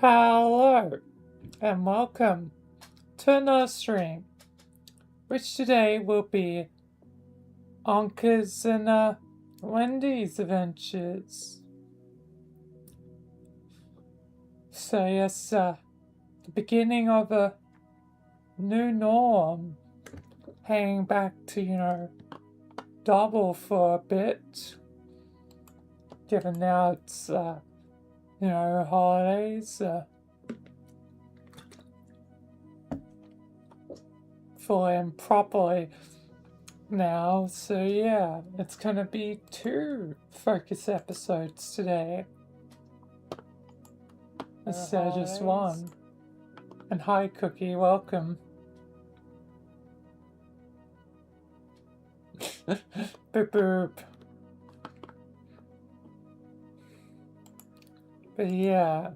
Hello and welcome to another stream, which today will be Ankha's and Wendy's adventures. So yes, the beginning of a new norm, hanging back to, double for a bit, given now it's, holidays, fully and properly now, so yeah, it's gonna be 2 focus episodes today instead of just 1. And hi Cookie, welcome. Boop boop. But yeah,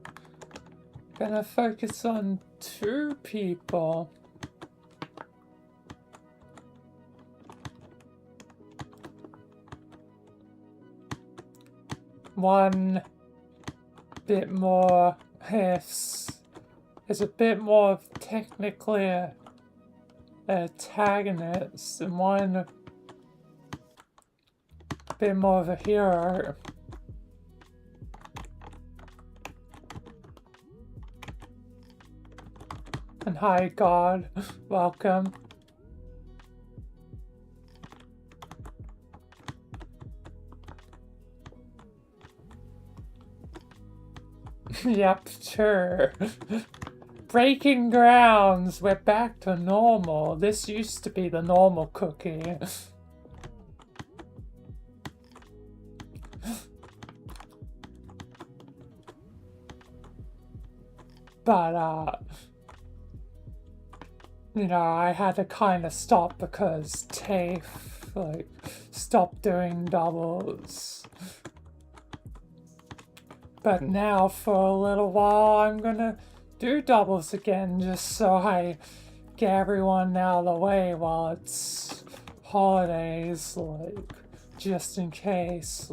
gonna focus on 2 people. One bit more is a bit more technically an antagonist, and one a bit more of a hero. And hi God, welcome. Yep, sure. Breaking grounds, we're back to normal. This used to be the normal Cookie. But, I had to kind of stop because TAFE, stopped doing doubles. But now, for a little while, I'm gonna do doubles again, just so I get everyone out of the way while it's holidays, just in case,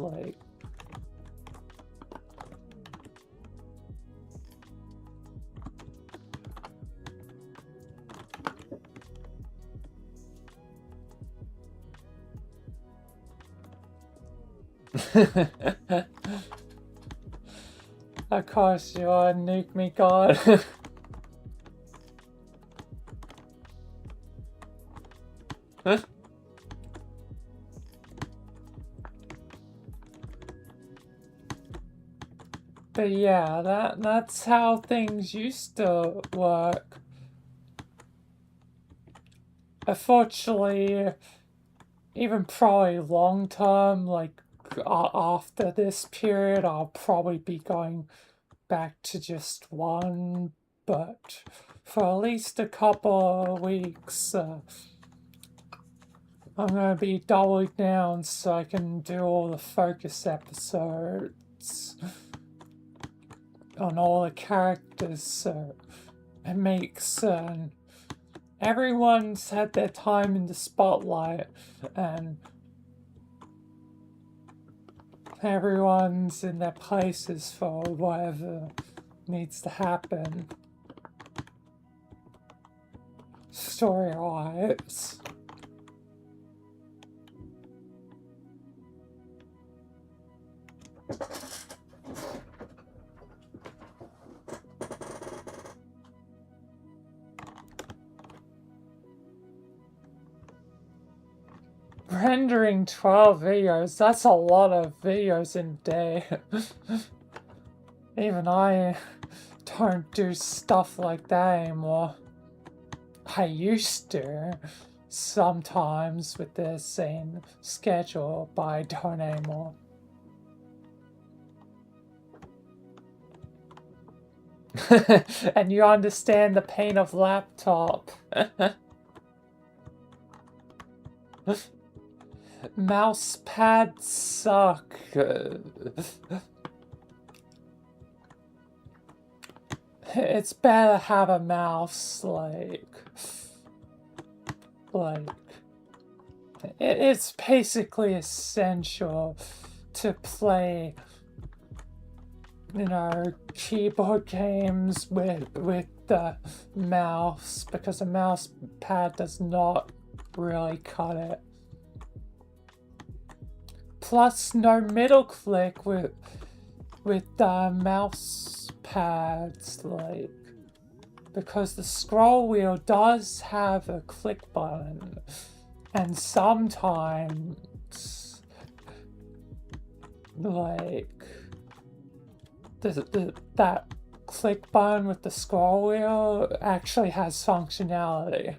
Of course you are, nuke me God. But yeah, that's how things used to work. Unfortunately, even probably long term, after this period, I'll probably be going back to just 1, but for at least a couple of weeks, I'm gonna be doubling down so I can do all the focus episodes on all the characters, so it makes everyone's had their time in the spotlight, and everyone's in their places for whatever needs to happen story-wise. Rendering 12 videos, that's a lot of videos in a day. Even I don't do stuff like that anymore. I used to, sometimes with the same schedule, but I don't anymore. And you understand the pain of laptop. Mouse pads suck. It's better to have a mouse, it's basically essential to play keyboard games with the mouse, because a mouse pad does not really cut it. Plus, no middle click with the mouse pads, like, because the scroll wheel does have a click button, and sometimes, like, that click button with the scroll wheel actually has functionality.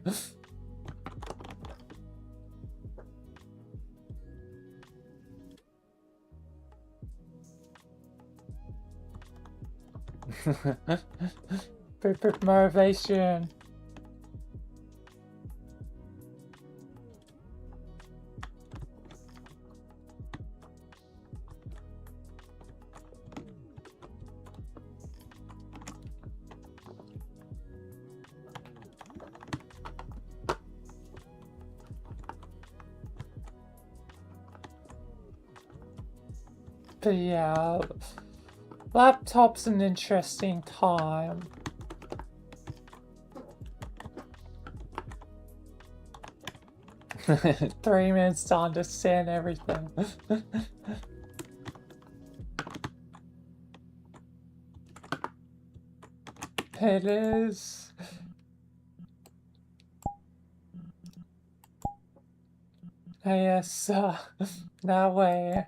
Big motivation. But yeah, laptop's an interesting time. Three minutes to understand everything. It is. Yes, that way.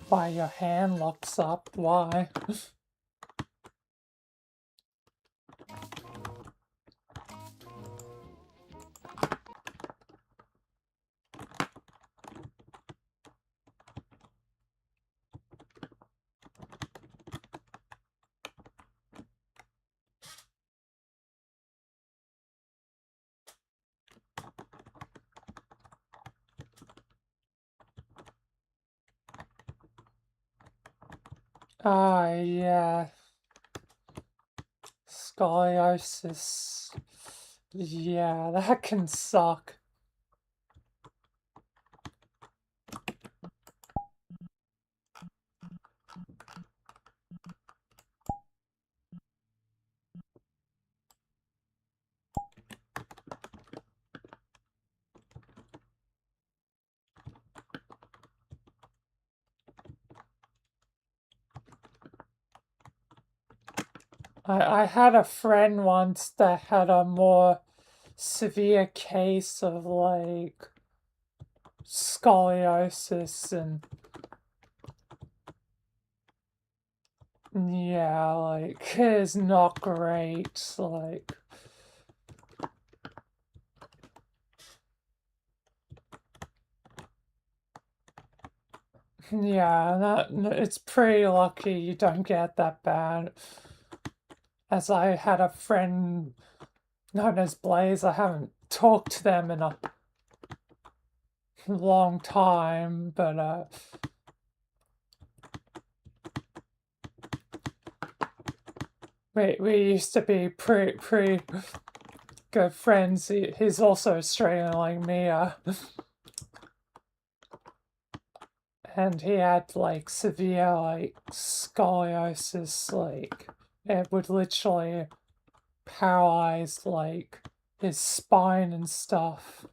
Why your hand locks up? Why? Yeah. Scoliosis. Yeah, that can suck. I had a friend once that had a more severe case of, like, scoliosis, and yeah, like, it's not great, like, yeah, it's pretty lucky you don't get that bad. As I had a friend known as Blaze, I haven't talked to them in a long time, but we used to be pretty good friends. He's also Australian like me, and he had, like, severe, like, scoliosis, like, it would literally paralyze, like, his spine and stuff.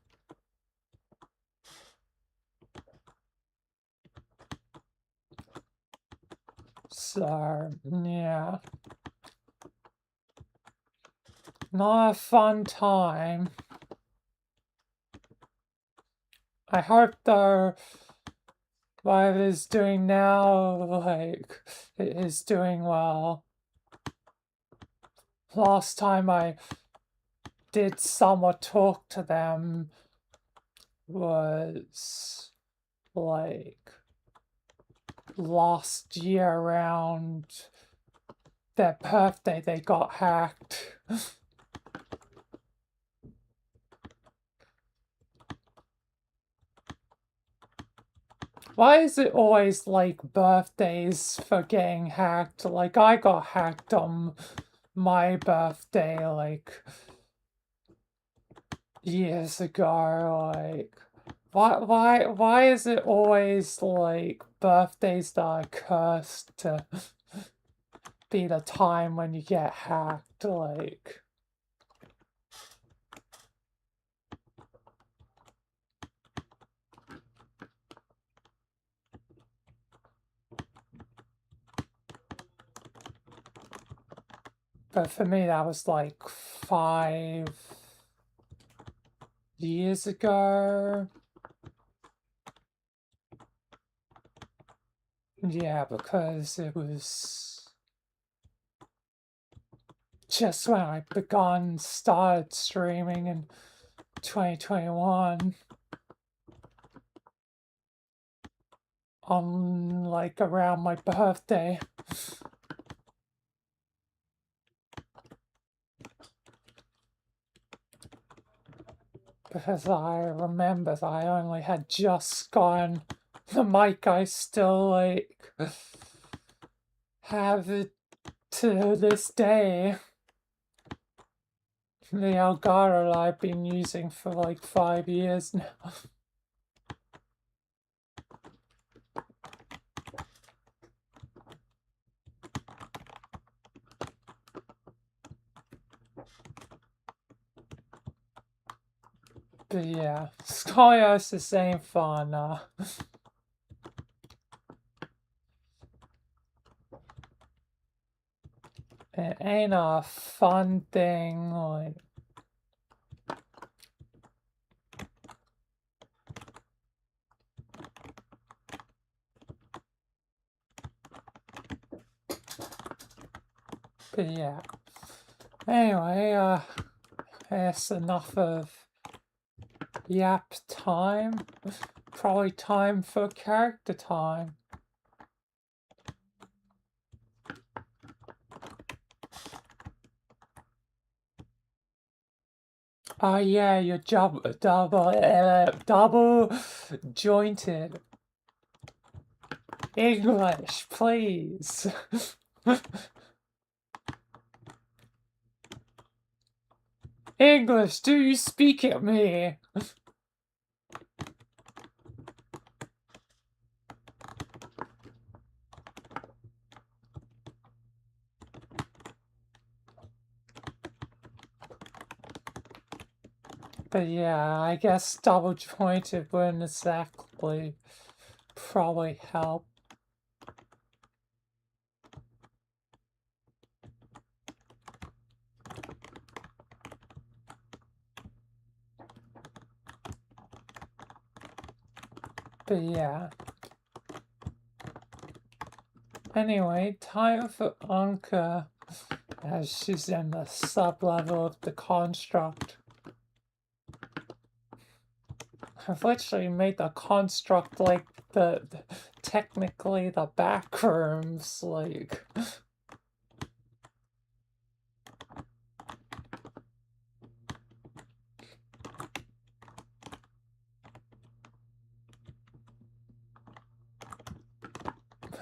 So, yeah. Not a fun time. I hope, though, what it is doing now, like, it is doing well. Last time I did somewhat talk to them was, like, last year around their birthday. They got hacked. Why is it always like birthdays for getting hacked? Like I got hacked on my birthday like years ago. Like why is it always like birthdays that are cursed to be the time when you get hacked? Like but for me that was like 5 years ago. Yeah, because it was just when I started streaming in 2021 on like around my birthday. Because I remember that I only had just gotten the mic. I still like have it to this day. The Elgato I've been using for like 5 years now. But yeah, scoliosis ain't fun. It ain't a fun thing. Like, but yeah. Anyway, that's enough of yap time. Probably time for character time. Oh yeah, you're double jointed. English, please. English, do you speak at me? But yeah, I guess double jointed wouldn't exactly probably help. But yeah. Anyway, time for Ankha, as she's in the sub-level of the construct. I've literally made the construct like technically the back rooms, like.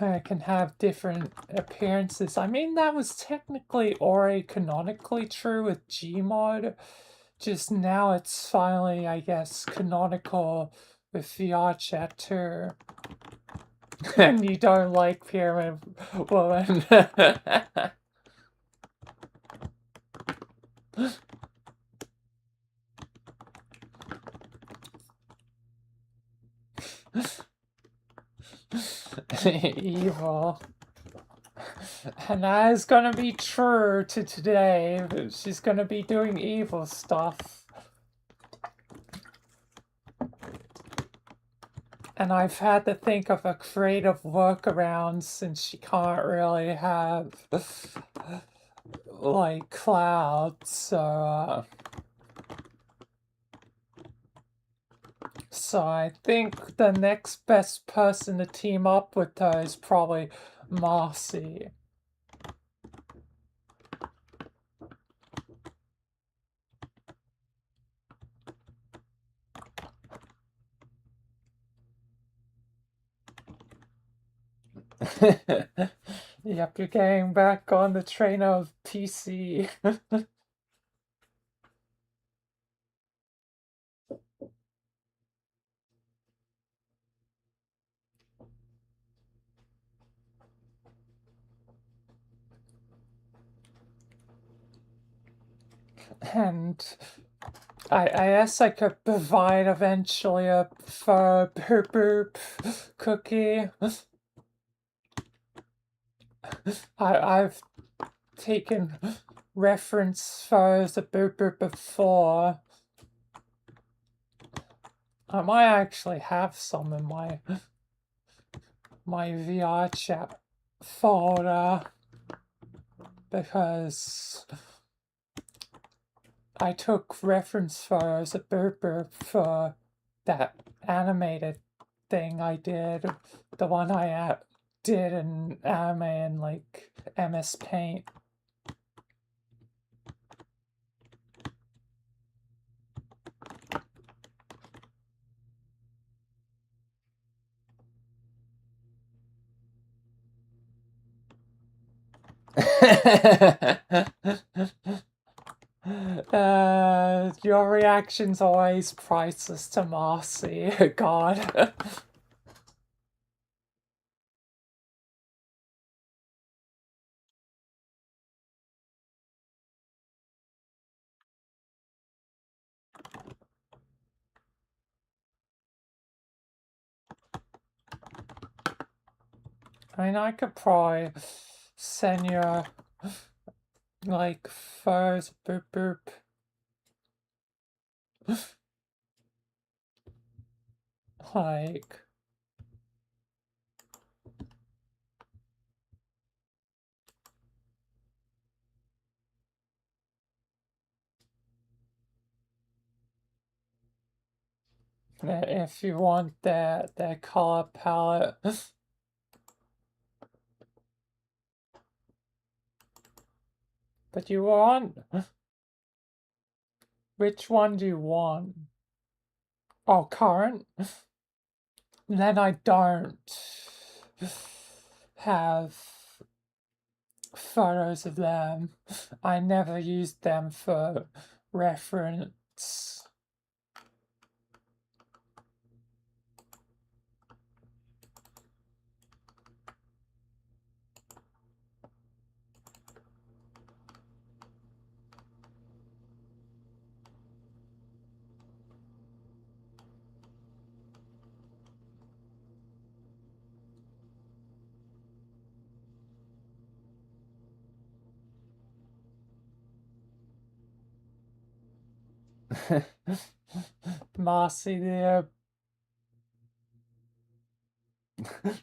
I can have different appearances. I mean, that was technically already canonically true with Gmod. Just now it's finally, I guess, canonical with VRChat too. And you don't like Pyramid Woman. Evil. And that is gonna be true to today. She's gonna be doing evil stuff. And I've had to think of a creative workaround since she can't really have like clouds, so I think the next best person to team up with her is probably Marcy. Yep, you're getting back on the train of PC. And I guess I could provide eventually a fur boop boop cookie. I've taken reference photos of boop boop before. I might actually have some in my VR chat folder because I took reference photos of boop boop for that animated thing I did, the one I did in anime in like MS Paint. Your reaction's always priceless to Marcy. God. I mean, I could probably send you like photos, boop boop. Like, if you want that color palette. But you want? Which one do you want? Oh, current? Then I don't have photos of them. I never used them for reference. Marcy, the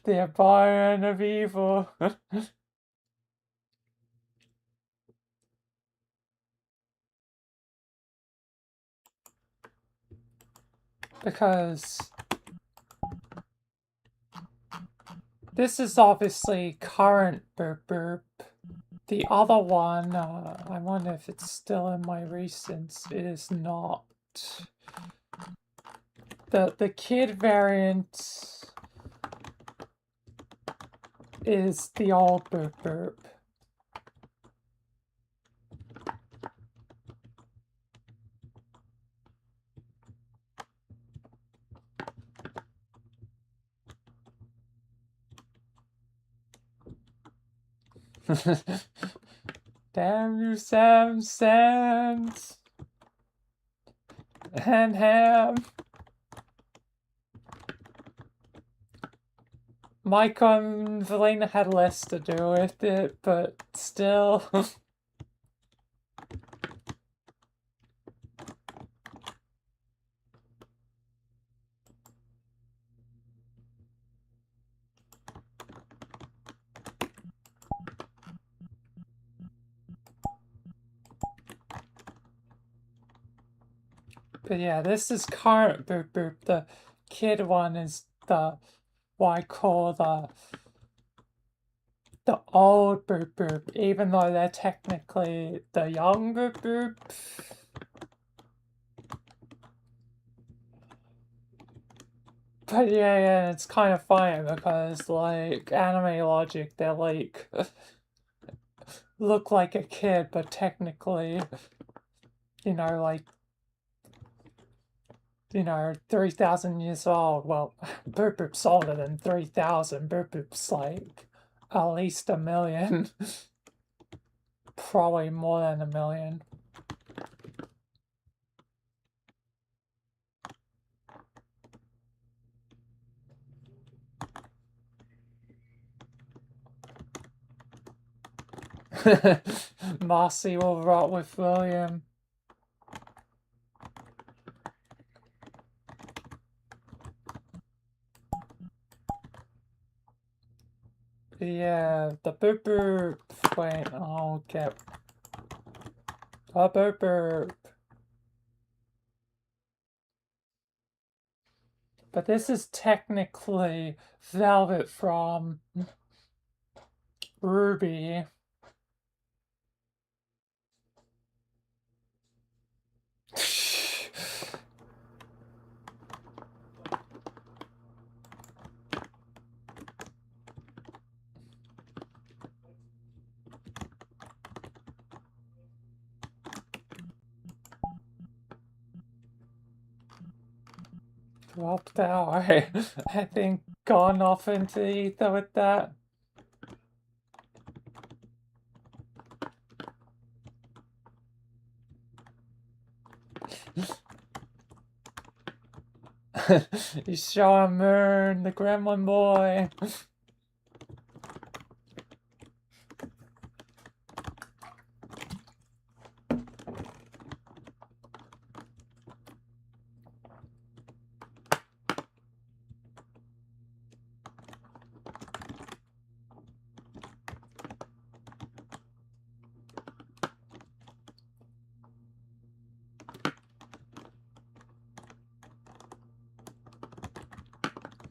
Bayern of evil. Because this is obviously current boop boop. The other one, I wonder if it's still in my recents. It is not. The kid variant is the old boop boop. Damn you, Sam Sands and Ham. Mike and Valena had less to do with it, but still. But yeah, this is current boop boop. The kid one is the what I call the old boop boop, even though they're technically the young boop boop. But yeah, it's kind of funny because, like, anime logic, they're like, look like a kid, but technically, like, 3,000 years old. Well, Boop Boop's older than 3,000. Boop Boop's like at least a million. Probably more than a million. Marcy will rot with William. Yeah, the Boop Boop. Wait, I'll get a Boop Boop. But this is technically Velvet from Ruby. Dropped out. I think gone off into the ether with that. You saw Moon, the gremlin boy.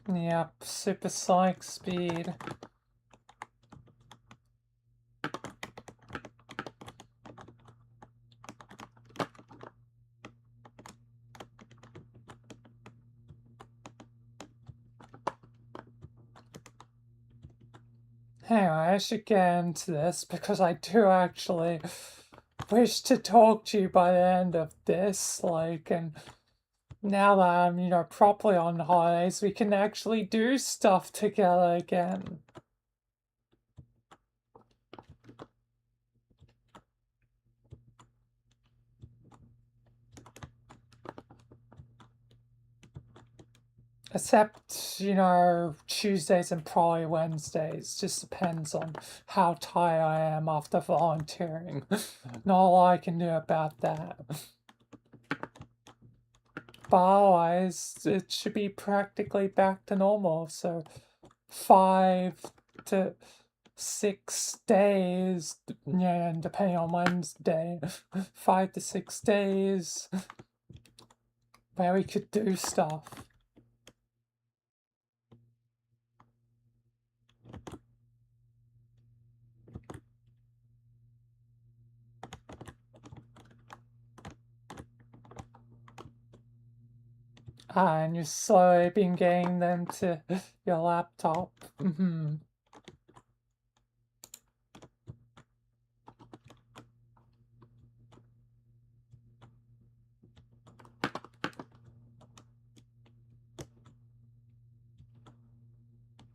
Yep, supersonic speed. Anyway, I should get into this because I do actually wish to talk to you by the end of this, and now that I'm, properly on holidays, we can actually do stuff together again. Except, Tuesdays and probably Wednesdays. Just depends on how tired I am after volunteering. Not a lot I can do about that. But otherwise, it should be practically back to normal. So 5 to 6 days, yeah, and depending on Wednesday, 5 to 6 days where we could do stuff. And you're slowly been getting them to your laptop.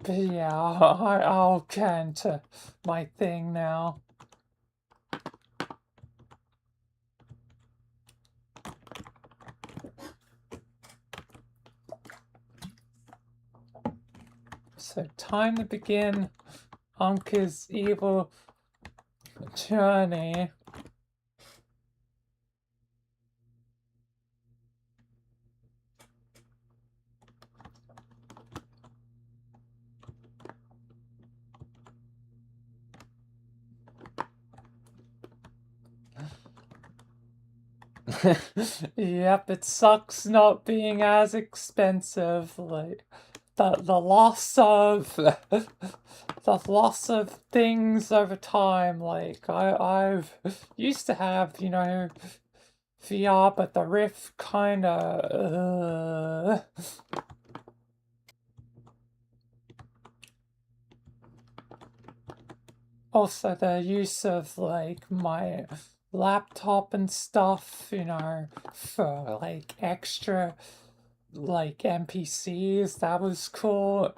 But yeah, I'll get into my thing now. So time to begin Ankha's evil journey. Yep, it sucks not being as expensive. Like the loss of the loss of things over time. Like I've used to have VR, but the Rift kind of Also, the use of like my laptop and stuff, for like extra like NPCs, that was cool.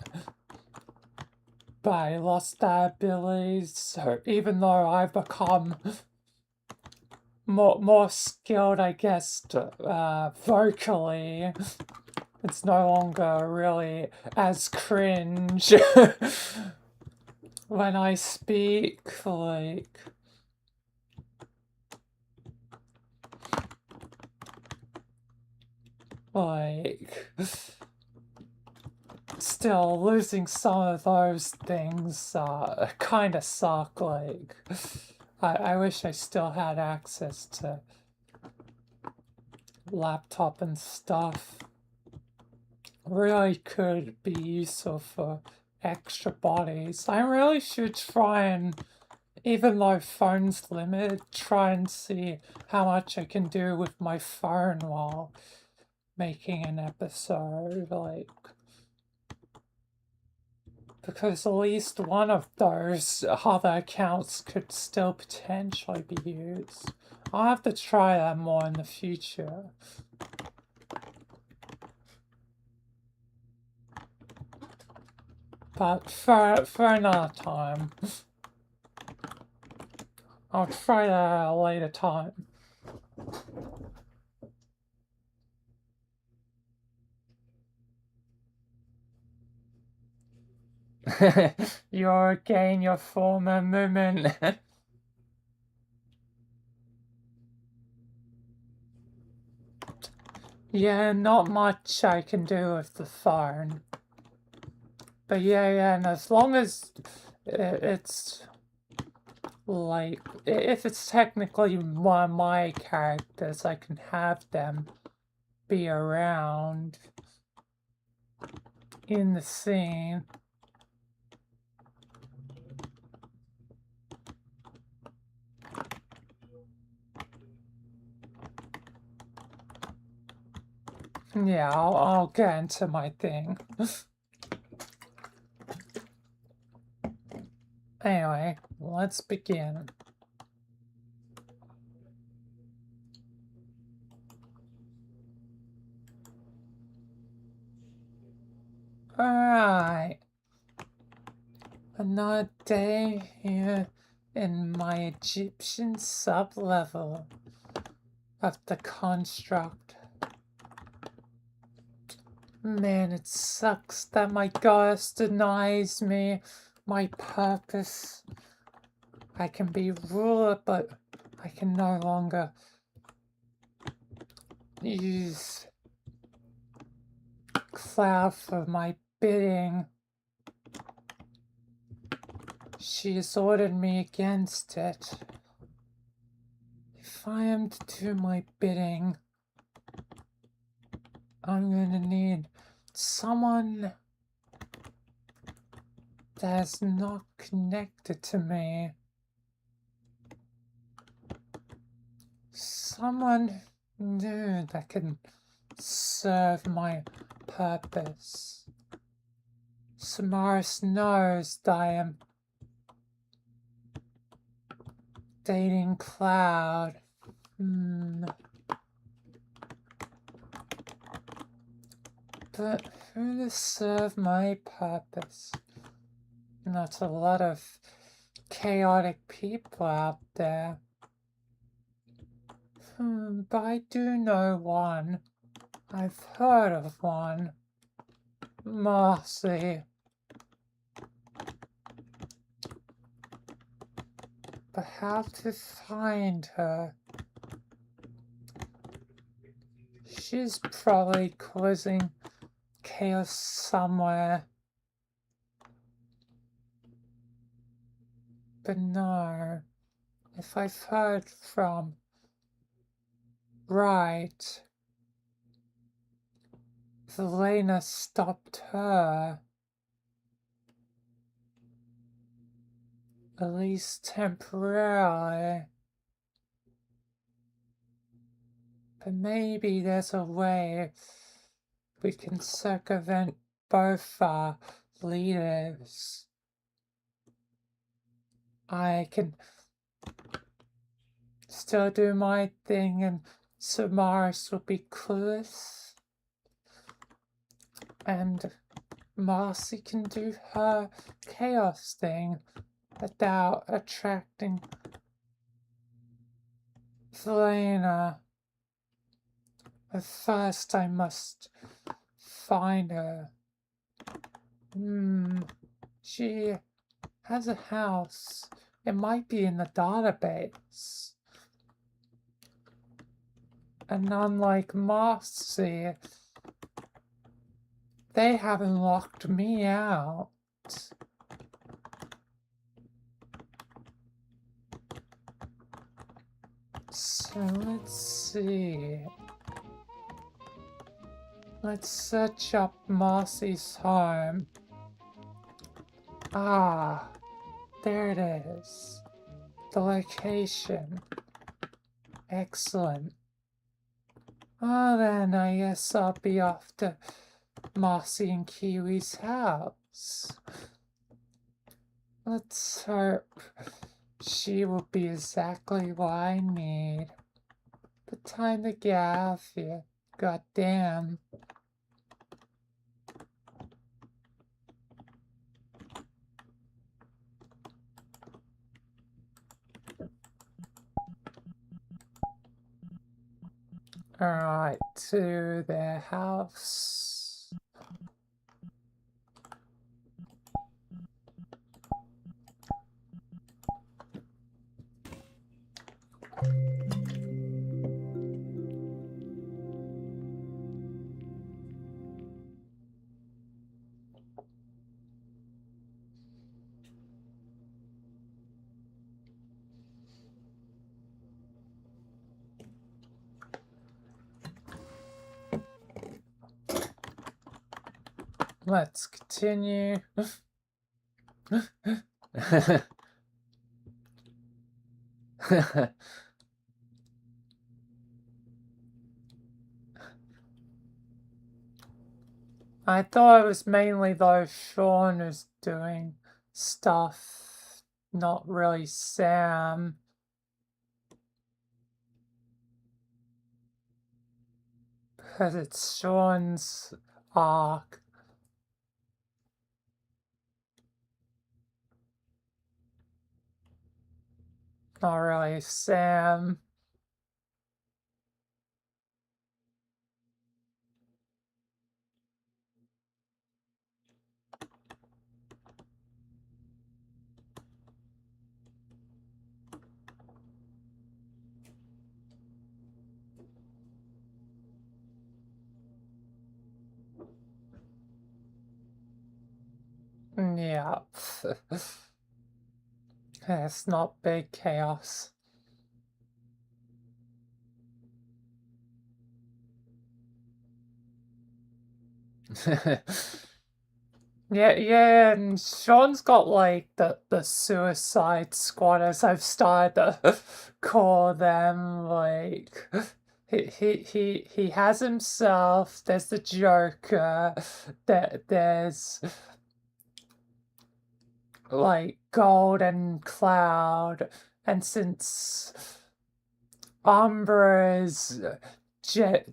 But I lost that ability, so even though I've become more skilled, I guess, vocally, it's no longer really as cringe when I speak, like, still losing some of those things, kinda suck, like, I wish I still had access to laptop and stuff. Really could be useful for extra bodies. I really should try and, even though phone's limited, try and see how much I can do with my phone while making an episode, like, because at least one of those other accounts could still potentially be used. I'll have to try that more in the future. But for another time. I'll try that at a later time. You're again your former movement. Yeah, not much I can do with the phone. But yeah, and as long as it's like, if it's technically one of my characters, I can have them be around in the scene. Yeah, I'll get into my thing. Anyway, let's begin. Alright. Another day here in my Egyptian sub-level of the construct. Man, it sucks that my goddess denies me my purpose. I can be ruler, but I can no longer use Cloud for my bidding. She has ordered me against it. If I am to do my bidding, I'm gonna need someone that's not connected to me. Someone new that can serve my purpose. Samaris knows that I am dating Cloud. But who to serve my purpose? Not a lot of chaotic people out there. But I do know one. I've heard of one. Marcy. But how to find her? She's probably causing chaos somewhere. But no, if I've heard from right, Velena stopped her. At least temporarily. But maybe there's a way we can circumvent both our leaders. I can still do my thing and Samaris will be clueless. And Marcy can do her chaos thing without attracting Selena. But first I must find her. She has a house. It might be in the database. And unlike Marcy, they haven't locked me out. So let's see. Let's search up Marcy's home. Ah, there it is. The location. Excellent. Oh, then I guess I'll be off to Marcy and Kiwi's house. Let's hope she will be exactly what I need. But time to get out of here. God damn. Alright, to their house. Let's continue. I thought it was mainly though Sean was doing stuff, not really Sam. Because it's Sean's arc. Not really Sam. Yeah. It's not big chaos. Yeah, and Sean's got like the Suicide Squad, as I've started to call them. Like he has himself. There's the Joker. There's like Gold and Cloud, and since Umbra's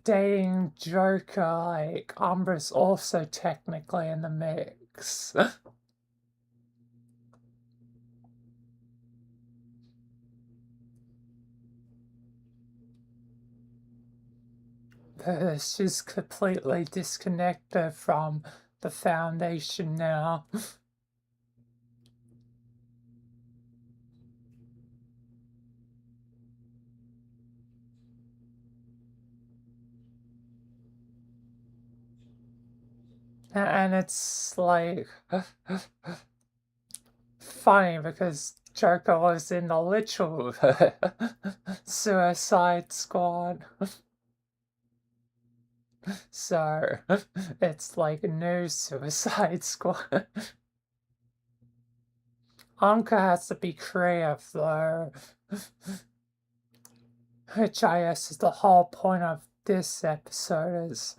dating Joker, like Umbra's also technically in the mix. But she's completely disconnected from the Foundation now. And it's like funny because Joker was in the literal Suicide Squad. So it's like a new Suicide Squad. Ankha has to be creative though. Which I guess is the whole point of this episode, is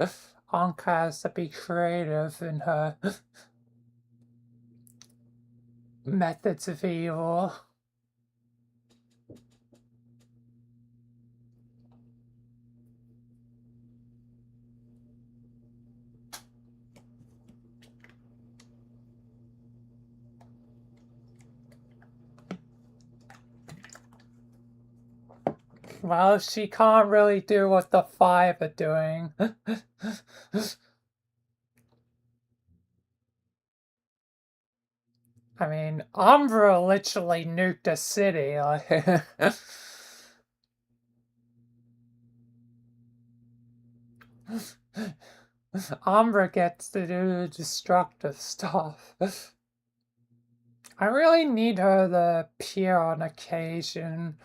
Ankha has to be creative in her methods of evil. Well, she can't really do what the five are doing. I mean, Umbra literally nuked a city. Like, Umbra gets to do the destructive stuff. I really need her to appear on occasion.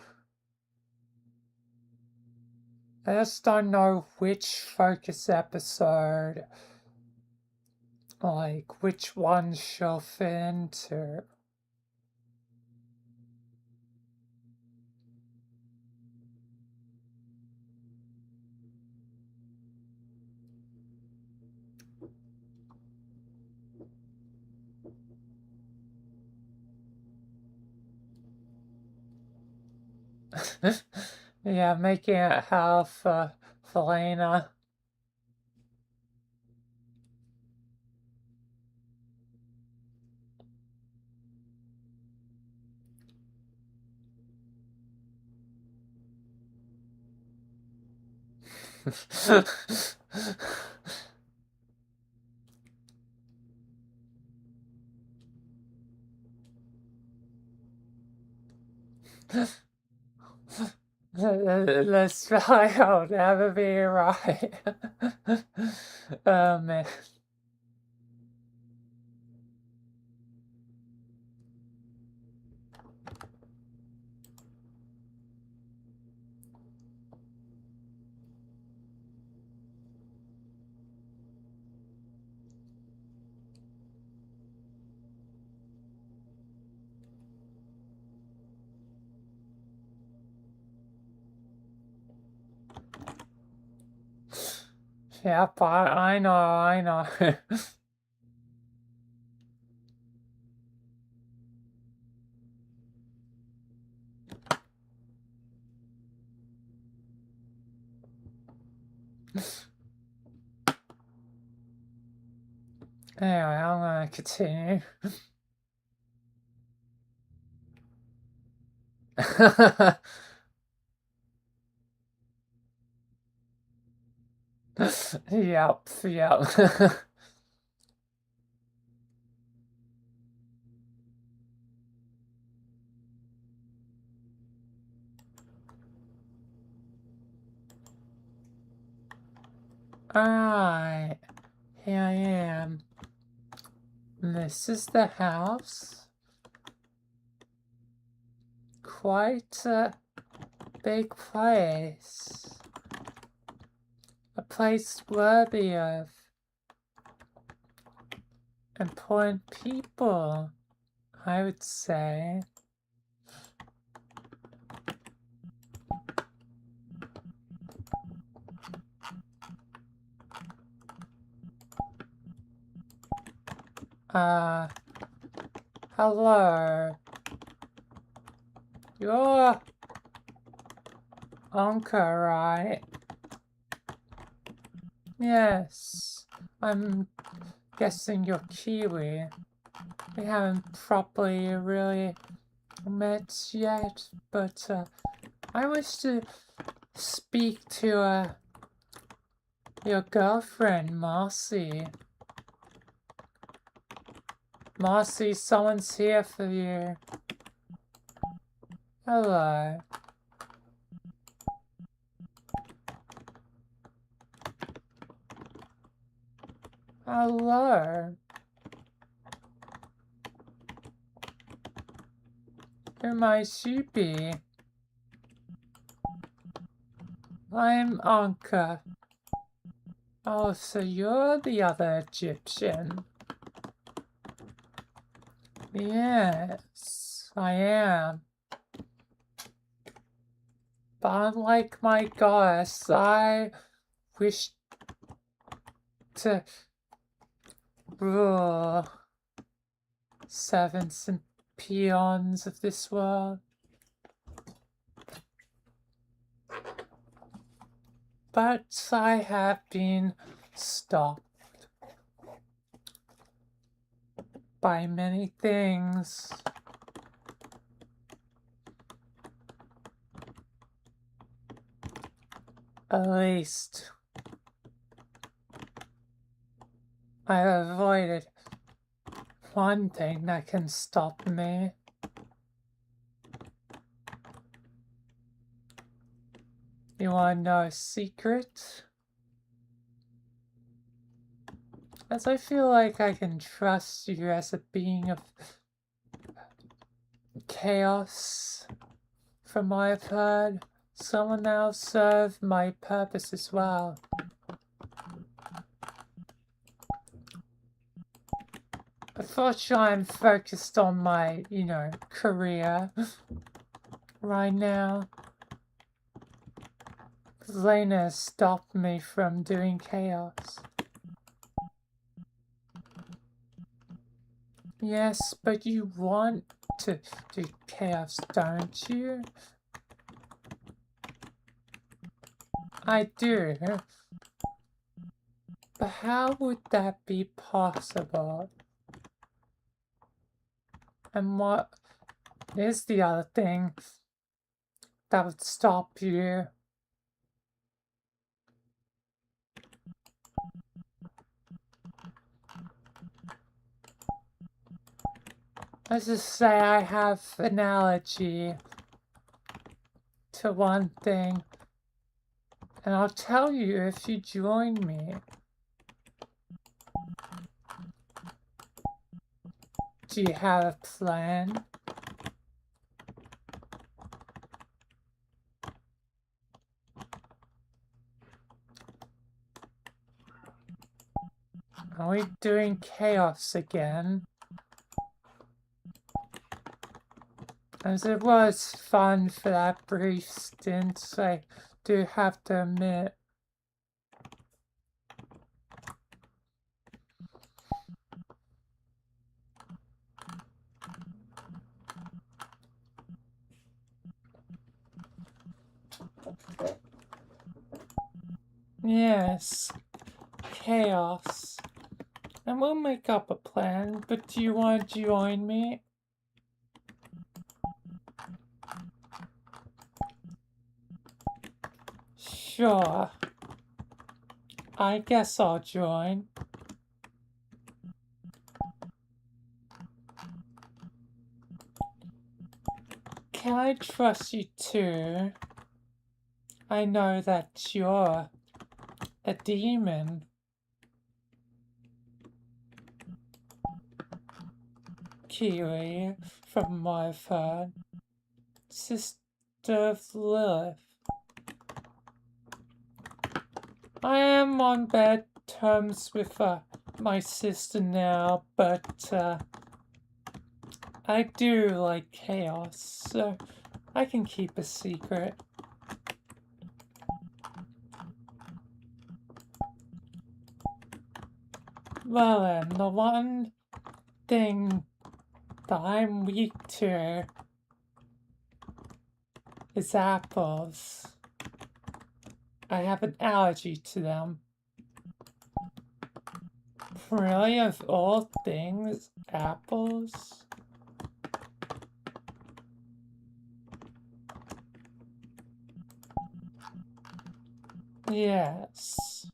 I just don't know which focus episode, like, which one she'll fit into. Yeah, making it hell for Lena. The spelling will never be right. Oh man. Yep, I know, I know. Anyway, I'm gonna continue. Yep, yep. Alright, here I am. This is the house. Quite a big place. A place worthy of important people, I would say. Hello. You're Ankha, right? Yes. I'm guessing you're Kiwi. We haven't properly really met yet, but I wish to speak to your girlfriend, Marcy. Marcy, someone's here for you. Hello. Hello. Who might you be? I'm Ankha. Oh, so you're the other Egyptian. Yes, I am. But unlike my goddess, I wish to rule servants and peons of this world. But I have been stopped by many things. At least I avoided one thing that can stop me. You wanna know a secret? As I feel like I can trust you as a being of chaos. From what I've heard, someone now serve my purpose as well. Unfortunately, I'm focused on my, career right now. Lena stopped me from doing chaos. Yes, but you want to do chaos, don't you? I do. But how would that be possible? And what is the other thing that would stop you? Let's just say I have an allergy to one thing, and I'll tell you if you join me. Do you have a plan? Are we doing chaos again? As it was fun for that brief stint, I do have to admit. Yes, chaos. And we'll make up a plan, but do you want to join me? Sure. I guess I'll join. Can I trust you too? I know that you're a demon. Kiwi, from what I've heard. Sister of Lilith. I am on bad terms with my sister now, but I do like chaos, so I can keep a secret. Well then, the one thing that I'm weak to is apples. I have an allergy to them. Really, of all things, apples? Yes.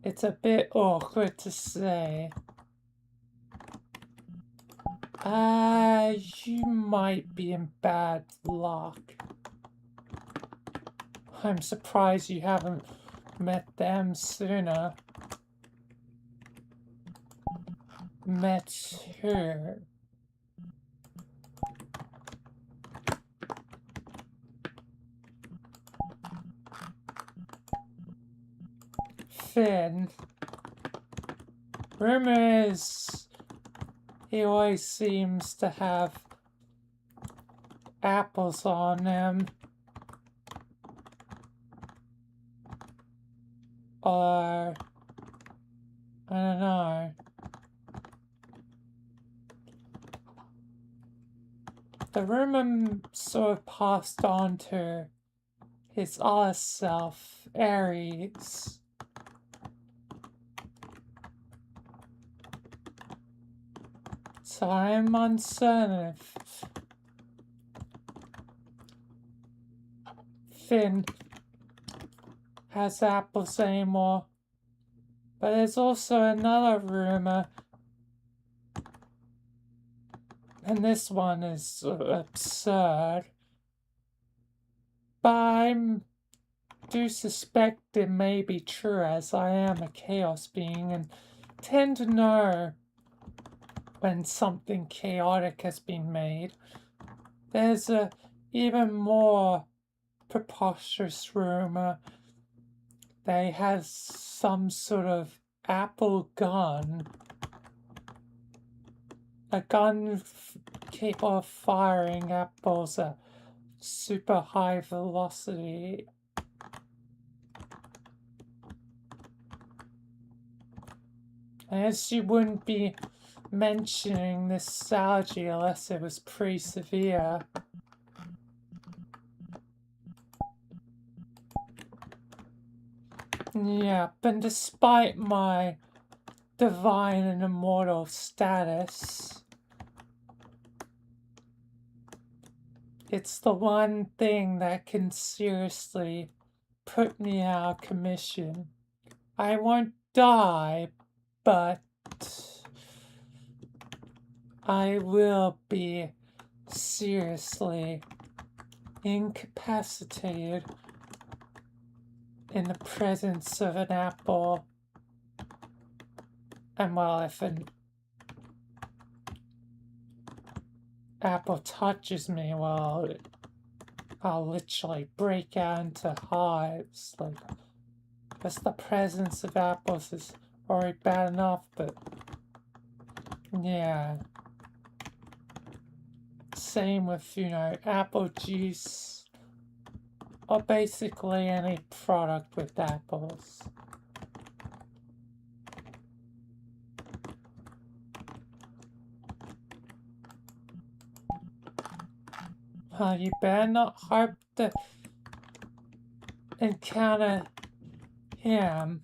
It's a bit awkward to say. You might be in bad luck. I'm surprised you haven't met them sooner. Met who? Finn. Rumor is he always seems to have apples on him. Or I don't know. The rumor sort of passed on to his other self, Aries. So I'm uncertain if Finn has apples anymore. But there's also another rumor, and this one is absurd. But I do suspect it may be true, as I am a chaos being and tend to know when something chaotic has been made. There's a even more preposterous rumor. They have some sort of apple gun. A gun capable of firing apples at super high velocity. I guess you wouldn't be mentioning this allergy unless it was pretty severe. Yeah, but despite my divine and immortal status, it's the one thing that can seriously put me out of commission. I won't die, but I will be seriously incapacitated in the presence of an apple. And well, if an apple touches me, well, I'll literally break out into hives. Like, just the presence of apples is already bad enough, but yeah. Same with, apple juice, or basically any product with apples. You better not hope to encounter him.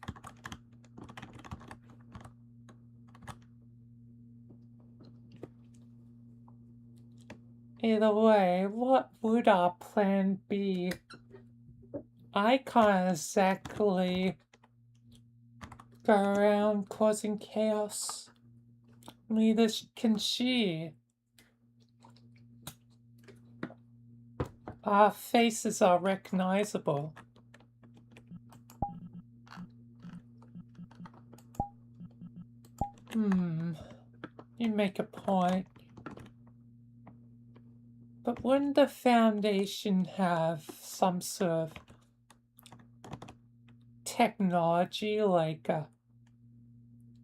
Either way, what would our plan be? I can't exactly go around causing chaos. Neither can she. Our faces are recognizable. You make a point. But wouldn't the Foundation have some sort of technology like a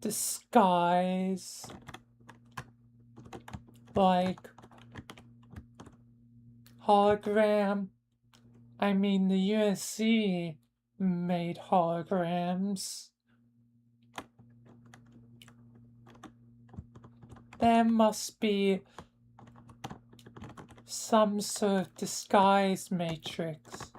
disguise? Like hologram? I mean, the USC made holograms. There must be some sort of disguise matrix.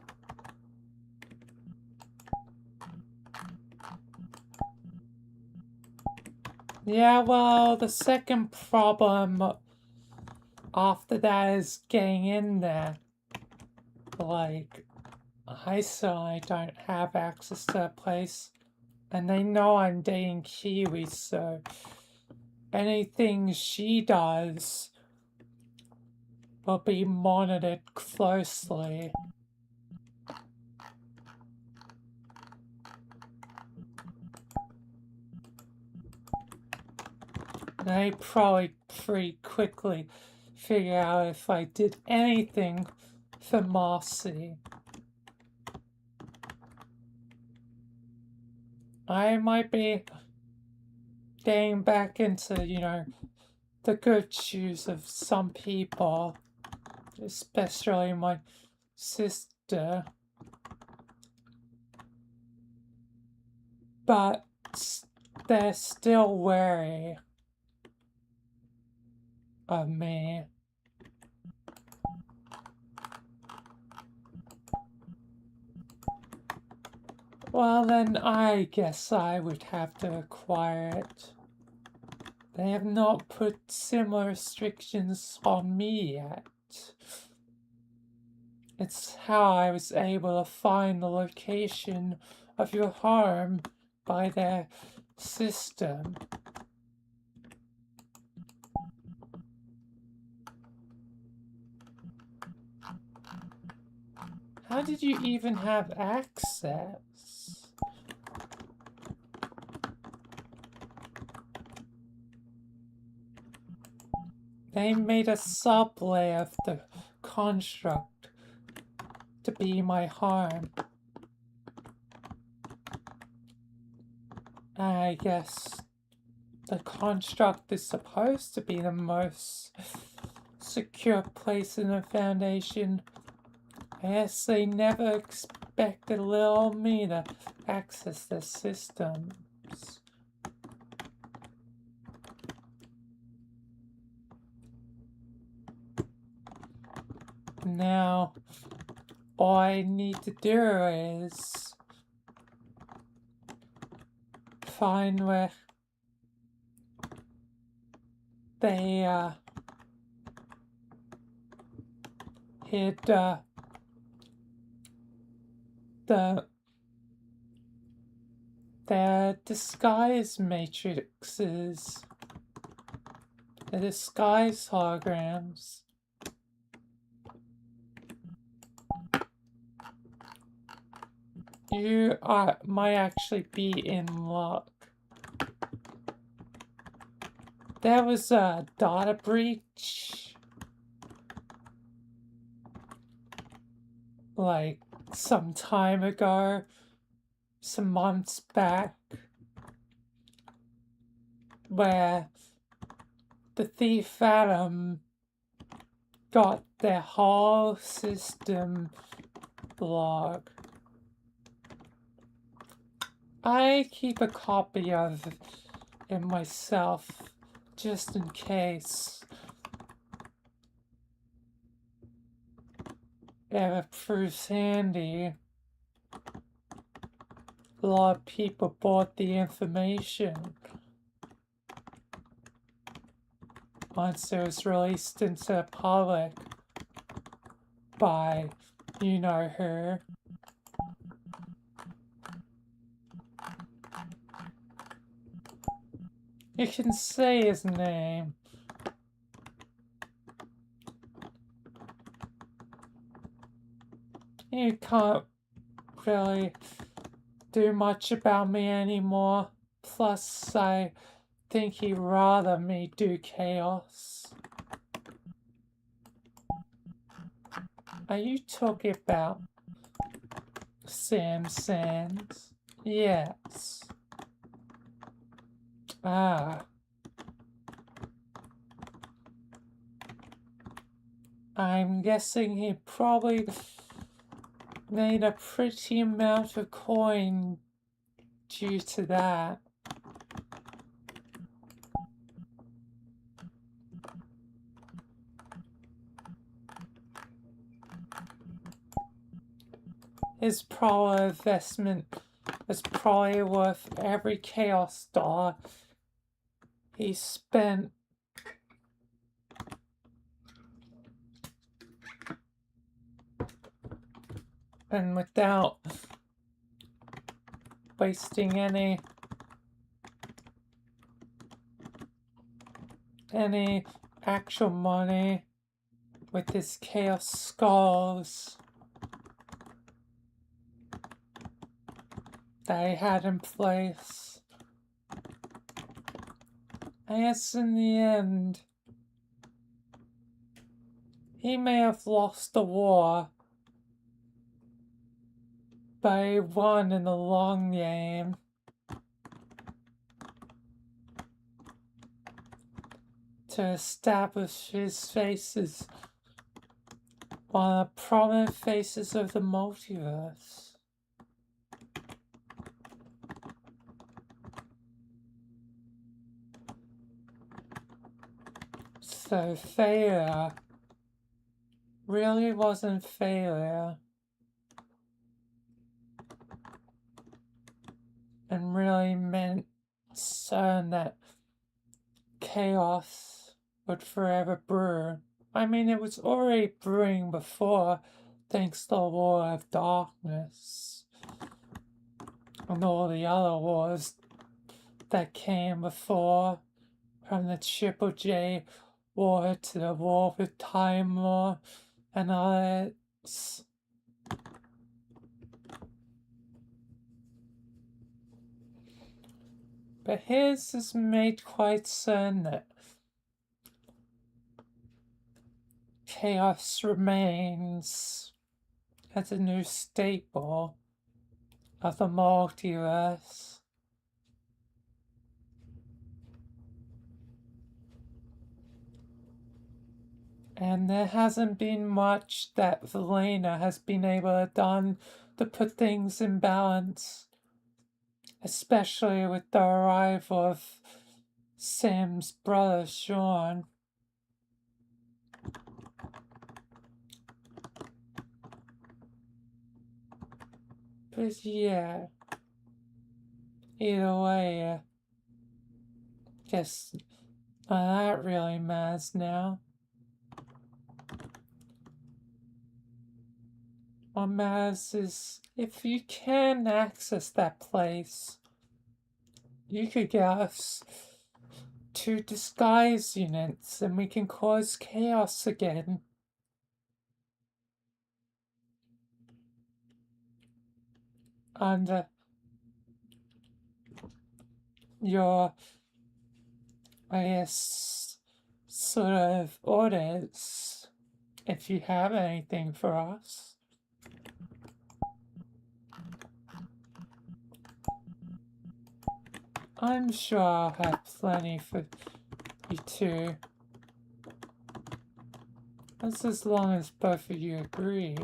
Yeah, well, the second problem after that is getting in there. Like, I certainly don't have access to that place. And they know I'm dating Kiwi, so anything she does will be monitored closely. They probably pretty quickly figure out if I did anything for Marcy. I might be getting back into, the good shoes of some people, especially my sister. But they're still wary of me. Well, then I guess I would have to acquire it. They have not put similar restrictions on me yet. It's how I was able to find the location of your home by their system. How did you even have access? They made a sublayer of the construct to be my home. I guess the construct is supposed to be the most secure place in the Foundation. I guess they never expected little me to access their systems. Now, all I need to do is find where they hid their disguise matrices, the disguise holograms. You might actually be in luck. There was a data breach, like some time ago, some months back, where the thief Adam got their whole system log. I keep a copy of it myself, just in case ever proves handy. A lot of people bought the information once it was released into the public by you know who. You can say his name. You can't really do much about me anymore. Plus, I think he'd rather me do chaos. Are you talking about Sam Sands? Yes. Ah. I'm guessing he probably made a pretty amount of coin due to that. His probably investment is probably worth every chaos dollar he spent. And without wasting any actual money with his chaos skulls that he had in place. I guess in the end, he may have lost the war, but he won in the long game. To establish his face as one of the prominent faces of the multiverse. So failure really wasn't failure, and really meant certain that chaos would forever brew. I mean, it was already brewing before, thanks to the War of Darkness and all the other wars that came before, from the Triple J War to the War with Time War and others. But his is made quite certain that chaos remains as a new staple of the multiverse. And there hasn't been much that Velena has been able to done to put things in balance, especially with the arrival of Sam's brother Sean. But yeah, either way, guess that really matters now. What matters is if you can access that place, you could get us 2 disguise units and we can cause chaos again. Under your, I guess, sort of orders, if you have anything for us. I'm sure I'll have plenty for you two. That's as long as both of you agree.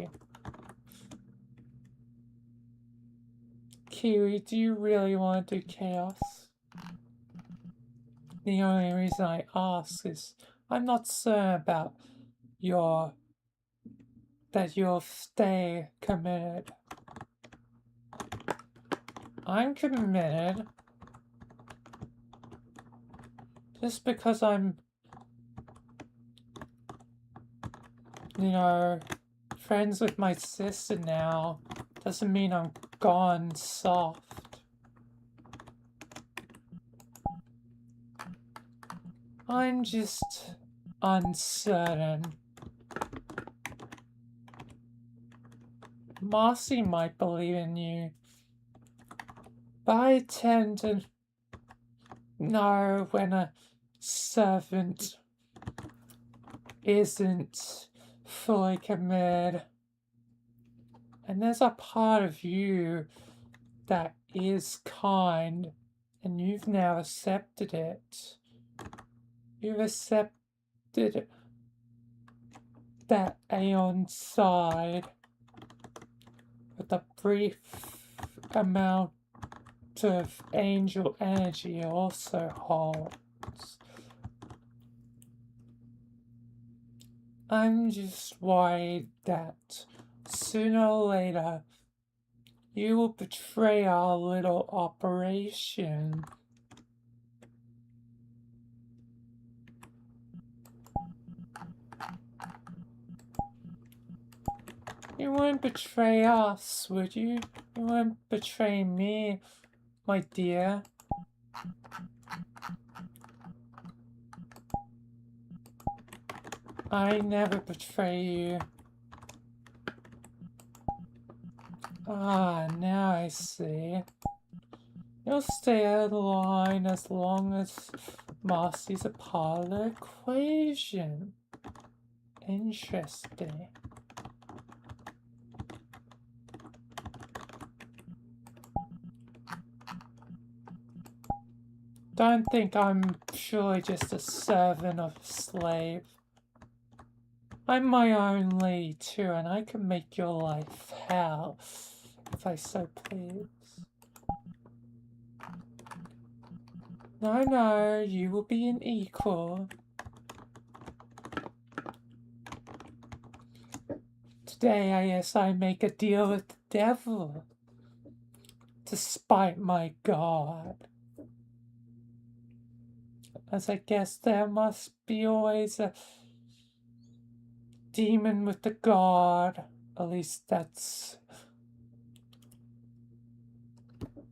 Kiwi, do you really want to do chaos? The only reason I ask is I'm not certain about that you'll stay committed. I'm committed. Just because I'm, friends with my sister now doesn't mean I'm gone soft. I'm just uncertain. Marcy might believe in you, but I tend to know when a servant isn't fully committed. And there's a part of you that is kind, and you've now accepted it. You've accepted that Aeon side with a brief amount of angel energy also holds. I'm just worried that sooner or later you will betray our little operation. You wouldn't betray us, would you? You wouldn't betray me, my dear. I never betray you. Ah, now I see. You'll stay out of the line as long as Marcy's a part of the equation. Interesting. Don't think I'm surely just a servant or a slave. I'm my own lady too, and I can make your life hell if I so please. No, you will be an equal. Today, I guess I make a deal with the devil to spite my God. As I guess there must be always a demon with the God At least that's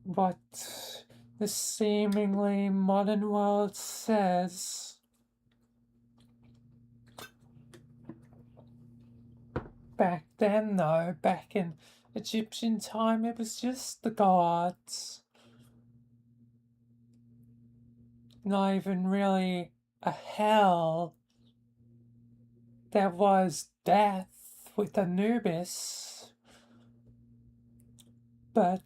what the seemingly modern world says. Back then, though, back in Egyptian time, it was just the gods. Not even really a hell. There was death with Anubis, but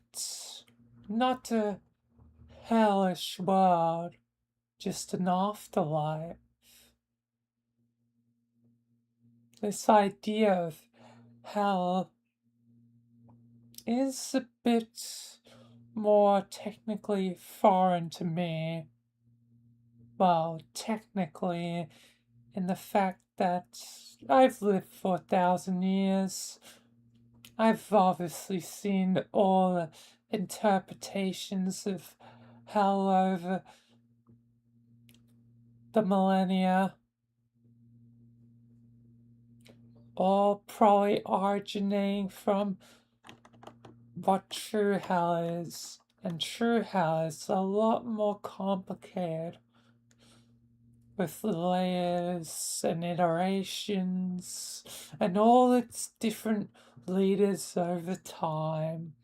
not a hellish world, just an afterlife. This idea of hell is a bit more technically foreign to me. Well, technically, in the fact that I've lived for 1,000 years. I've obviously seen all the interpretations of hell over the millennia, all probably originating from what true hell is. And true hell is a lot more complicated, with layers and iterations and all its different leaders over time.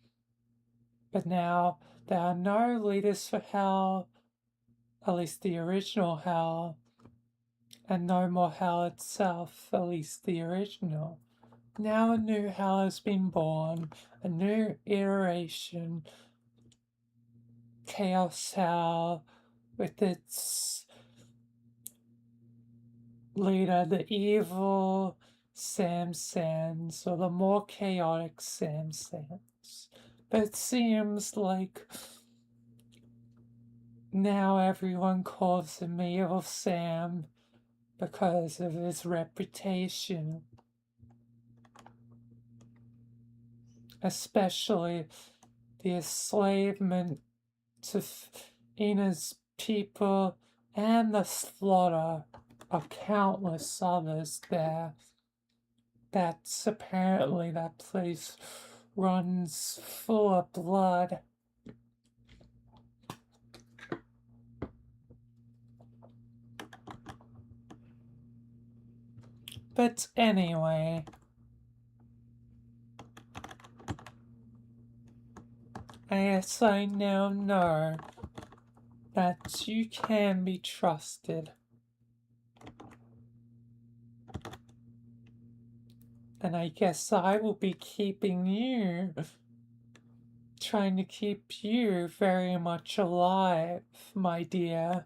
But now there are no leaders for hell, at least the original hell, and no more hell itself, at least the original. Now a new hell has been born, a new iteration, Chaos Hell, with its leader, the evil Sam Sands, or the more chaotic Sam Sands. But it seems like now everyone calls him Evil Sam because of his reputation. Especially the enslavement to Ina's people and the slaughter of countless others there. That's apparently that place runs full of blood. But anyway, I guess I now know that you can be trusted. And I guess I will be keeping you, trying to keep you very much alive, my dear.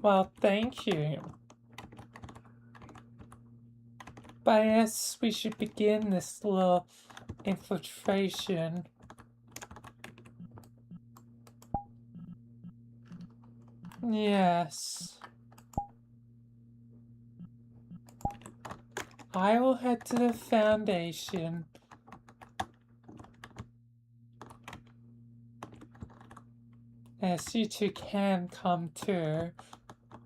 Well, thank you. But yes, we should begin this little infiltration. Yes. I will head to the Foundation. Yes, you two can come too.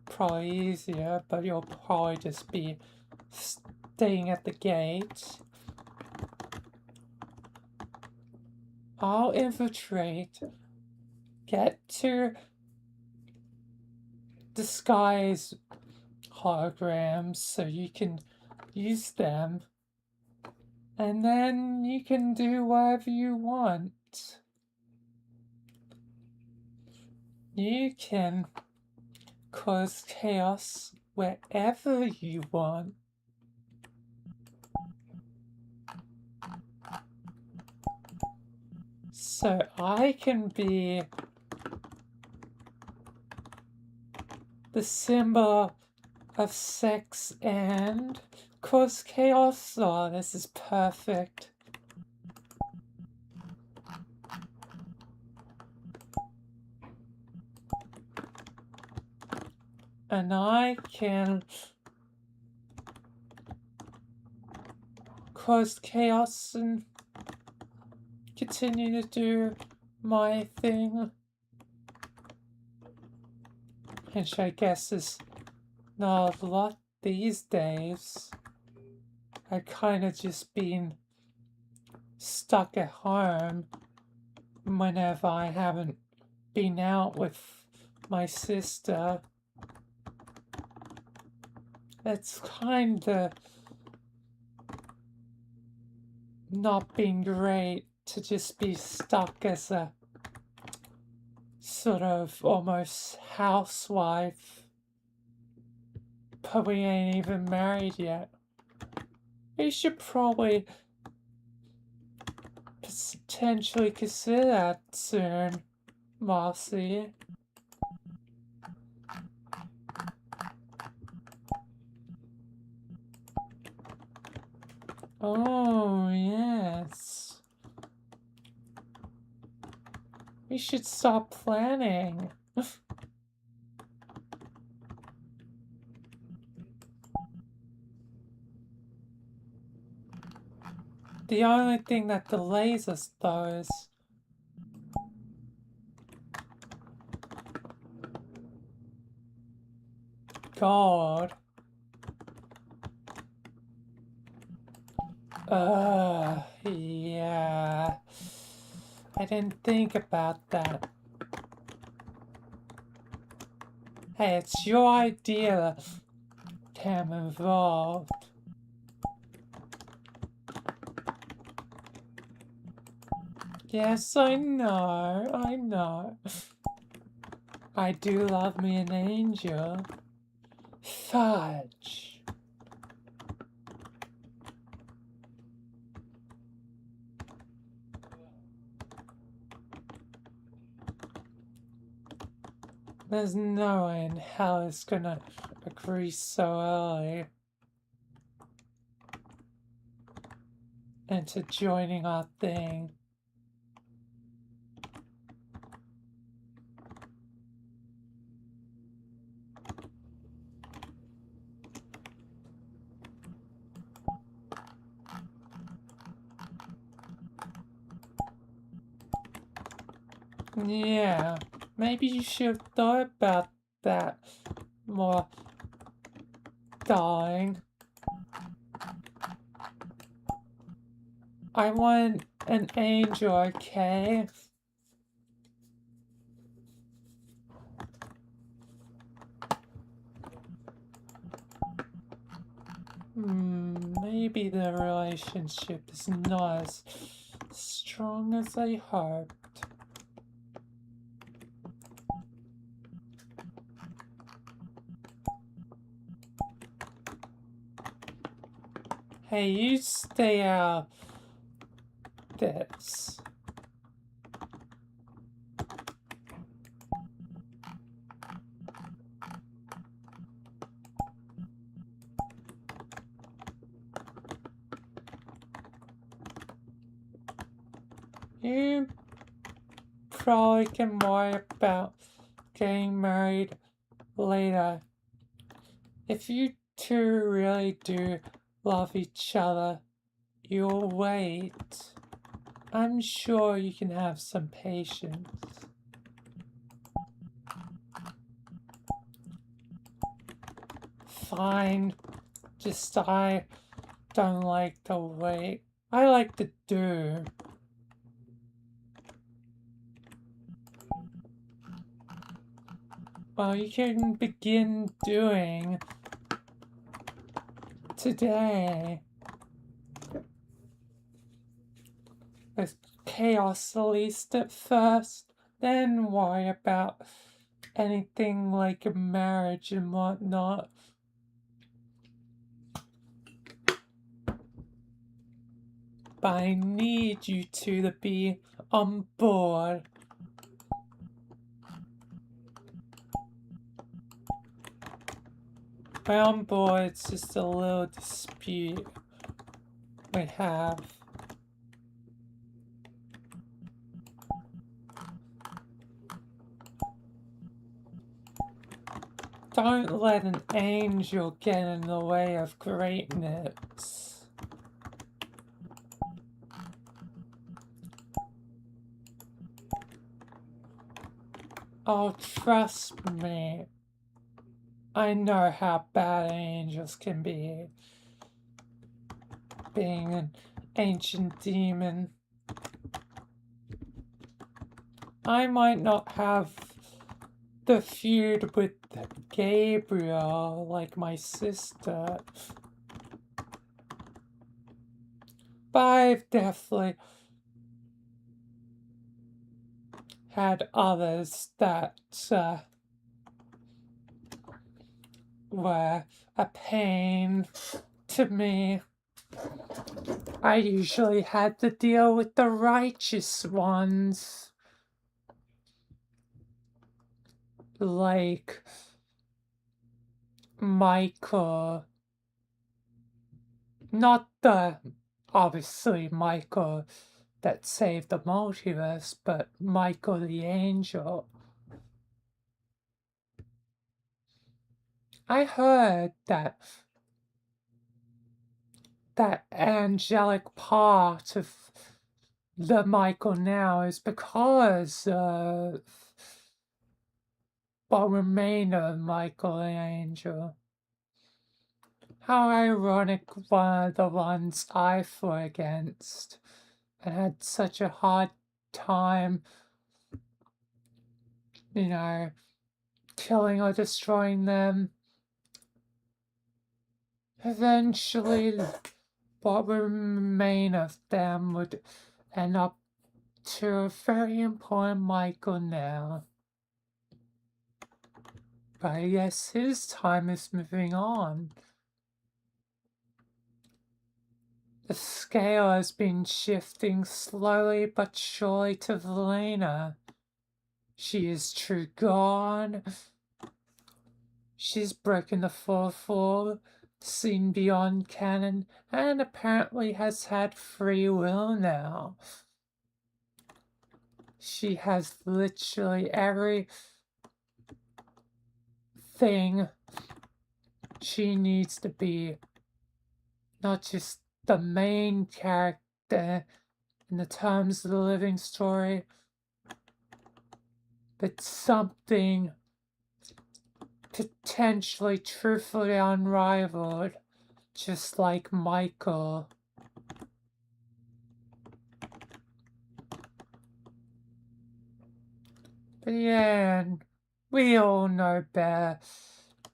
Probably easier, but you'll probably just be staying at the gate. I'll infiltrate, get to disguise holograms so you can use them, and then you can do whatever you want. You can cause chaos wherever you want. So I can be the symbol of sex and cause chaos. Oh, this is perfect. And I can cause chaos and continue to do my thing. which I guess is not a lot these days. I kind of just been stuck at home whenever I haven't been out with my sister. It's kind of not been great to just be stuck as a sort of almost housewife. But we ain't even married yet. We should probably potentially consider that soon, Marcy. Oh, yes. We should stop planning. The only thing that delays us, though, is God. Yeah. I didn't think about that. Hey, it's your idea that I'm involved. Yes, I know. I do love me an angel. Fudge. There's no way in hell it's gonna agree so early into joining our thing. Yeah, maybe you should have thought about that more, darling. I want an angel, okay? Maybe the relationship is not as strong as I hoped. Hey, you stay out of this. You probably can worry about getting married later. If you two really do love each other, you'll wait. I'm sure you can have some patience. Fine. Just I don't like to wait. I like to do. Well, you can begin doing today. With chaos at least at first, then worry about anything like a marriage and whatnot. But I need you two to be on board. By on board, it's just a little dispute we have. Don't let an angel get in the way of greatness. Oh, trust me. I know how bad angels can be, being an ancient demon. I might not have the feud with Gabriel like my sister, but I've definitely had others that were a pain to me. I usually had to deal with the righteous ones, like Michael. Not the, obviously, Michael that saved the multiverse, but Michael the Angel. I heard that angelic part of the Michael now is because what remained of Michael the Angel. How ironic, one of the ones I fought against and had such a hard time, killing or destroying them. Eventually, what would remain of them would end up to a very important Michael now. But I guess his time is moving on. The scale has been shifting slowly but surely to Velena. She is true gone. She's broken the fourth wall, seen beyond canon, and apparently has had free will now. She has literally everything she needs to be. Not just the main character in the terms of the living story, but something potentially truthfully unrivaled, just like Michael. But yeah, we all know better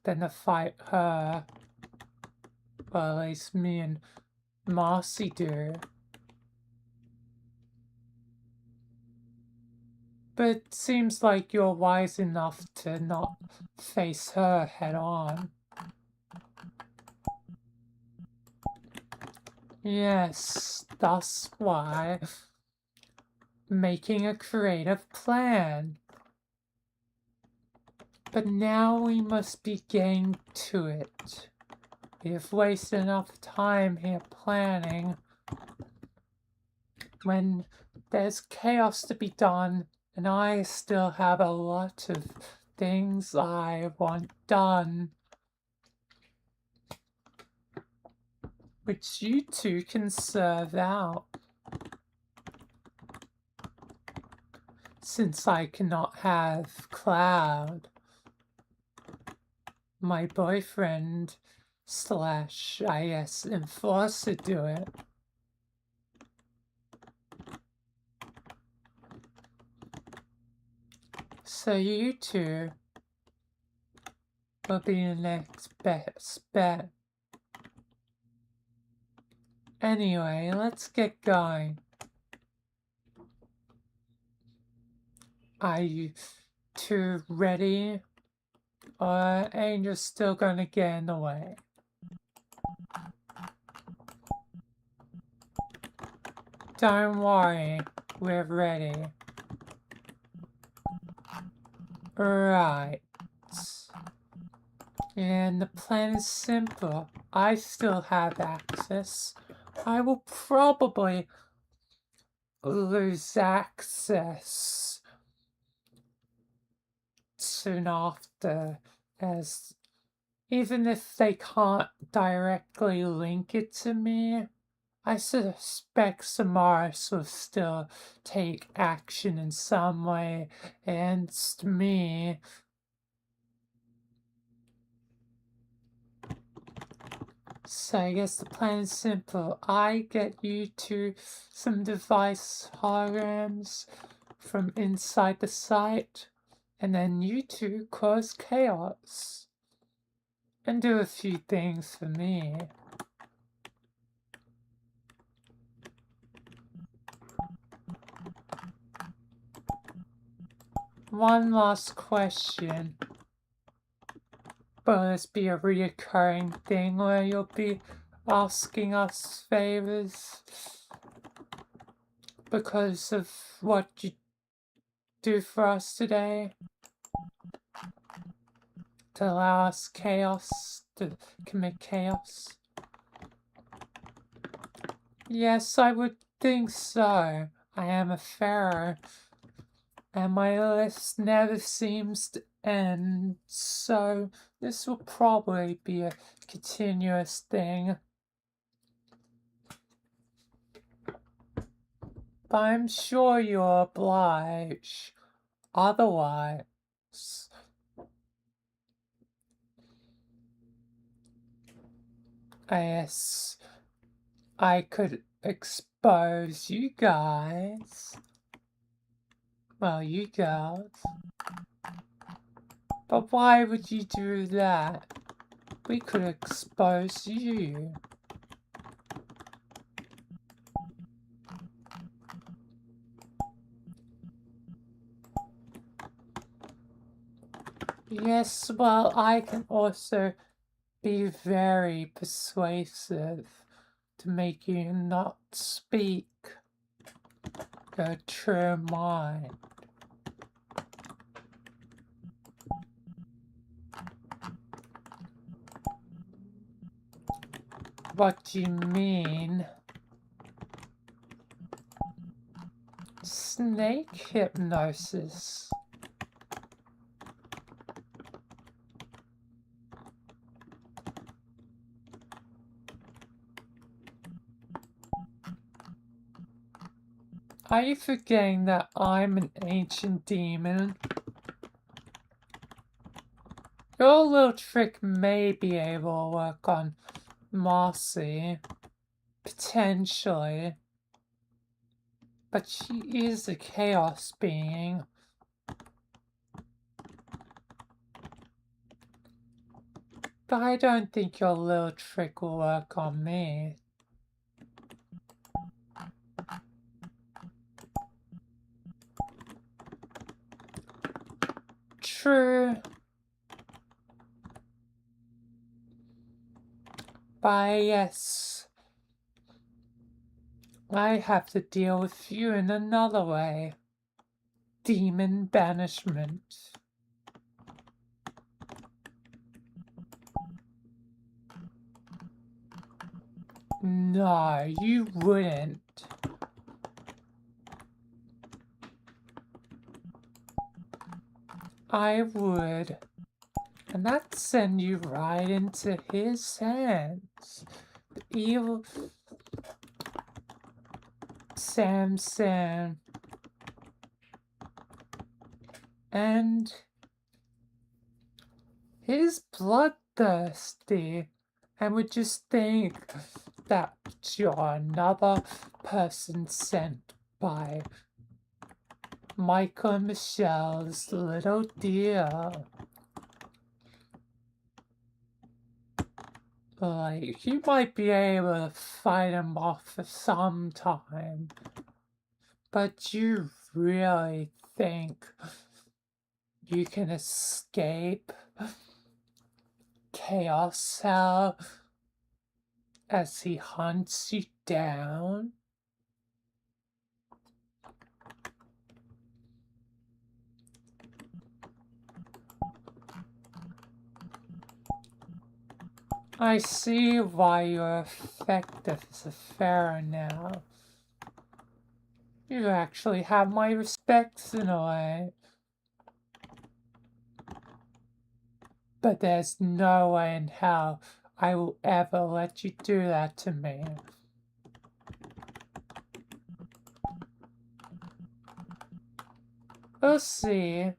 than to fight her. Well, at least me and Marcy do. But it seems like you're wise enough to not face her head on. Yes, that's why making a creative plan. But now we must be getting to it. We have wasted enough time here planning. When there's chaos to be done, and I still have a lot of things I want done, which you two can serve out. Since I cannot have Cloud, my boyfriend / I guess enforcer, do it. So you two will be the next best bet. Anyway, let's get going. Are you two ready? Or Angel's still gonna get in the way? Don't worry, we're ready. Right. And the plan is simple. I still have access. I will probably lose access soon after, as even if they can't directly link it to me, I suspect Samaras will still take action in some way against me. So I guess the plan is simple. I get you to some device holograms from inside the site, and then you two cause chaos and do a few things for me. One last question. Will this be a reoccurring thing where you'll be asking us favors because of what you do for us today? To allow us chaos, to commit chaos? Yes, I would think so. I am a pharaoh, and my list never seems to end, so this will probably be a continuous thing. But I'm sure you'll oblige. Otherwise, I guess I could expose you guys. Well, you girls. But why would you do that? We could expose you. Yes, well, I can also be very persuasive to make you not speak your true mind. What do you mean? Snake hypnosis. Are you forgetting that I'm an ancient demon? Your little trick may be able to work on Marcy. Potentially. But she is a chaos being. But I don't think your little trick will work on me. True. But yes, I have to deal with you in another way. Demon banishment. No, you wouldn't. I would. And that'd send you right into his hands. The evil Samson. And he's bloodthirsty and would just think that you're another person sent by Michael and Michelle's little dear. Like, you might be able to fight him off for some time, but you really think you can escape Chaos Cell as he hunts you down? I see why you're effective as a pharaoh now. You actually have my respects in a way. But there's no way in hell I will ever let you do that to me. We'll see.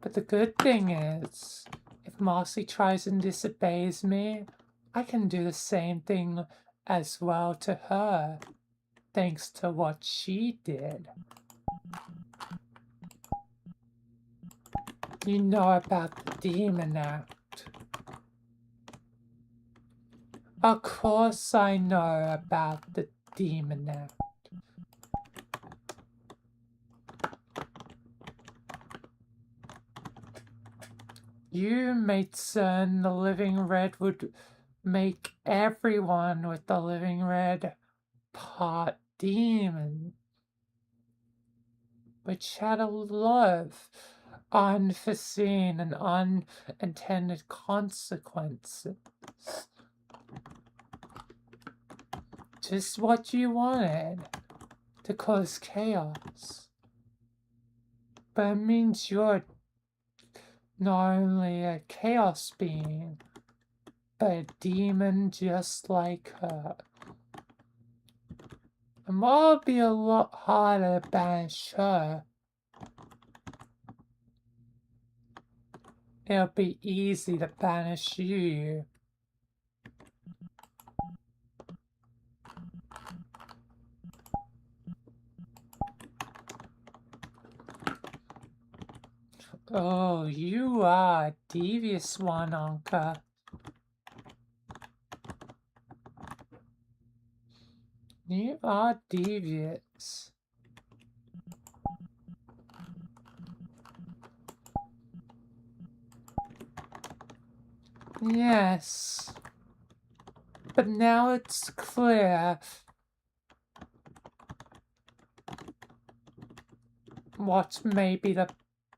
But the good thing is, if Marcy tries and disobeys me, I can do the same thing as well to her, thanks to what she did. You know about the Demon Act. Of course I know about the Demon Act. You made certain the Living Red would make everyone with the Living Red part demon, which had a lot of unforeseen and unintended consequences. Just what you wanted, to cause chaos. But it means you're not only a chaos being, but a demon just like her. And while it'll be a lot harder to banish her, it'll be easy to banish you. Oh, you are a devious one, Ankha. You are devious. Yes. But now it's clear what may be the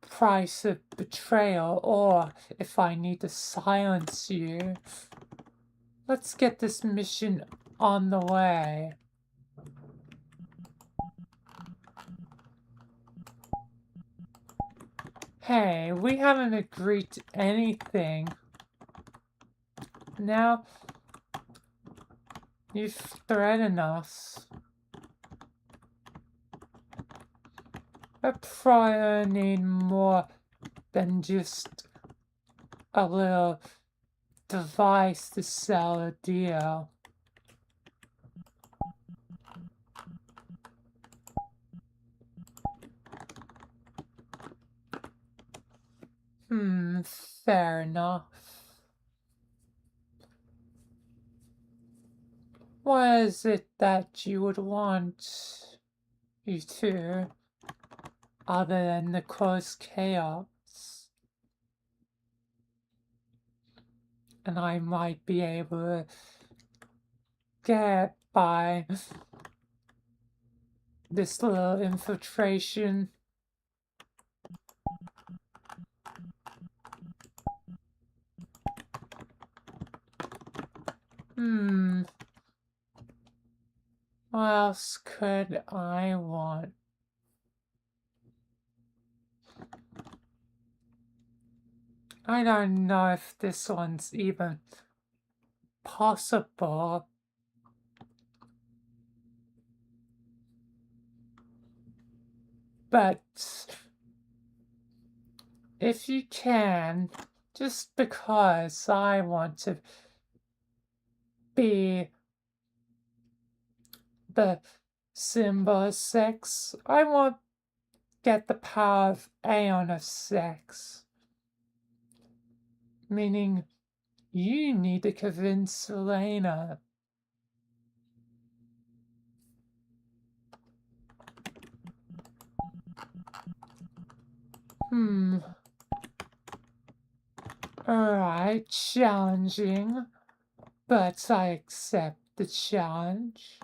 price of betrayal, or if I need to silence you. Let's get this mission on the way. Hey, we haven't agreed to anything. Now, you've threatened us. I probably need more than just a little device to sell a deal. Fair enough. What is it that you would want you to, other than the cause chaos? And I might be able to get by this little infiltration. What else could I want? I don't know if this one's even possible. But if you can, just because I want to be the symbol of sex, I want to get the power of Aeon of Sex. Meaning, you need to convince Selena. Alright, challenging, but I accept the challenge.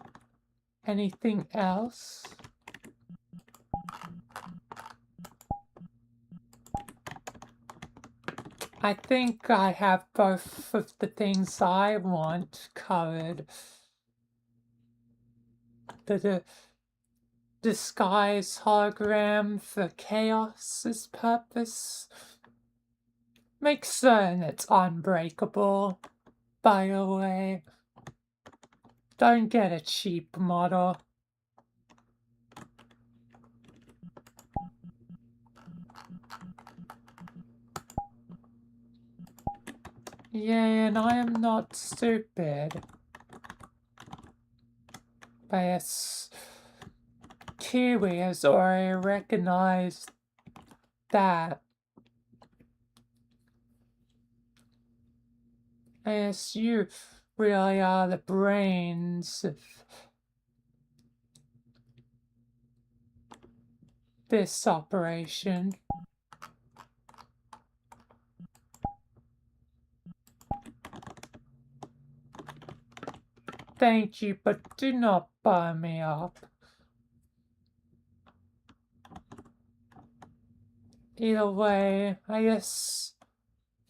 Anything else? I think I have both of the things I want covered. The disguise hologram for Chaos's purpose. Make certain it's unbreakable, by the way. Don't get a cheap model. Yeah, and I am not stupid. But yes, Kiwi has already recognized that. Yes, you really are the brains of this operation. Thank you, but do not burn me up. Either way, I guess,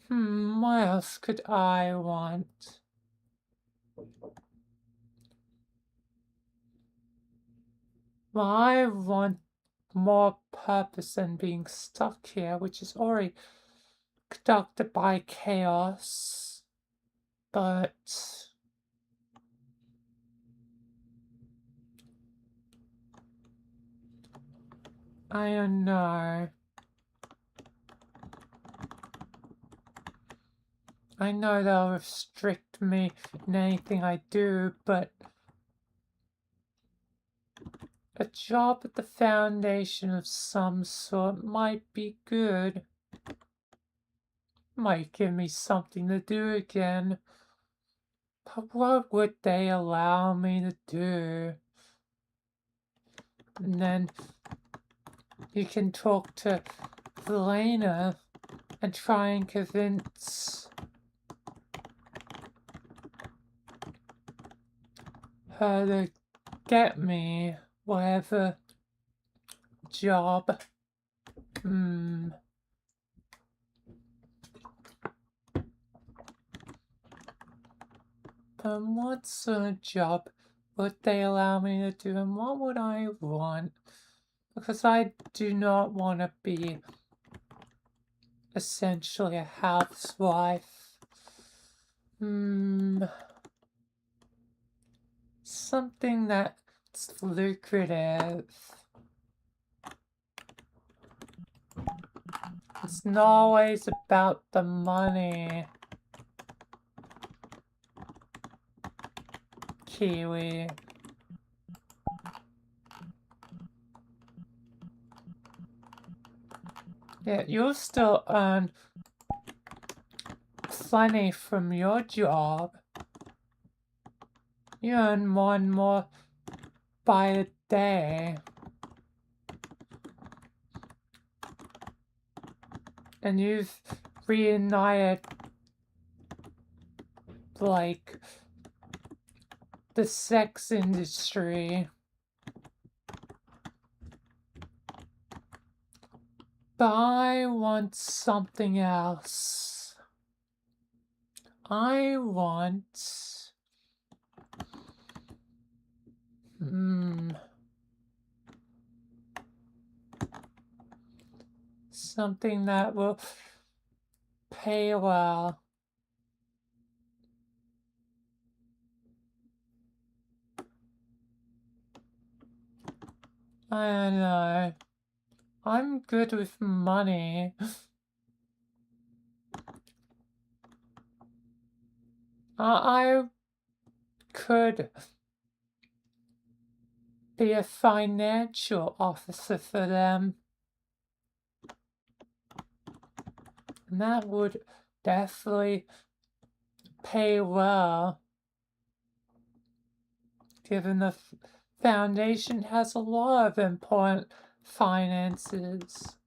what else could I want? Well, I want more purpose than being stuck here, which is already conducted by chaos. But I don't know. I know they'll restrict me in anything I do, but a job at the foundation of some sort might be good. Might give me something to do again. But what would they allow me to do? And then you can talk to Elena and try and convince her to get me whatever job. What sort of job would they allow me to do, and what would I want? Because I do not want to be essentially a housewife. Something that's lucrative. It's not always about the money. Kiwi. Yeah, you'll still earn plenty from your job. You earn more and more by the day. And you've reunited, like, the sex industry. But I want something else. I want... something that will pay well. I don't know. I'm good with money. I could be a financial officer for them. And that would definitely pay well, given the foundation has a lot of important finances.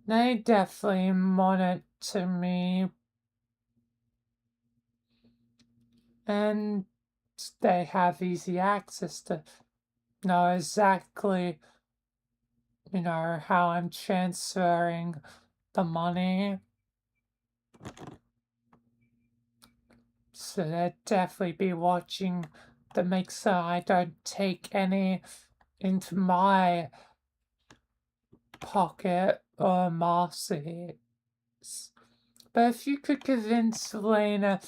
They definitely monitor me. And they have easy access to know exactly, how I'm transferring the money. So they'd definitely be watching to make sure I don't take any into my pocket or Marcy's. But if you could convince Elena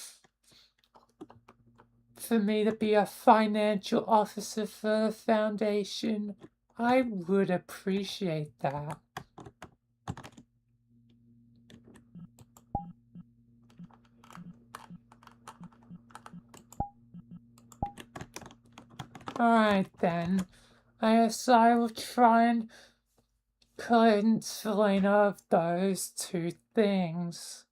for me to be a financial officer for the foundation, I would appreciate that. Alright then. I guess I will try and cleanse Selena of those two things.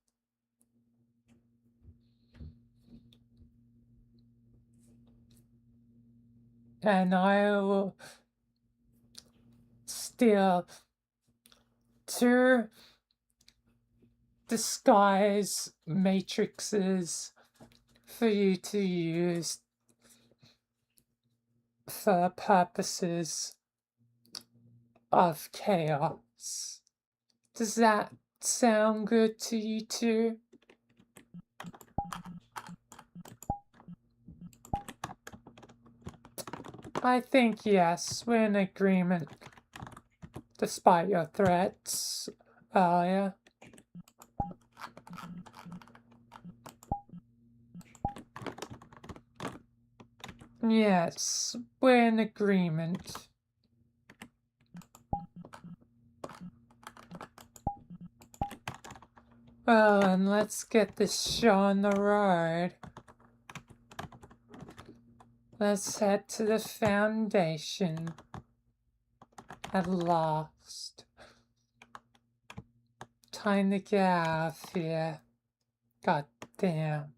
And I will steal two disguise matrices for you to use for purposes of chaos. Does that sound good to you two? I think yes, we're in agreement, despite your threats earlier. Yes, we're in agreement. Well, and let's get this show on the road. Let's head to the Foundation. At last. Time to get out of here. God damn.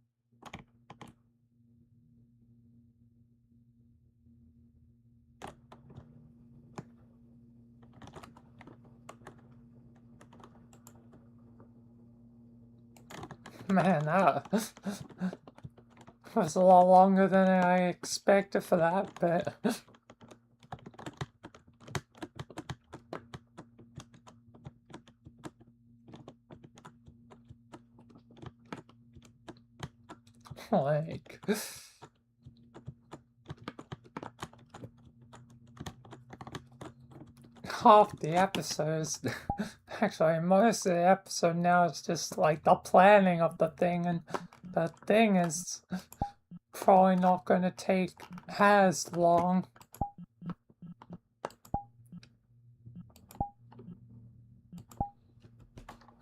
Man, that was a lot longer than I expected for that bit. Like, half the episodes, actually most of the episode now is just like the planning of the thing, and the thing is probably not going to take as long.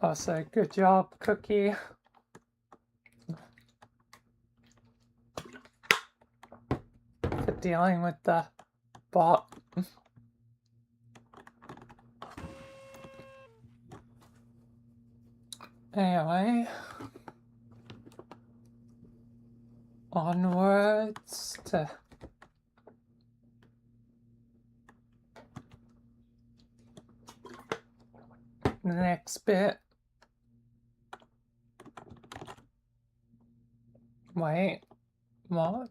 Also, good job, Cookie. For dealing with the bot. Anyway, onwards to the next bit. Wait, what?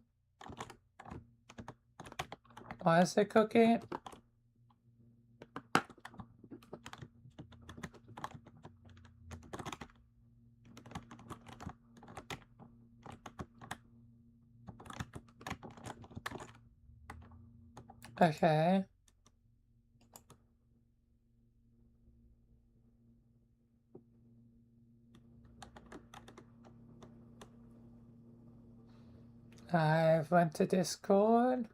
Why is it Cookie? Okay. I went to Discord.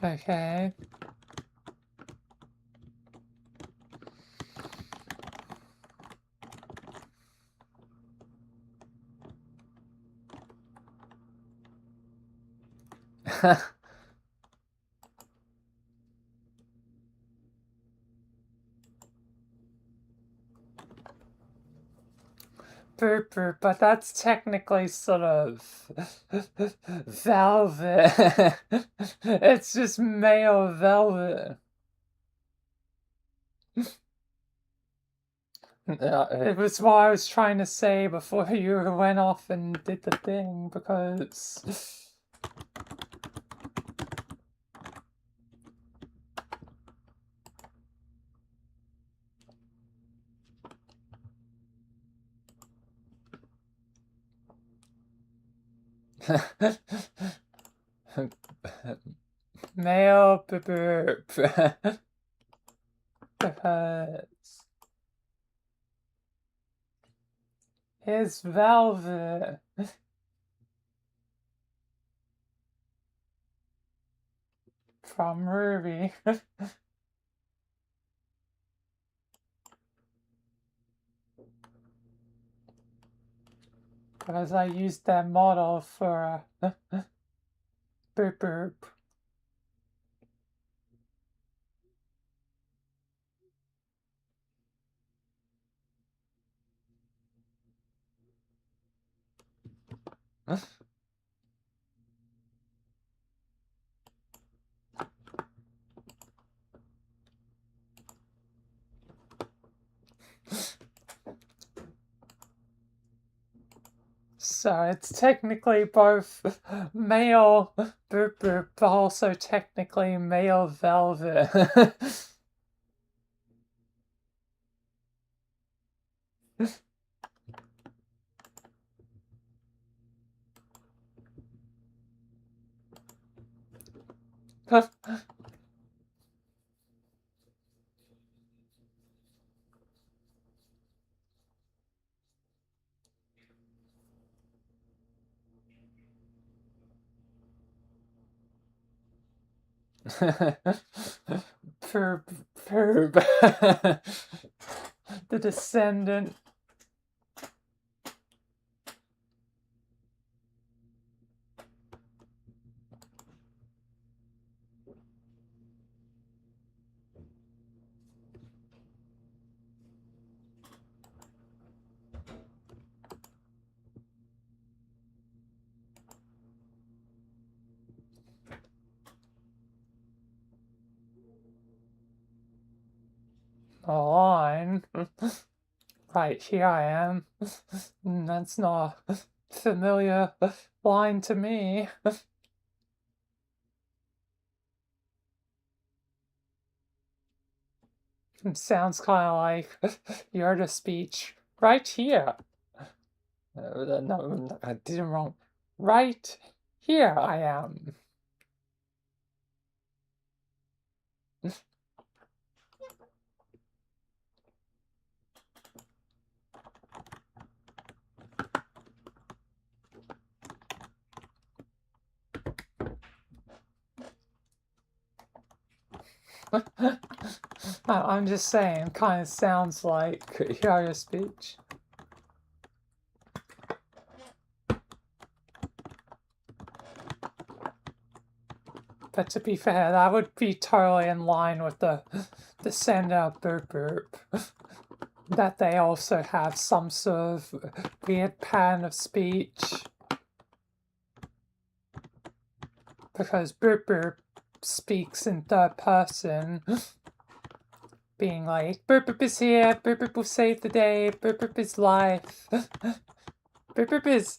Okay. Burp, but that's technically sort of velvet. It's just male velvet. It was what I was trying to say before you went off and did the thing, because male burp. Because his velvet. from Ruby. Because I used that model for boop boop. So it's technically both male boop boop, but also technically male velvet. Perb, perb. The descendant. A line. Right, here I am. That's not a familiar line to me. It sounds kind of like you're the speech. Right here. No, I did it wrong. Right here I am. I'm just saying, kind of sounds like your speech. But to be fair, that would be totally in line with the send out boop boop. That they also have some sort of weird pattern of speech. Because boop boop speaks in third person, being like, boop boop is here, boop boop will save the day, boop boop is life. Boop boop is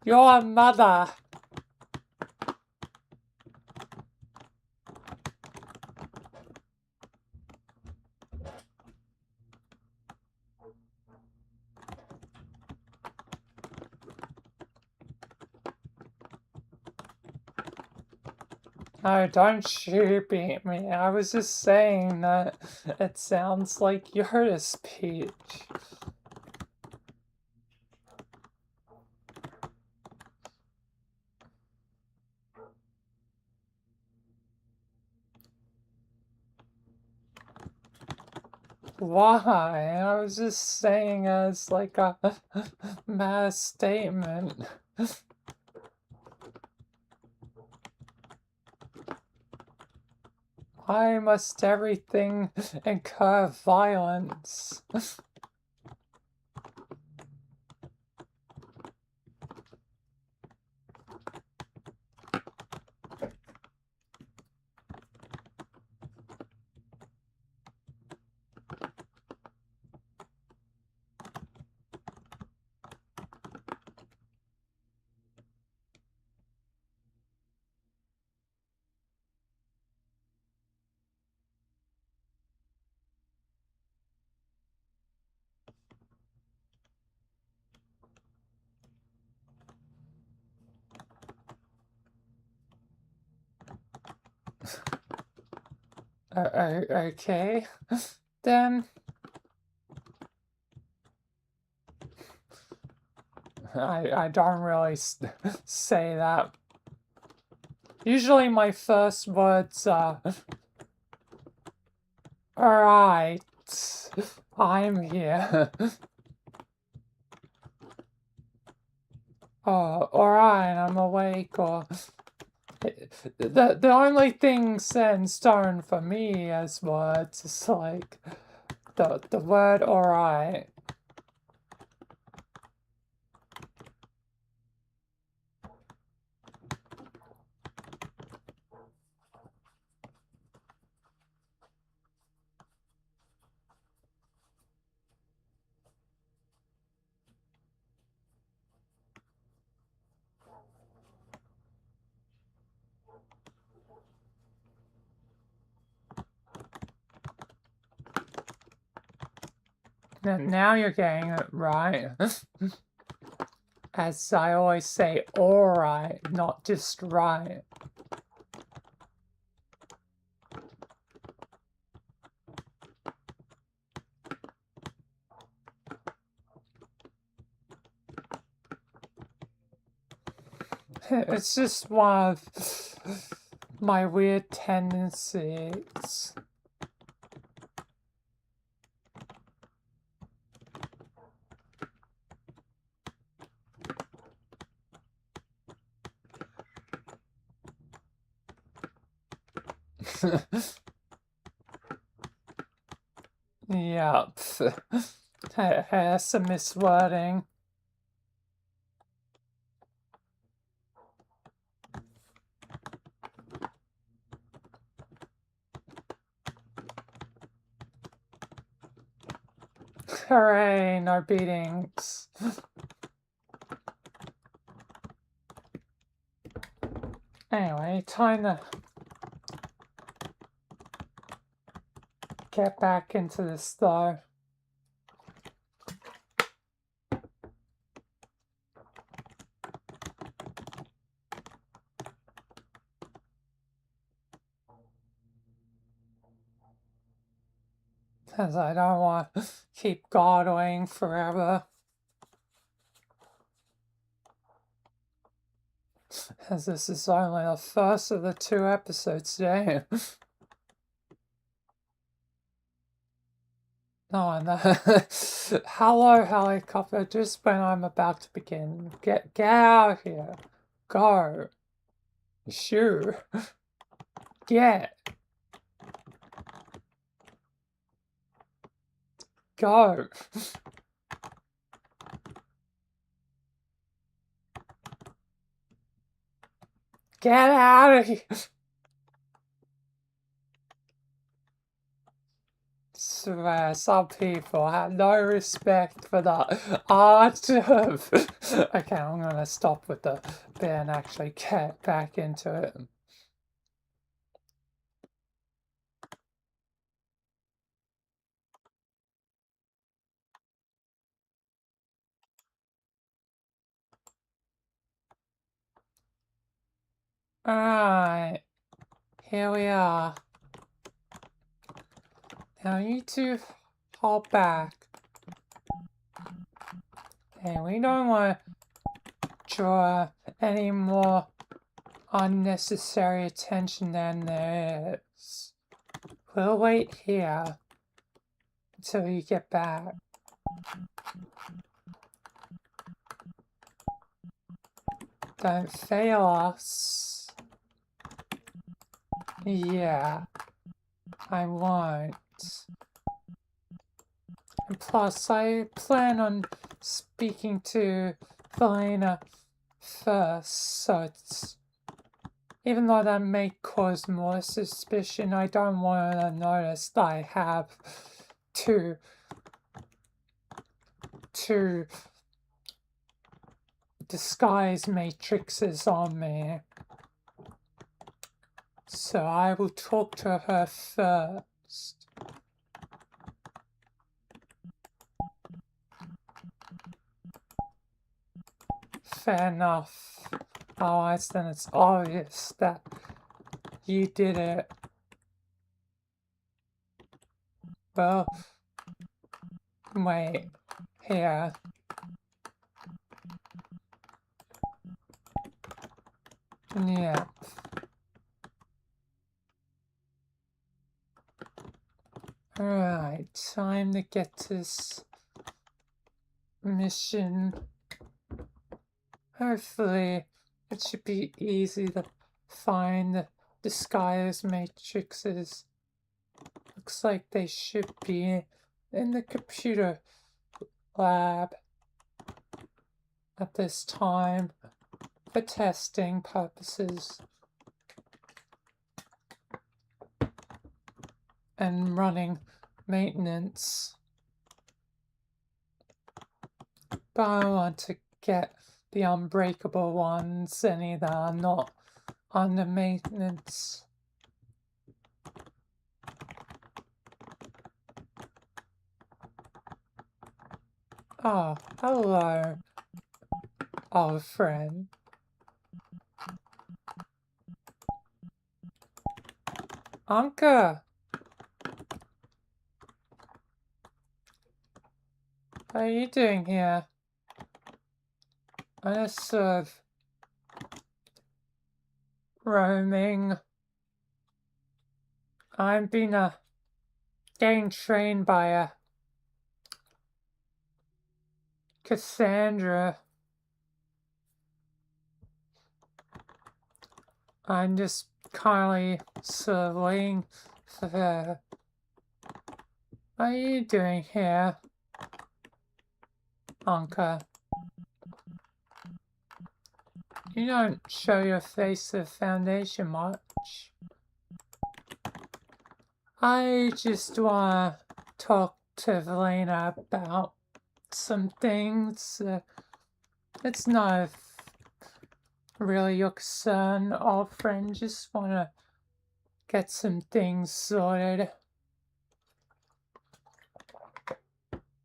your mother. Oh, don't shoot beat me. I was just saying that it sounds like you heard a speech. Why? I was just saying as like a mass statement. Why must everything incur violence? Okay, then I don't really say that. Usually my first words are, alright, I'm here. Oh, alright, I'm awake, or... The only thing set in stone for me as words is like the word alright. Now you're getting it right. As I always say, alright, not just right. It's just one of my weird tendencies. Yep. Here's some miswording. Hooray, no beatings. Anyway, time to get back into this though. Because I don't want to keep godwing forever. As this is only the first of the 2 episodes today. No, and hello, helicopter, just when I'm about to begin. Get out of here. Go. Shoo. Get. Go. Get out of here. Swear, some people have no respect for the art of... Okay, I'm gonna stop with the bit and actually get back into it. Alright, here we are. Now you two hold back. Hey, we don't want to draw any more unnecessary attention than there is. We'll wait here until you get back. Don't fail us. Yeah, I won't. And plus, I plan on speaking to Valena first, so it's... Even though that may cause more suspicion, I don't want her to notice that I have two disguise matrices on me. So I will talk to her first. Fair enough. Otherwise, then it's obvious that you did it. Well, wait, here. Yeah. Alright, time to get this mission. Hopefully, it should be easy to find the disguise matrices. Looks like they should be in the computer lab at this time for testing purposes and running maintenance. But I want to get the unbreakable ones, any that are not under maintenance. Oh, hello, old friend. Ankha! What are you doing here? I'm just sort of roaming. I'm being getting trained by a Cassandra. I'm just currently sort of waiting for her. What are you doing here, Ankha? You don't show your face to the Foundation much. I just want to talk to Velena about some things. It's not really your concern, old friend. Just want to get some things sorted.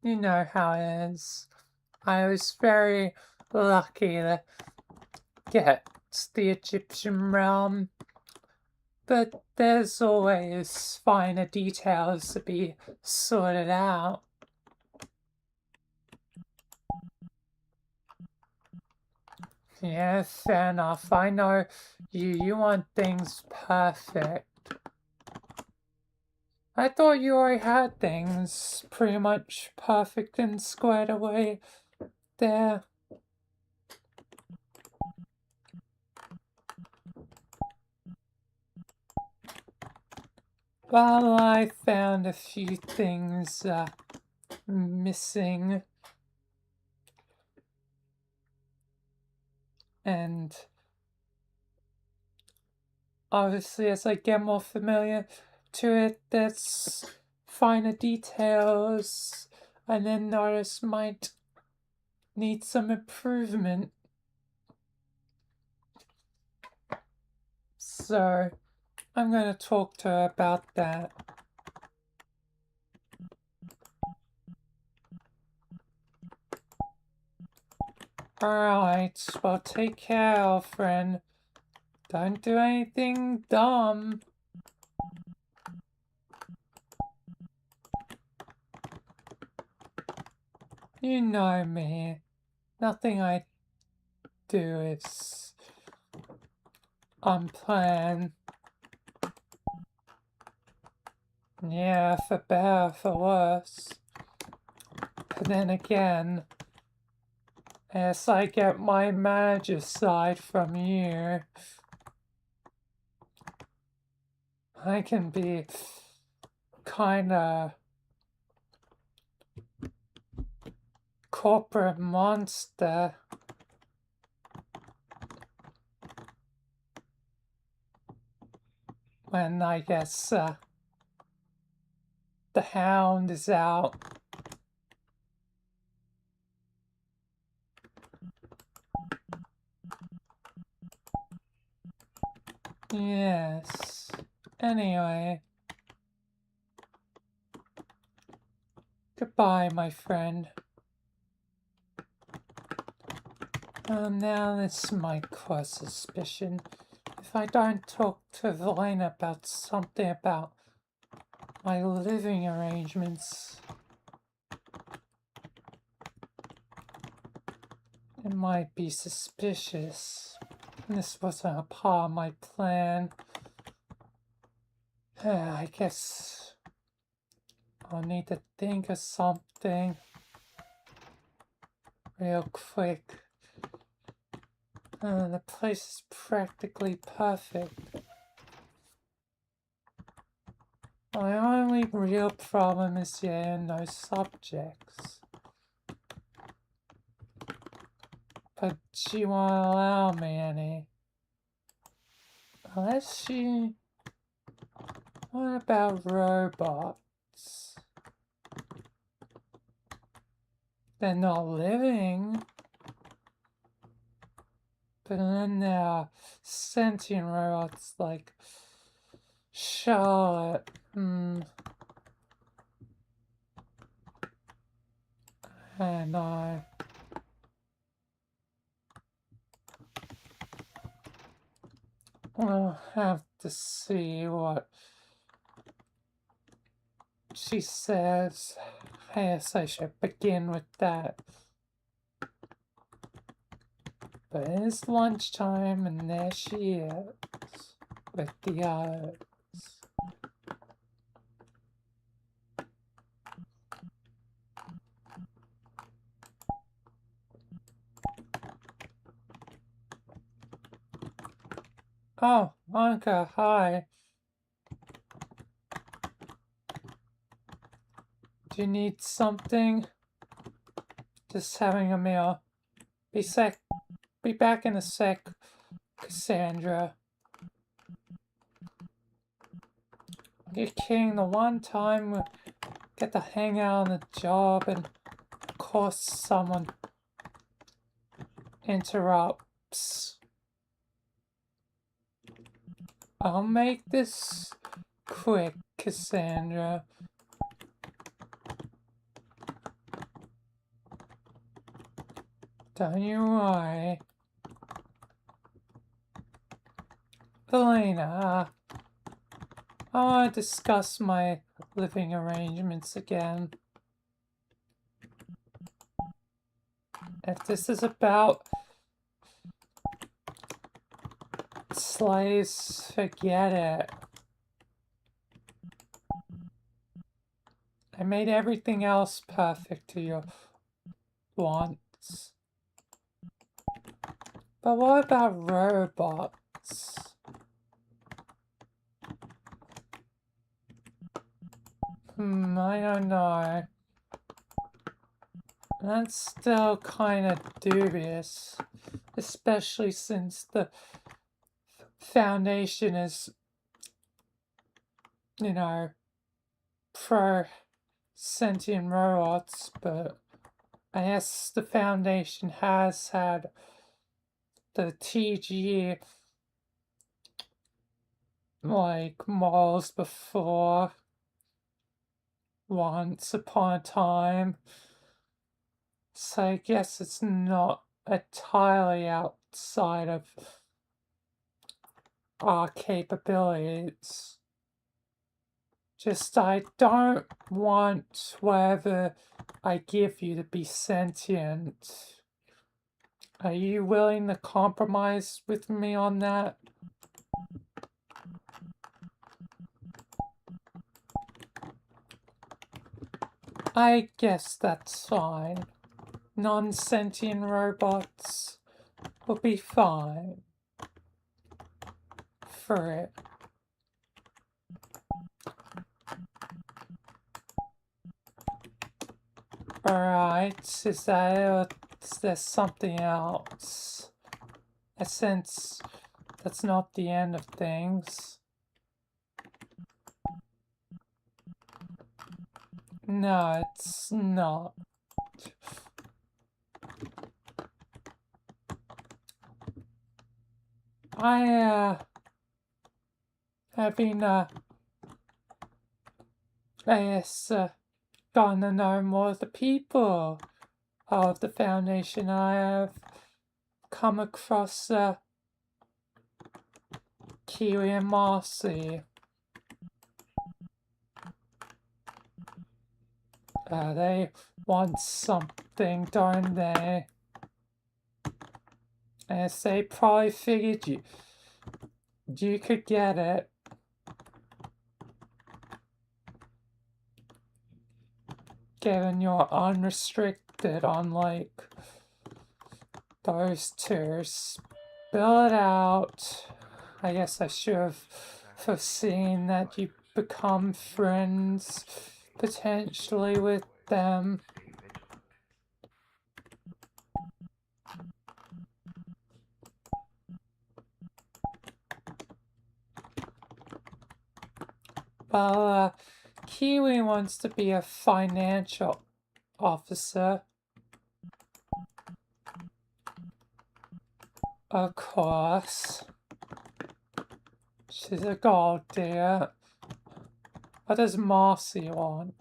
You know how it is. I was very lucky to get the Egyptian realm, but there's always finer details to be sorted out. Yeah, fair enough. I know you want things perfect. I thought you already had things pretty much perfect and squared away there. Well, I found a few things missing. And obviously, as I get more familiar to it, there's finer details and then notice might need some improvement. So I'm going to talk to her about that. Alright, well, take care, old friend. Don't do anything dumb. You know me. Nothing I do is unplanned. Yeah, for better, for worse. But then again, as I get my manager side from you, I can be kinda corporate monster. When I guess the hound is out. Yes. Anyway. Goodbye, my friend. Now this might cause suspicion. If I don't talk to Velena about something about my living arrangements, it might be suspicious. This wasn't a part of my plan. I guess I'll need to think of something real quick. The place is practically perfect. My only real problem is there are no subjects. But she won't allow me any. Unless she... What about robots? They're not living. But then there are sentient robots like Charlotte. I know. We'll have to see what she says. I guess I should begin with that. But it's lunchtime and there she is with the others. Oh, Ankha, hi. Do you need something? Just having a meal. Be back in a sec, Cassandra. You're kidding, the one time we get to hang out on the job and of course someone interrupts. I'll make this quick, Cassandra. Don't you worry. Elena, I want to discuss my living arrangements again. If this is about slaves, forget it. I made everything else perfect to your wants. But what about robots? I don't know. That's still kind of dubious, especially since the Foundation is, you know, pro sentient robots, but I guess the Foundation has had the TG like models before, once upon a time. So I guess it's not entirely outside of our capabilities. Just I don't want whatever I give you to be sentient. Are you willing to compromise with me on that? I guess that's fine. Non-sentient robots will be fine for it. Alright, is there something else? I sense that's not the end of things. No, it's not. I've been, I guess, gotten to know more of the people of the Foundation. I have come across, Kiwi and Marcy. They want something, don't they? As they probably figured you could get it. given you're unrestricted, unlike those two. Spill it out. I guess I should have foreseen that you become friends potentially with them. Well, Kiwi wants to be a financial officer. Of course. She's a gold digger. What does Marcy want?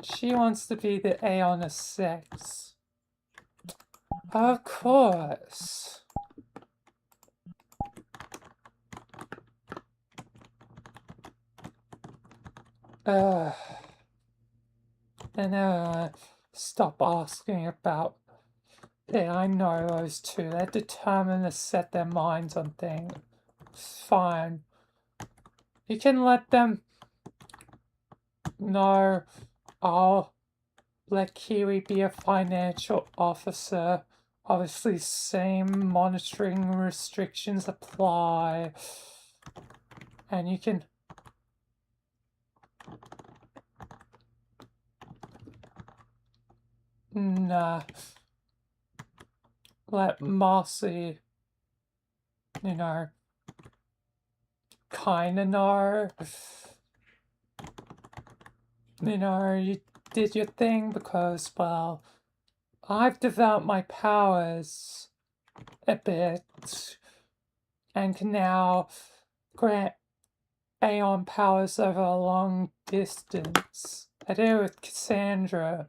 She wants to be the Aeon of Sex. Of course. And stop asking about it. I know those two. They're determined to set their minds on things. It's fine. You can let them know. I'll let Kiwi be a financial officer. Obviously, same monitoring restrictions apply. And you can... Nah. Let Marcy, you know, kinda know. You know, you did your thing because, well, I've developed my powers a bit and can now grant Aeon powers over a long distance. I did it with Cassandra.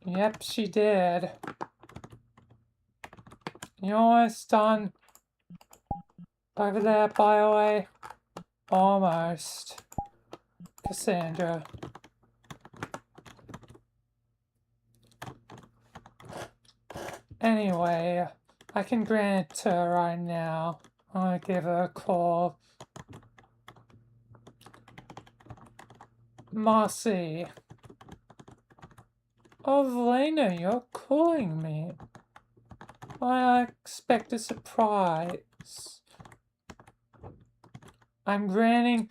Yep, she did. You're almost done. Over there, by the way. Almost. Cassandra. Anyway, I can grant it to her right now. I'm gonna give her a call. Marcy. Oh, Lena, you're calling me. I expect a surprise. I'm granting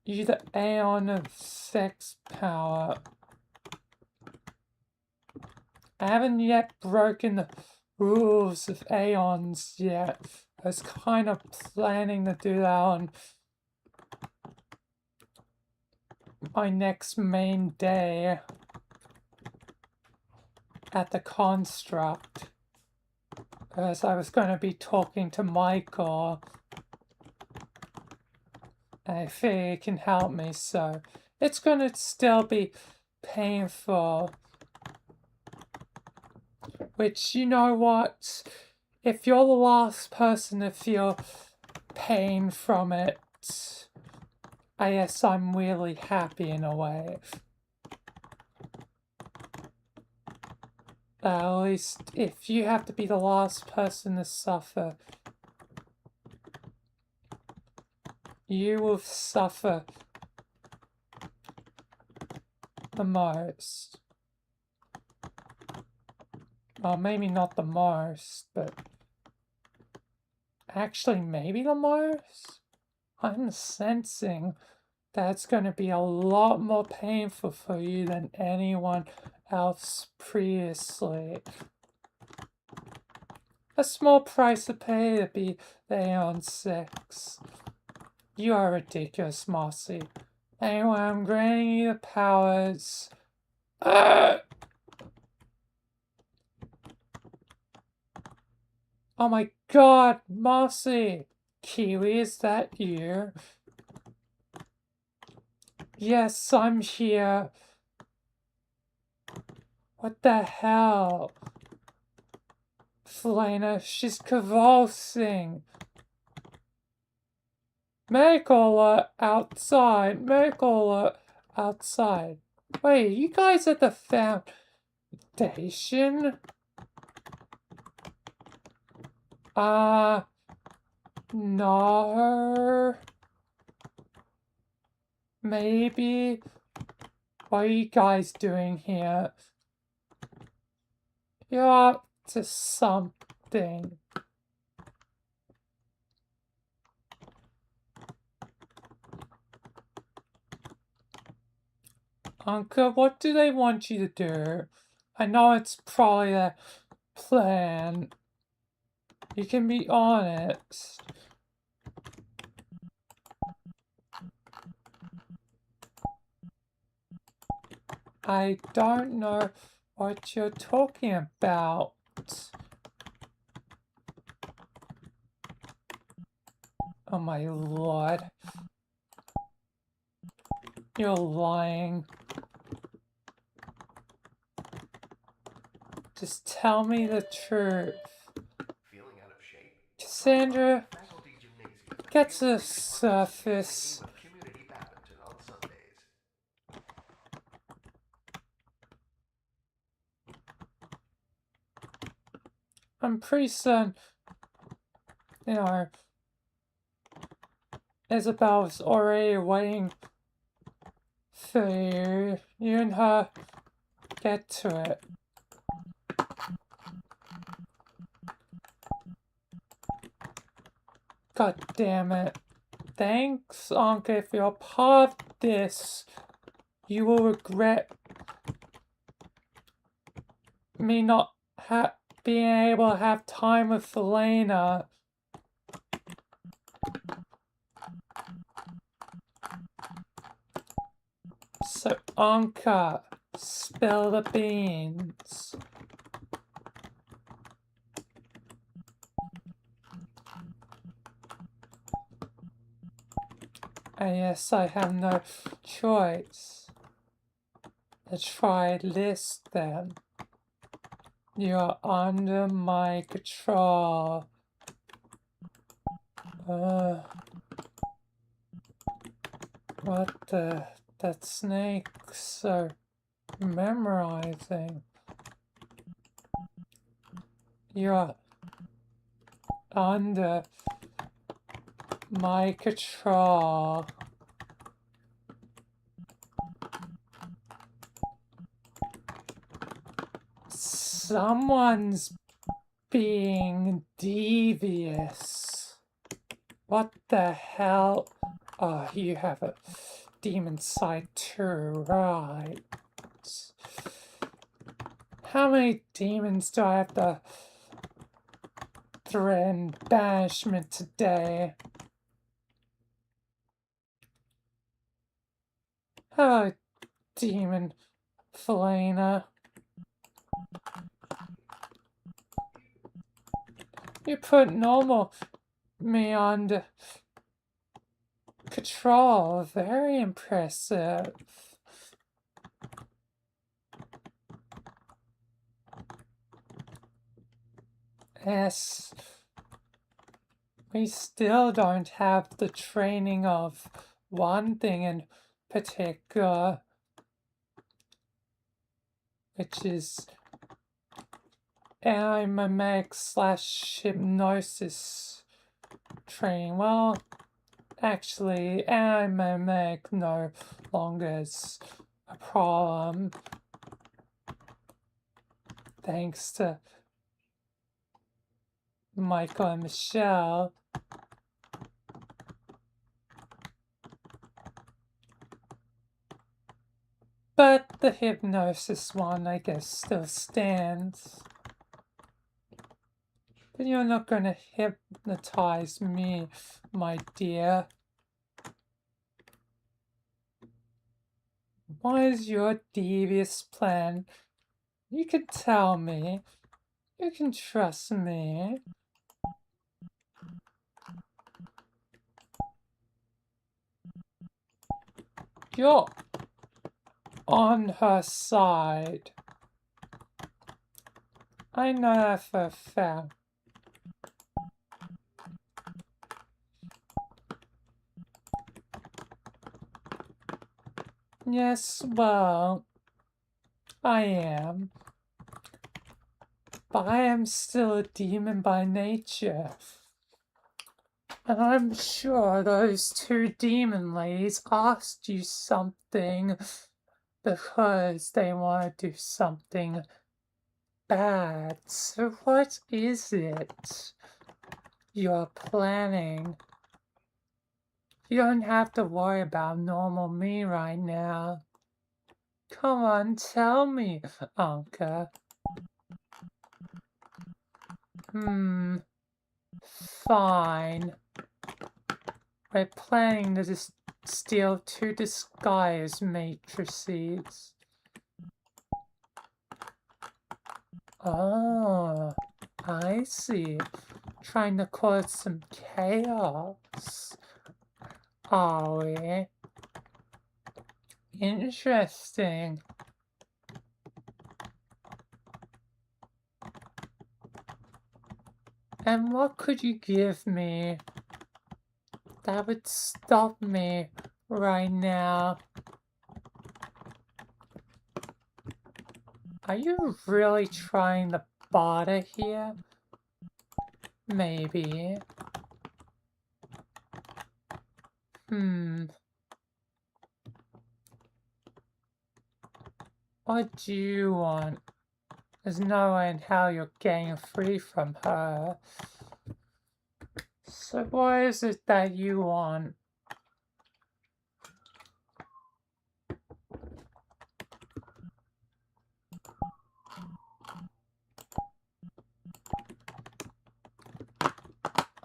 you the Aeon of Sex power. I haven't yet broken the rules of Aeons yet. I was kind of planning to do that on my next main day at the construct, as I was going to be talking to Michael. I figure he can help me, so it's going to still be painful. Which, you know what? If you're the last person to feel pain from it, I guess I'm really happy in a way. At least if you have to be the last person to suffer, you will suffer the most. Well, maybe not the most, but actually maybe the most? I'm sensing that it's going to be a lot more painful for you than anyone else previously. A small price to pay to be the Aeon 6. You are ridiculous, Marcy. Anyway, I'm granting you the powers. Oh my god, Marcy! Kiwi, is that you? Yes, I'm here. What the hell? Flana, she's convulsing. Make all outside. Make all outside. Wait, you guys at the foundation? No. Maybe. What are you guys doing here? You're up to something. Ankha, what do they want you to do? I know it's probably a plan. You can be honest. I don't know what you're talking about. Oh my lord. You're lying. Just tell me the truth. Feeling out of shape? Cassandra, Faculty gymnasium. get to the surface. Of community badminton on Sundays. I'm pretty certain, you know, Isabel's already waiting for you. You and her get to it. God damn it. Thanks, Ankha. If you're part of this, you will regret me not being able to have time with Elena. So, Ankha, spill the beans. And yes, I have no choice. The tried list then. You are under my control. What the? That snake's so memorizing. You're under my control. Someone's being devious. What the hell? Oh, you have a demon side too, right? How many demons do I have to threaten banishment today? Oh, demon Felina. You put normal me under control. Very impressive. Yes, we still don't have the training of one thing in particular, which is anti-mimetic/hypnosis training. Well, actually, anti-mimetic no longer is a problem, thanks to Michael and Michelle. But the hypnosis one, I guess, still stands. But you're not going to hypnotize me, my dear. What is your devious plan? You can tell me. You can trust me. You're on her side. I know that for a fact. Yes, well, I am. But I am still a demon by nature. And I'm sure those two demon ladies asked you something because they want to do something bad. So what is it you're planning? You don't have to worry about normal me right now. Come on, tell me, Anka. Fine. We're planning to steal 2 disguise matrices. Oh, I see. Trying to cause some chaos. Are we? Interesting. And what could you give me that would stop me right now? Are you really trying to barter here? Maybe. What do you want? There's no way in hell you're getting free from her. So what is it that you want?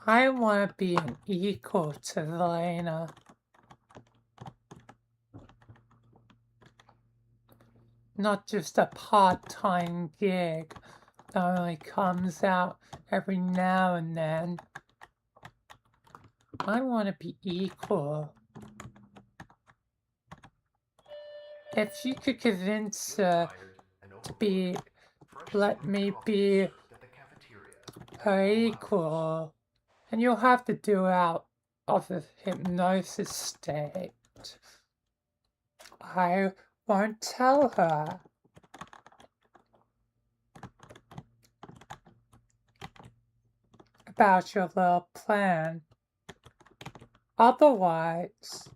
I want to be an equal to Lena. Not just a part-time gig that only comes out every now and then. I want to be equal. If you could convince her to be, let me be her equal, and you'll have to do out of a hypnosis state. I won't tell her. About your little plan. Otherwise,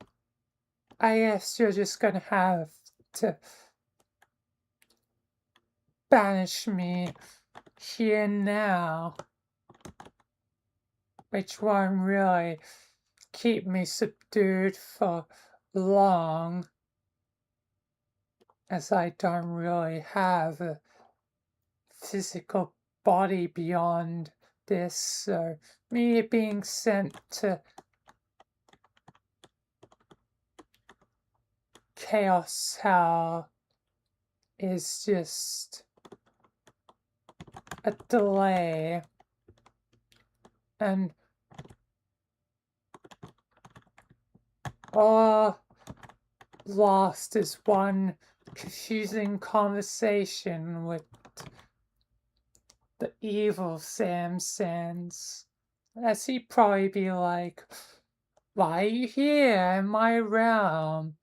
I guess you're just gonna have to banish me here and now, which won't really keep me subdued for long, as I don't really have a physical body beyond this, so me being sent to Chaos Hell is just a delay, and all lost is one confusing conversation with the evil Sam Sands, as he'd probably be like, why are you here in my realm?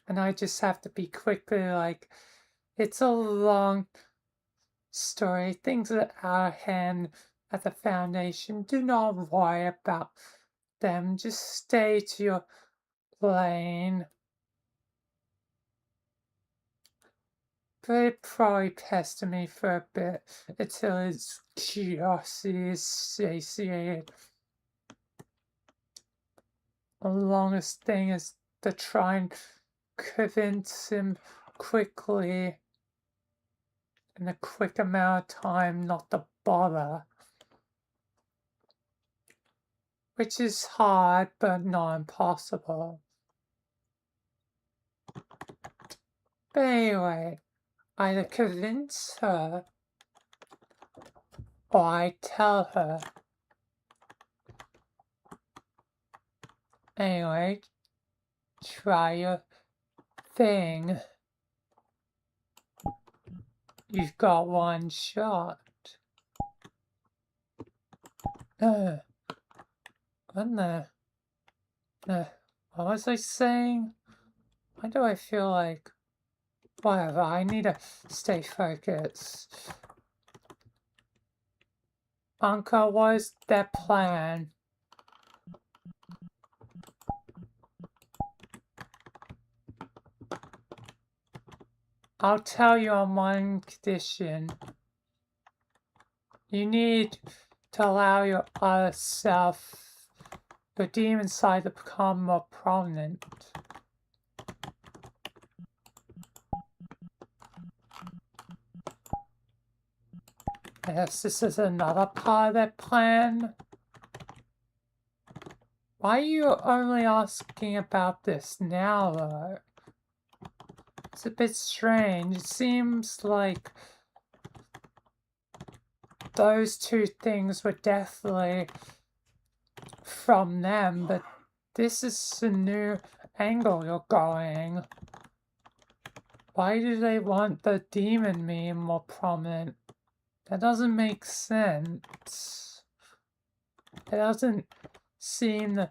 And I just have to be quickly like, it's a long story, things are out of hand at the Foundation, do not worry about them, just stay to your lane. But it probably pestered me for a bit until his curiosity is satiated. The longest thing is to try and convince him quickly, in a quick amount of time, not to bother. Which is hard, but not impossible. But anyway, either convince her, or I tell her. Anyway, try your thing. You've got one shot. What the... what was I saying? Why do I feel like... Whatever, I need to stay focused. Ankha, what is their plan? I'll tell you on one condition. You need to allow your other self, the demon side, to become more prominent. I guess this is another part of their plan. Why are you only asking about this now, though? It's a bit strange. It seems like those two things were definitely from them, but this is a new angle you're going. Why do they want the demon meme more prominent? That doesn't make sense. It doesn't seem to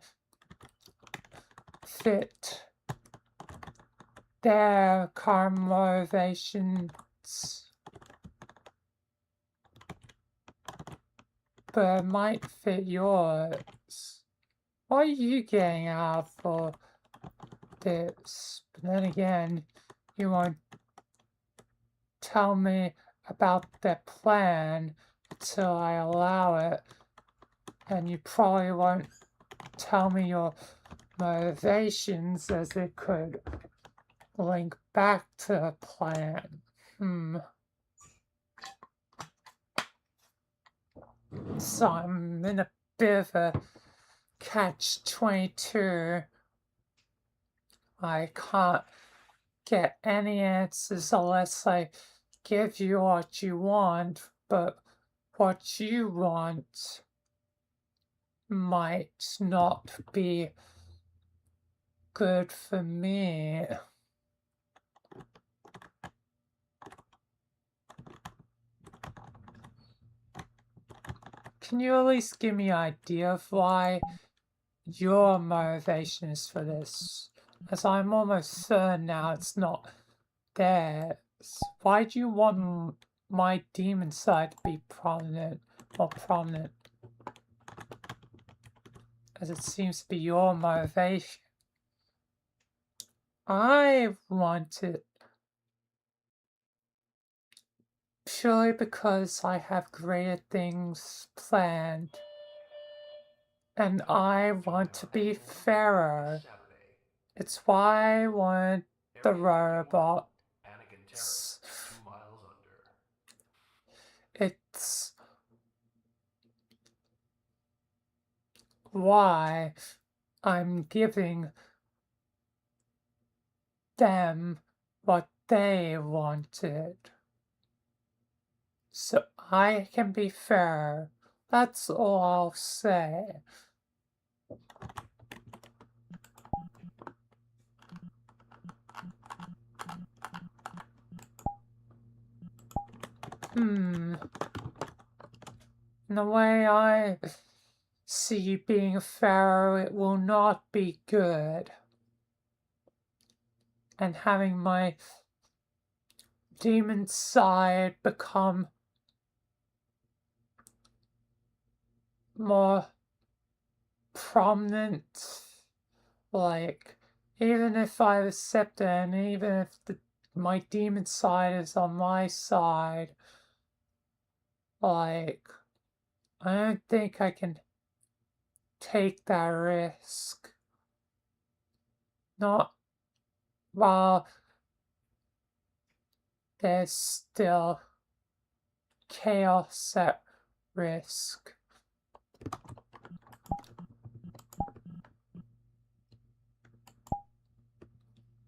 fit their current motivations. But it might fit yours. What are you getting out for this? But then again, you won't tell me about their plan until I allow it. And you probably won't tell me your motivations, as it could link back to the plan. So I'm in a bit of a catch-22. I can't get any answers unless I give you what you want, but what you want might not be good for me. Can you at least give me an idea of why your motivation is for this? As I'm almost certain now it's not theirs. Why do you want my demon side to be prominent, more prominent? As it seems to be your motivation. I want it purely because I have greater things planned. And I want to be fairer. Saturday. It's why I want the Area 51, robot. Anakin Terrace, 2 miles under. It's why I'm giving them what they wanted. So I can be fair. That's all I'll say. In the way I see being fair, it will not be good. And having my demon side become more prominent, like, even if I accept it, and even if my demon side is on my side, like, I don't think I can take that risk. Not while there's still chaos at risk.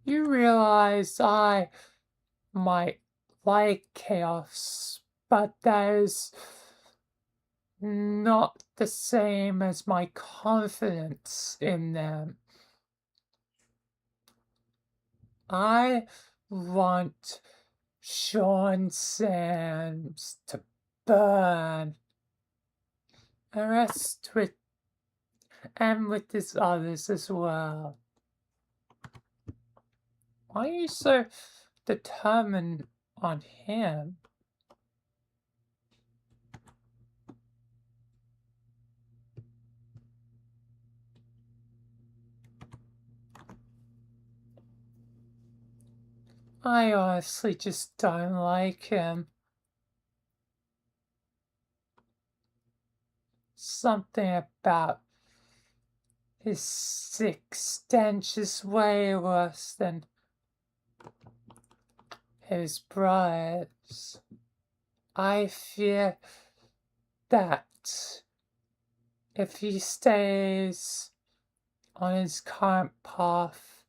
You realize I might like chaos, but that is not the same as my confidence in them. I want Sean Sands to burn. And rest with, and with his others as well. Why are you so determined on him? I honestly just don't like him. Something about his sick stench is way worse than his brothers. I fear that if he stays on his current path,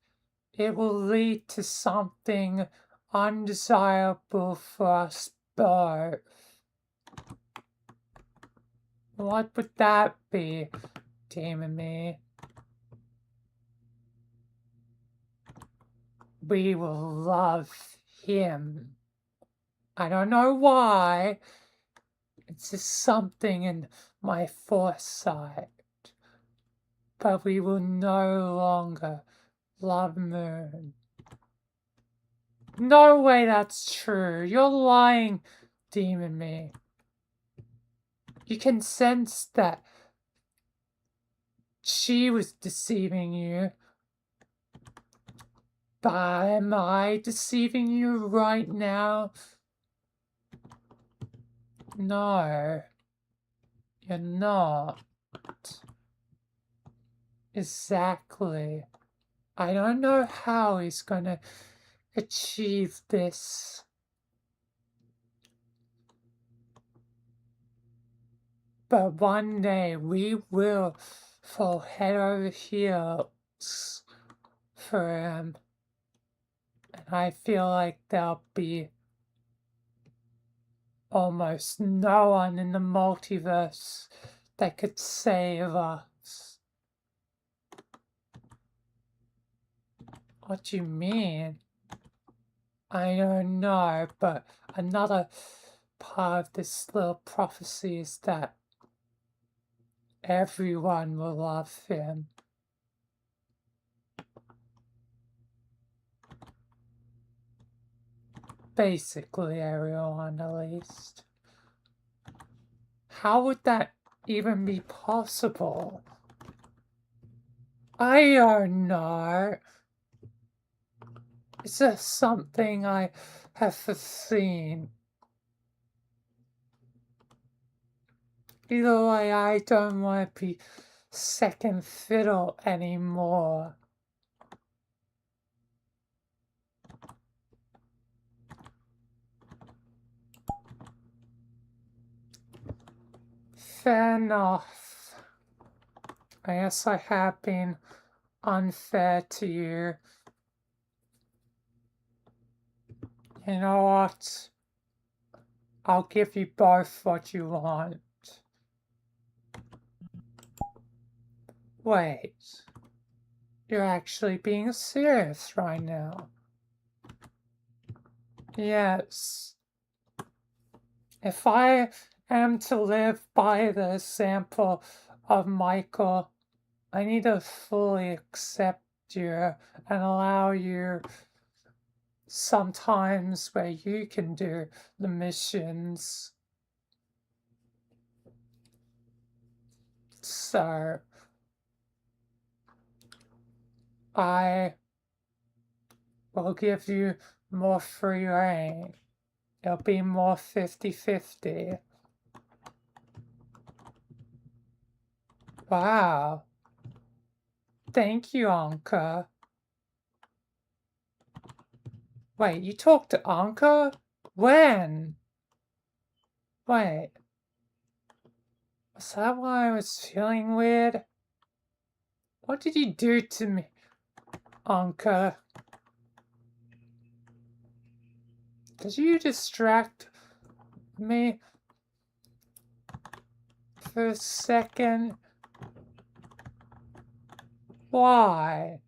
it will lead to something undesirable for us both. What would that be, Demon Me? We will love him. I don't know why. It's just something in my foresight. But we will no longer love Moon. No way that's true. You're lying, Demon Me. You can sense that she was deceiving you. But am I deceiving you right now? No. You're not. Exactly. I don't know how he's gonna achieve this. But one day we will fall head over heels for him. And I feel like there'll be almost no one in the multiverse that could save us. What do you mean? I don't know, but another part of this little prophecy is that everyone will love him. Basically everyone, at least. How would that even be possible? I don't know. Is there something I have foreseen? Either way, I don't want to be second fiddle anymore. Fair enough. I guess I have been unfair to you. You know what? I'll give you both what you want. Wait. You're actually being serious right now. Yes. If I am to live by the example of Michael, I need to fully accept you and allow you sometimes where you can do the missions. So I will give you more free reign. It'll be more 50-50. Wow. Thank you, Ankha. Wait, you talked to Ankha? When? Wait. Was that why I was feeling weird? What did you do to me, Ankha? Did you distract me for a second? Why?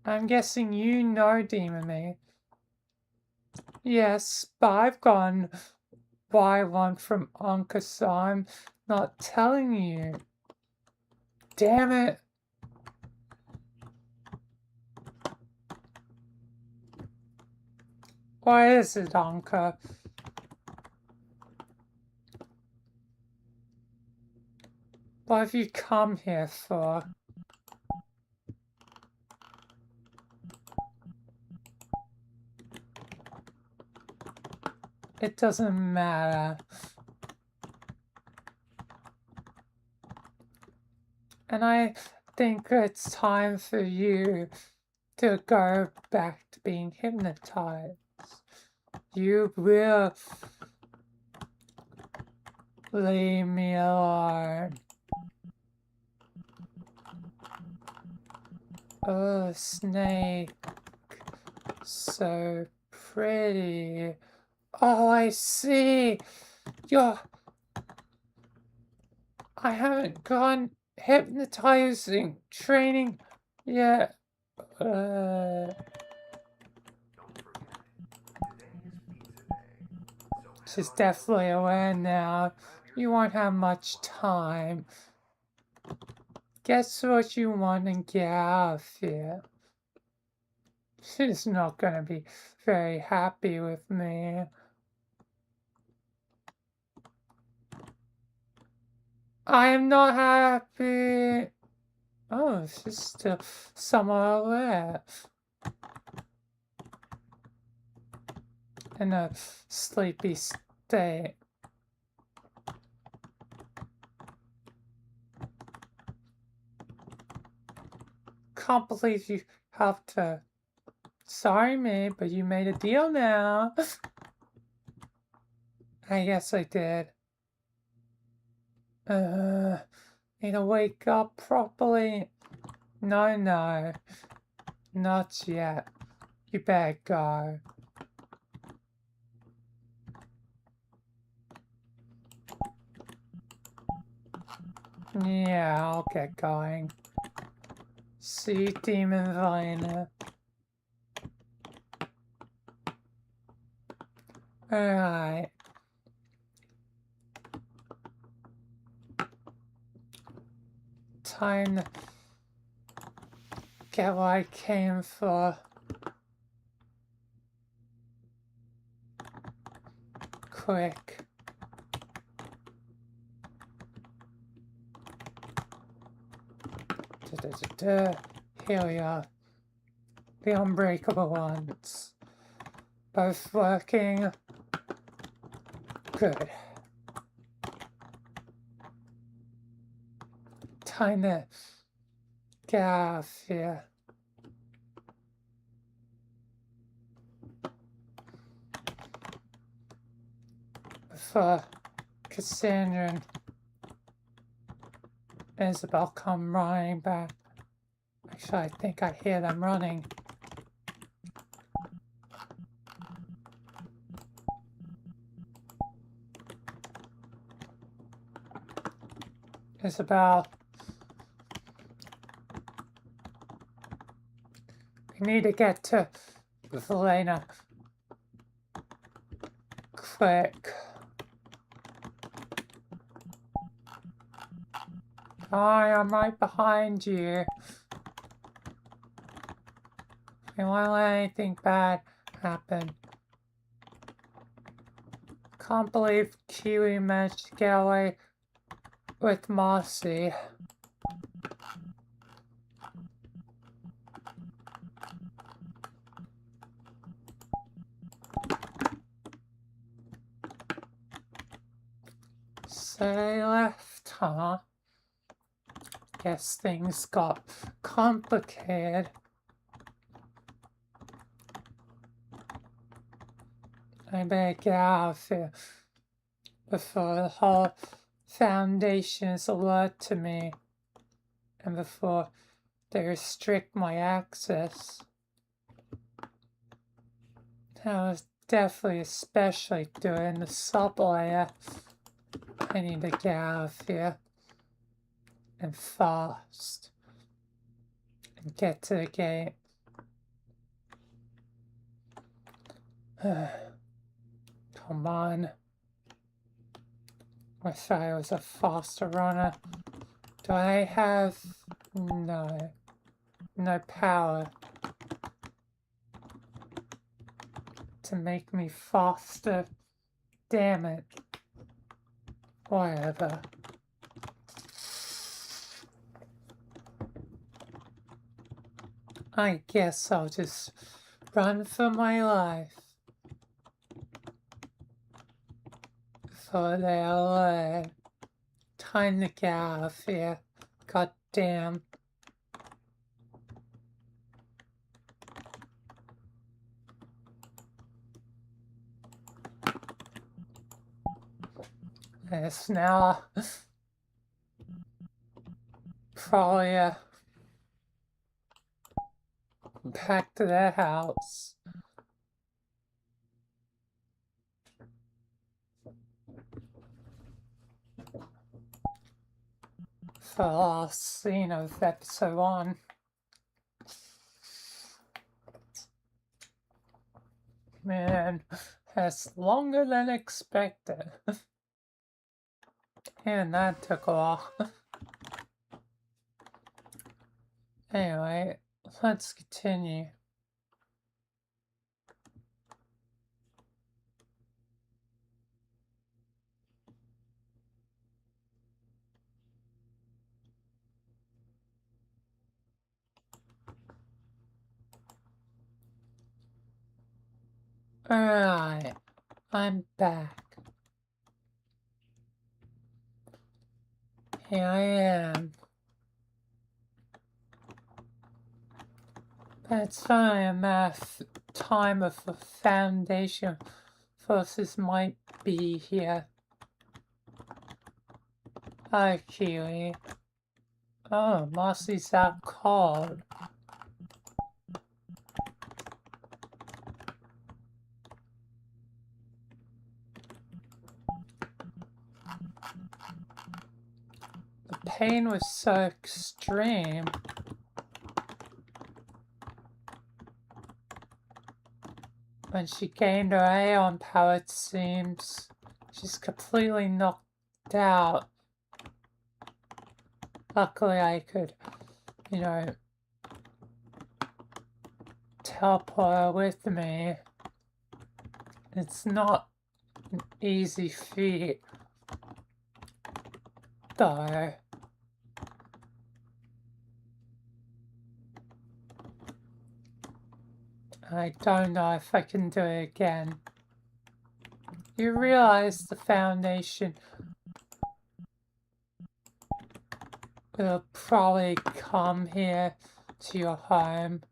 I'm guessing you know Demon Me. Yes, but I've gone buy one from Ankha, so I'm not telling you. Damn it. What is it, Ankha? What have you come here for? It doesn't matter. And I think it's time for you to go back to being hypnotized. You will leave me alone. Oh, snake. So pretty. Oh, I see. I haven't gone hypnotizing training yet. Don't forget, today is pizza day. So She's head on definitely over. aware now. You won't have much time. Guess what you want and get out of here. She's not gonna be very happy with me. I am not happy. Oh, she's still somewhat aware. In a sleepy state. Can't believe you have to. Sorry, me, but you made a deal now. I guess I did. Need to wake up properly. No, not yet. You better go. Yeah, I'll get going. See you, Demon Viner. Alright. Time to get what I came for. Quick. Here we are. The unbreakable ones. Both working. Good. Time to get out of here. Before Cassandra and Isabel come running back. Actually, I think I hear them running. Isabel. We need to get to Valena. Quick. Hi, I'm right behind you. I won't let anything bad happen. Can't believe Kiwi managed to get away with Marcy. So they left, huh? Guess things got complicated. I better get out of here before the whole Foundation is alert to me and before they restrict my access. That was definitely especially during the subway. I need to get out of here and fast and get to the gate. Come on. Wish I was a faster runner. Do I have... No. No power to make me faster. Damn it. Whatever. I guess I'll just run for my life. For the LA. Time to get out of here. God damn. Yes, now probably back to their house. For the last scene of episode 1. Man, that's longer than expected. And that took a while. Anyway, let's continue. Alright, I'm back. Here I am. That's fine, I'm at time of the Foundation forces might be here. Hi, Keely. Oh, Marcy's out cold. The pain was so extreme. When she gained her Aeon power, it seems she's completely knocked out. Luckily, I could, teleport her with me. It's not an easy feat, though. I don't know if I can do it again. You realize the Foundation will probably come here to your home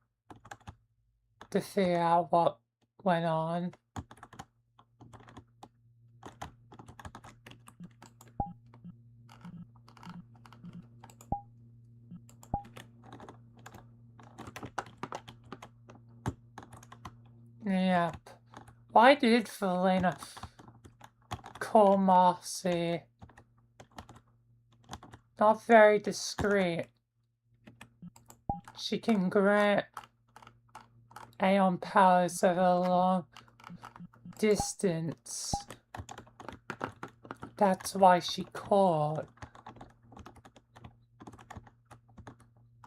to figure out what went on. Yep. Why did Felina call Marcy? Not very discreet. She can grant Aeon powers over a long distance. That's why she called.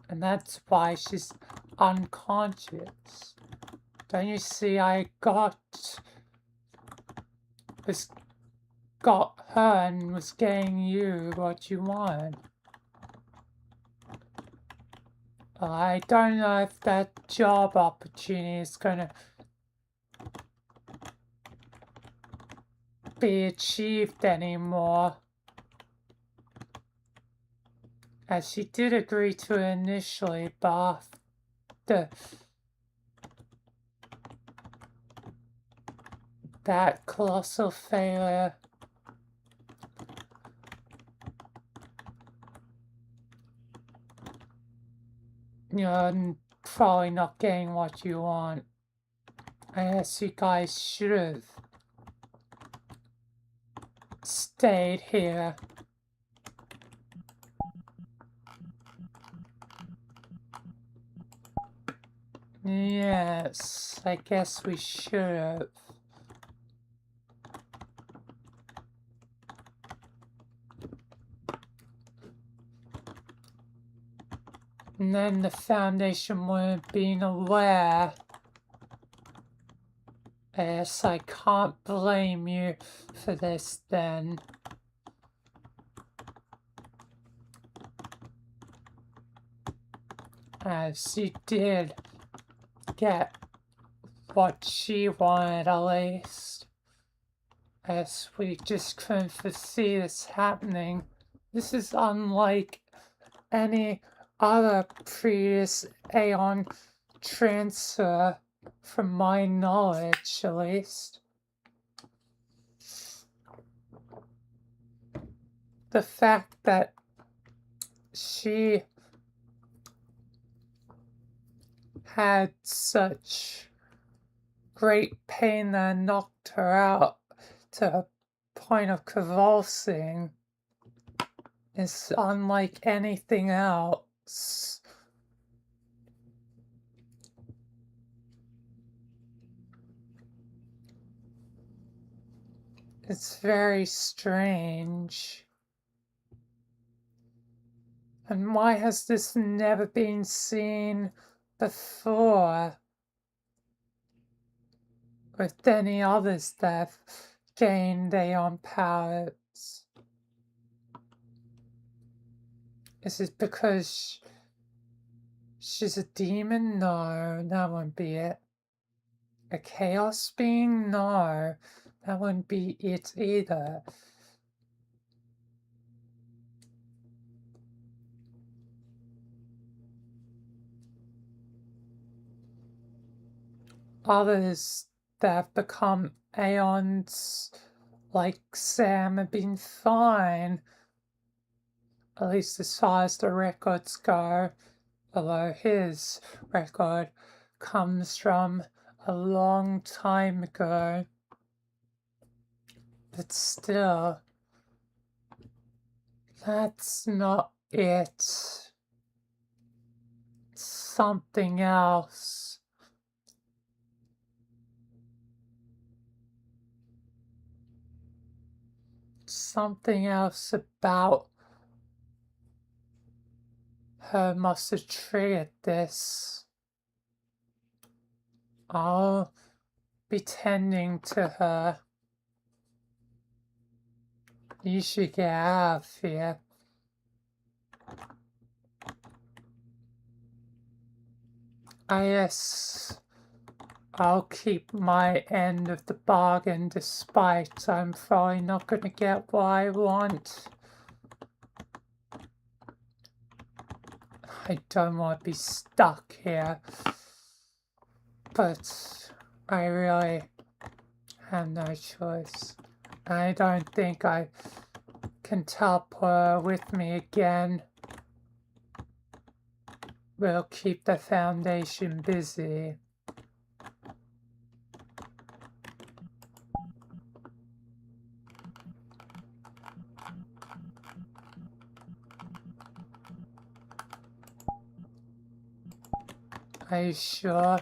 And that's why she's unconscious. Don't you see, I got her and was getting you what you want. I don't know if that job opportunity is gonna be achieved anymore. As she did agree to it initially, but after that colossal failure, and probably not getting what you want. I guess you guys should have stayed here. Yes, I guess we should have. And then the Foundation would have been aware Yes, I can't blame you for this then. As you did get what she wanted at least. As we just couldn't foresee this happening. This is unlike any other previous Aeon transfer, from my knowledge at least. The fact that she had such great pain that knocked her out to a point of convulsing is unlike anything else. It's very strange. And why has this never been seen before with any others that have gained Aeon powers? Is it because she's a demon? No, that wouldn't be it. A chaos being? No, that wouldn't be it either. Others that have become Aeons, like Sam, have been fine, at least as far as the records go, although his record comes from a long time ago. But still, that's not it. Something else. Something else about her must have triggered this. I'll be tending to her. You should get out of here. Yes, I'll keep my end of the bargain despite I'm probably not going to get what I want. I don't want to be stuck here, but I really have no choice. I don't think I can teleport her with me again. We'll keep the Foundation busy. Are you sure?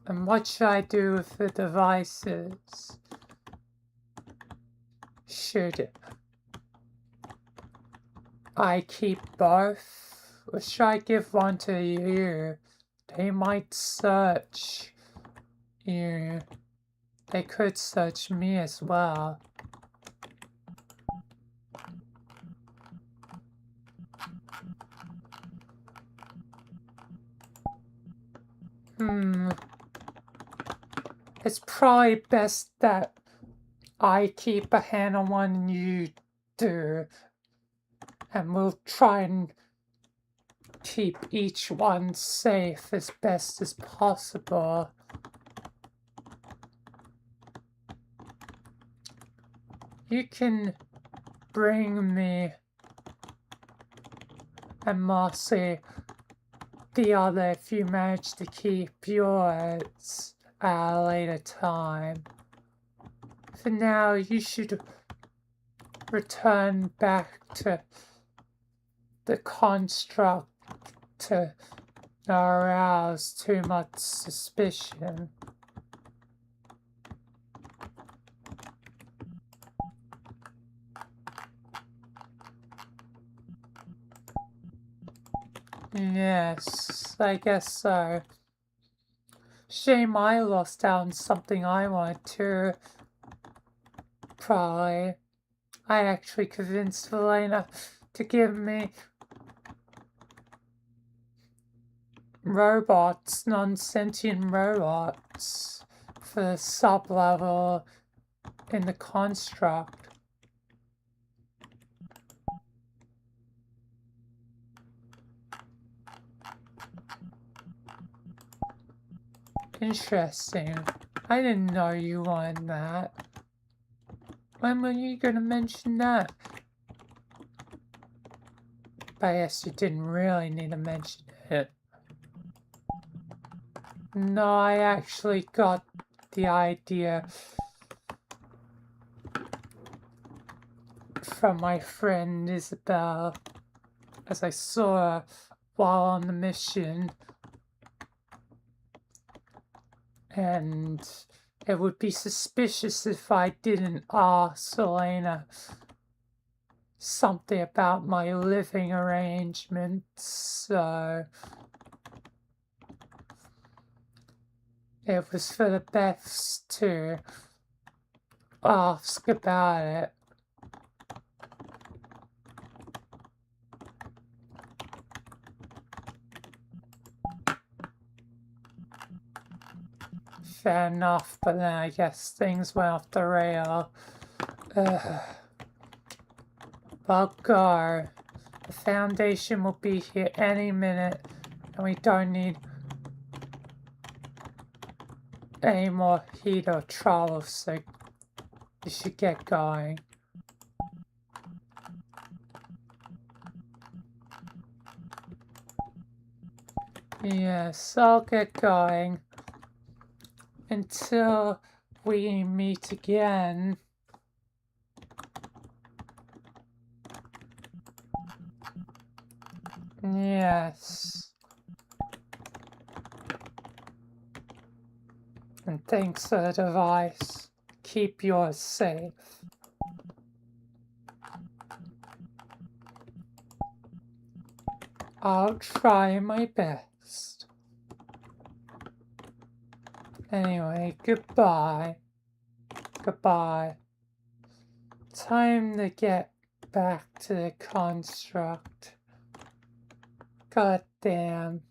And what should I do with the devices? Should I keep both? Or should I give one to you? They might search you. They could search me as well. It's probably best that I keep a hand on one and you do. And we'll try and keep each one safe as best as possible. You can bring me and Marcy the other if you manage to keep yours at a later time. For now, you should return back to the construct to arouse too much suspicion. Yes, I guess so. shame I lost out on something I wanted to. Probably. I actually convinced Elena to give me robots, non-sentient robots, for the sub-level in the construct. Interesting. I didn't know you wanted that. When were you gonna mention that? But I guess you didn't really need to mention it. No, I actually got the idea from my friend Isabel, as I saw her while on the mission. And it would be suspicious if I didn't ask Elena something about my living arrangements, so it was for the best to ask about it. Fair enough, but then I guess things went off the rail. Well, go. The Foundation will be here any minute, and we don't need any more heat or trouble, so you should get going. Yes, I'll get going. Until we meet again. Yes. And thanks for the device. Keep yours safe. I'll try my best. Anyway, goodbye. Goodbye. Time to get back to the construct. God damn.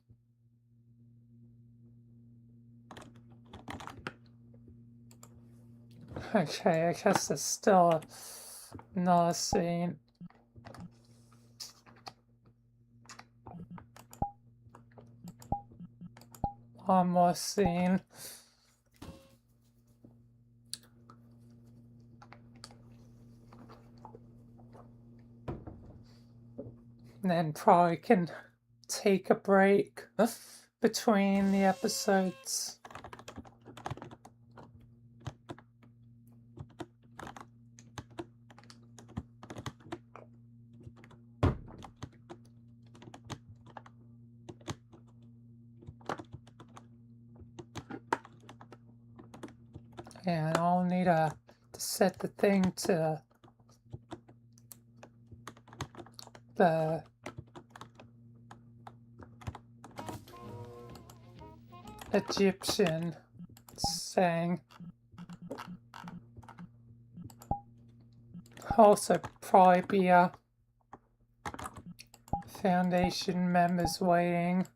Okay, I guess there's still another scene. One more scene. And then probably can take a break between the episodes. And I'll need to set the thing to the Egyptian saying. Also probably be a Foundation members waiting.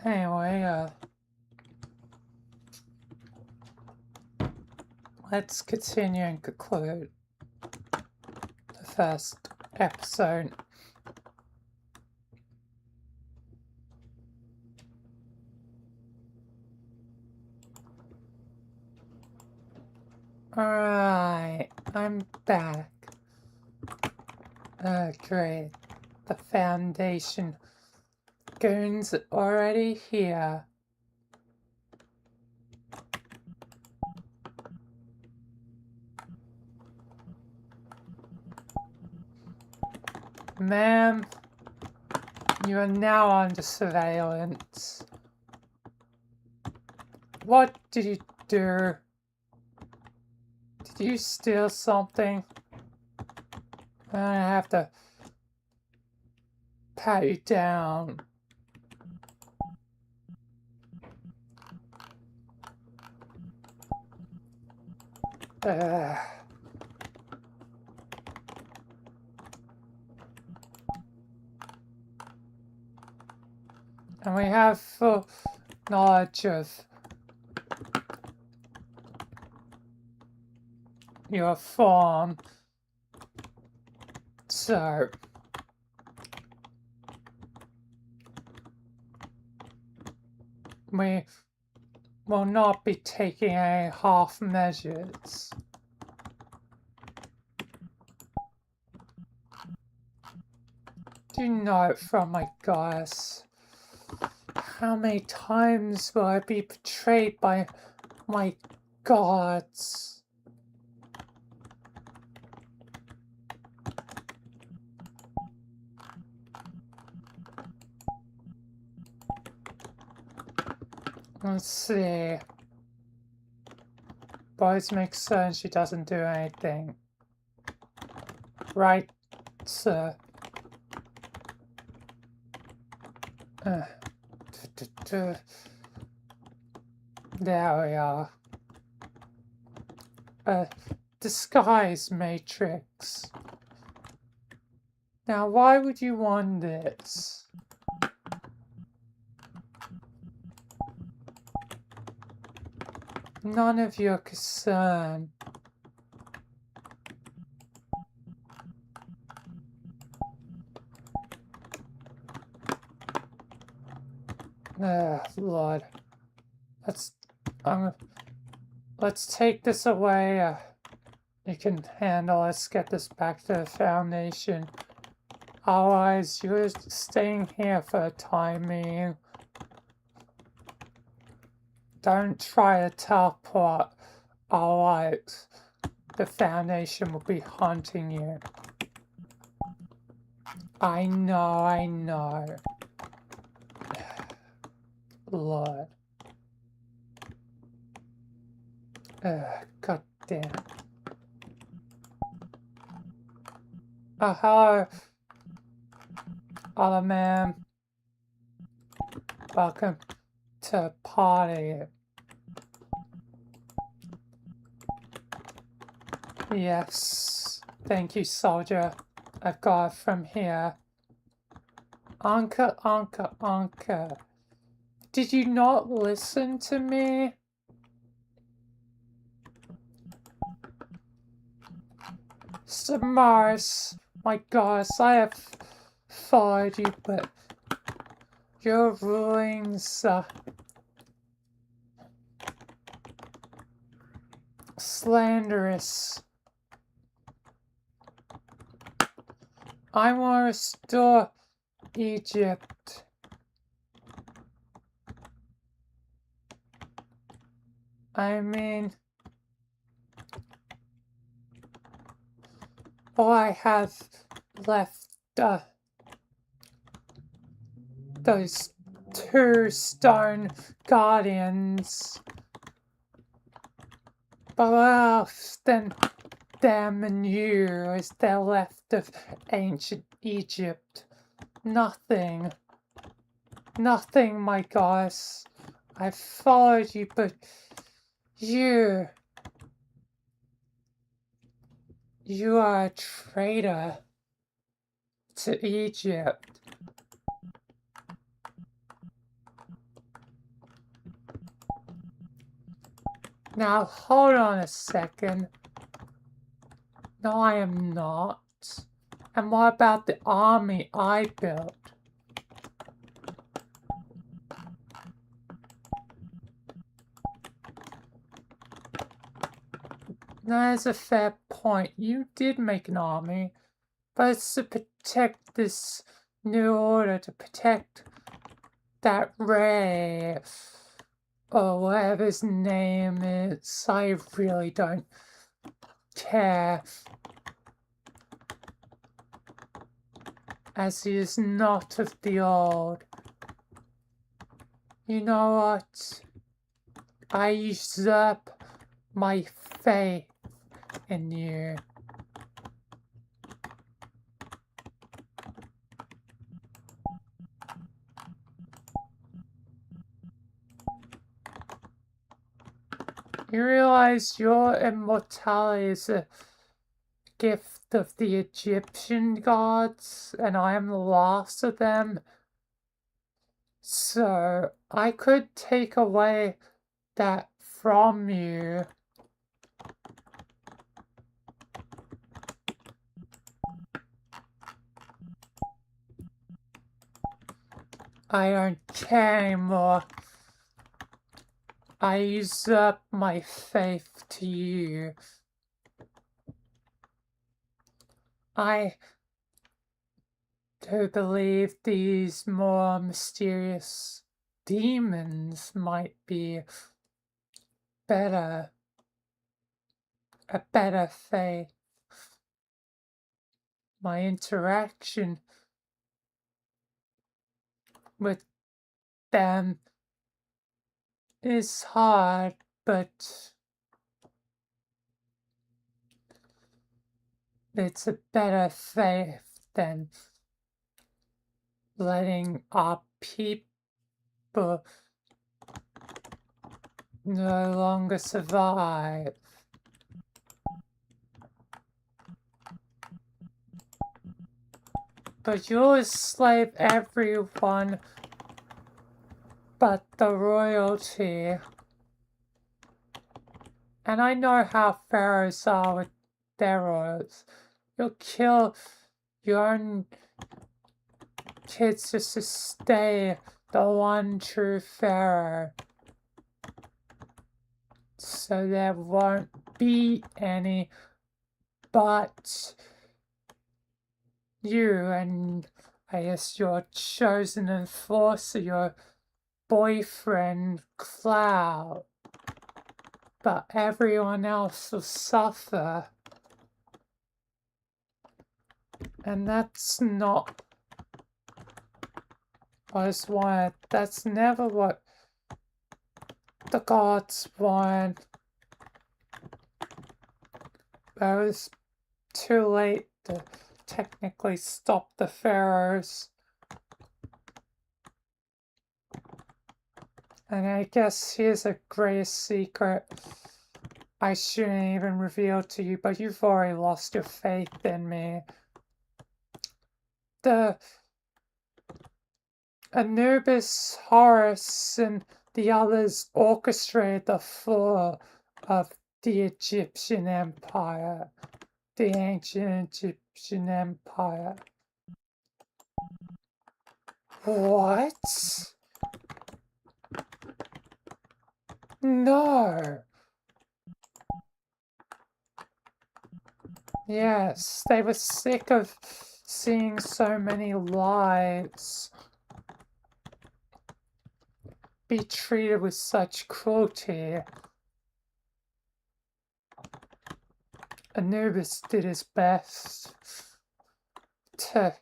Anyway, let's continue and conclude the first episode. Alright, I'm back. Oh, great. The Foundation goons already here. Ma'am, you are now under surveillance. What did you do? Did you steal something? I have to pat you down. And we have full knowledge of your farm, so we will not be taking any half measures. Do you know it from my goddess? How many times will I be betrayed by my gods? Let's see. Boys make certain she doesn't do anything. Right, sir. There we are. Disguise matrix. Now, why would you want this? None of your concern. Lord. Let's take this away. You can handle. Let's get this back to the Foundation. Otherwise, you're staying here for a time being. Don't try to teleport. Otherwise, the Foundation will be hunting you. I know. Lord. God damn. Hello. Other man. Welcome to party. Yes. Thank you, soldier. I've got it from here. Ankha. Did you not listen to me? Samaris, my gosh, I have followed you, but your rulings slanderous. I want to restore Egypt. I mean, all I have left, those 2 stone guardians. But what else than them and you is there left of ancient Egypt? Nothing. Nothing, my goddess. I followed you, but you are a traitor to Egypt. Now, hold on a second. No, I am not. And what about the army I built? That is a fair point. You did make an army, but it's to protect this new order, to protect that Ray, or whatever his name is. I really don't care, as he is not of the old. You know what? I usurp my faith in you. You realize your immortality is a gift of the Egyptian gods, and I am the last of them. So I could take away that from you. I don't care anymore. I usurp my faith to you. I do believe these more mysterious demons might be better, a better faith. My interaction with them is hard, but it's a better faith than letting our people no longer survive. But you'll enslave everyone but the royalty. And I know how pharaohs are with their royals. You'll kill your own kids just to stay the one true pharaoh. So there won't be any but you and I guess your chosen enforcer, your boyfriend Cloud. But everyone else will suffer. And that's not what I want. That's never what the gods want. But it was too late to technically stop the pharaohs. And I guess here's a greatest secret I shouldn't even reveal to you, but you've already lost your faith in me. The Anubis, Horus, and the others orchestrated the fall of the Egyptian Empire, the ancient Egyptian Empire. What? No. Yes, they were sick of seeing so many lives be treated with such cruelty. Anubis did his best to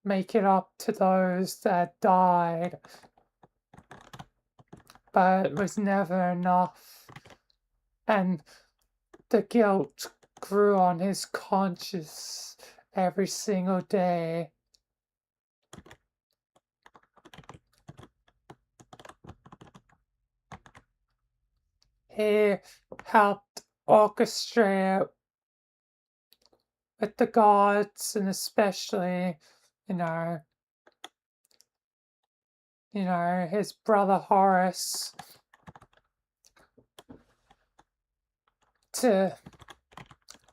make it up to those that died, but it was never enough, and the guilt grew on his conscience every single day. He helped orchestrate with the gods, and especially, you know, his brother Horus, to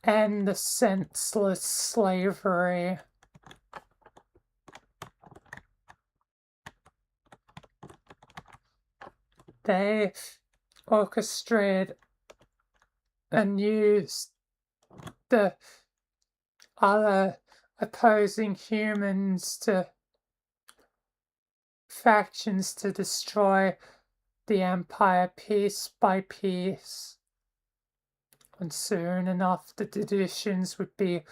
end the senseless slavery. They orchestrated and used the other opposing humans to factions to destroy the empire piece by piece. And soon enough the traditions would be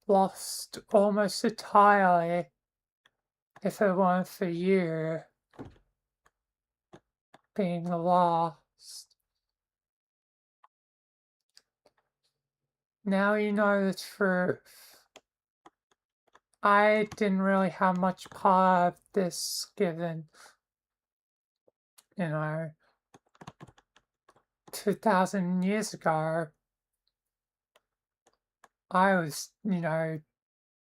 lost almost entirely if it weren't for you. being lost. Now you know the truth. I didn't really have much part of this given, 2,000 years ago. I was,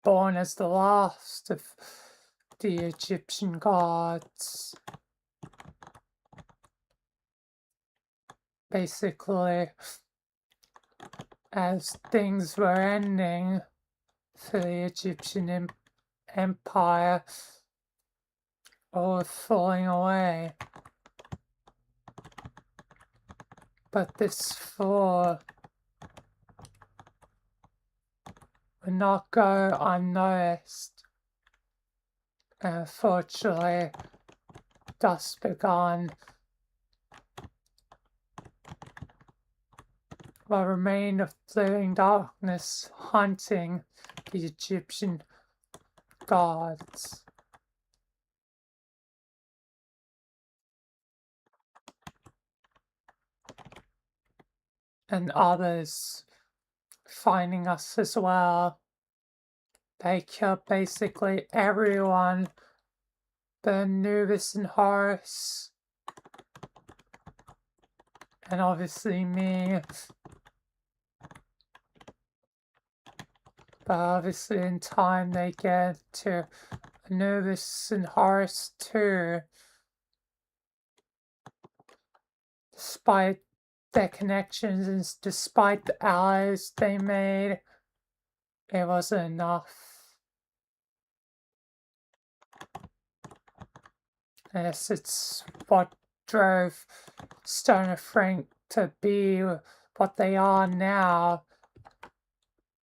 born as the last of the Egyptian gods. Basically, as things were ending for the Egyptian Empire, or falling away. But this fall would not go unnoticed. Unfortunately, dusk began. What remained of living darkness hunting the Egyptian gods. And others finding us as well. They killed basically everyone but Anubis and Horus. And obviously me. But obviously in time they get to Anubis and Horus too. Despite their connections and despite the allies they made, it wasn't enough. Yes, it's what drove Stoner Frank to be what they are now.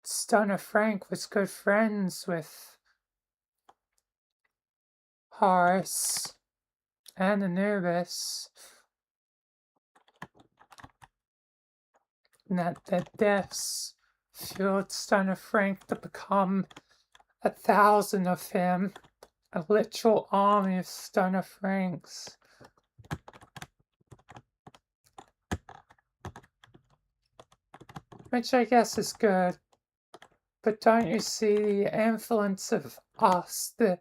Stoner Frank was good friends with Horus and Anubis. And that their deaths fueled Stoner Frank to become 1,000 of him, a literal army of Stoner Franks. Which I guess is good. But don't you see the influence of us, the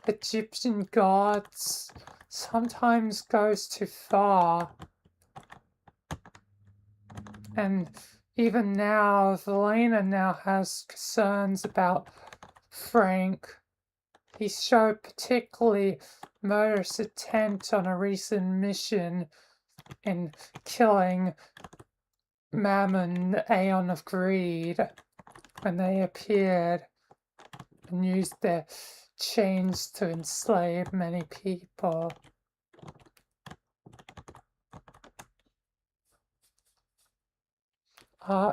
Egyptian gods, sometimes goes too far? And even now, Valena now has concerns about Frank. He showed particularly murderous attempt on a recent mission in killing Mammon, the Aeon of Greed, when they appeared and used their chains to enslave many people.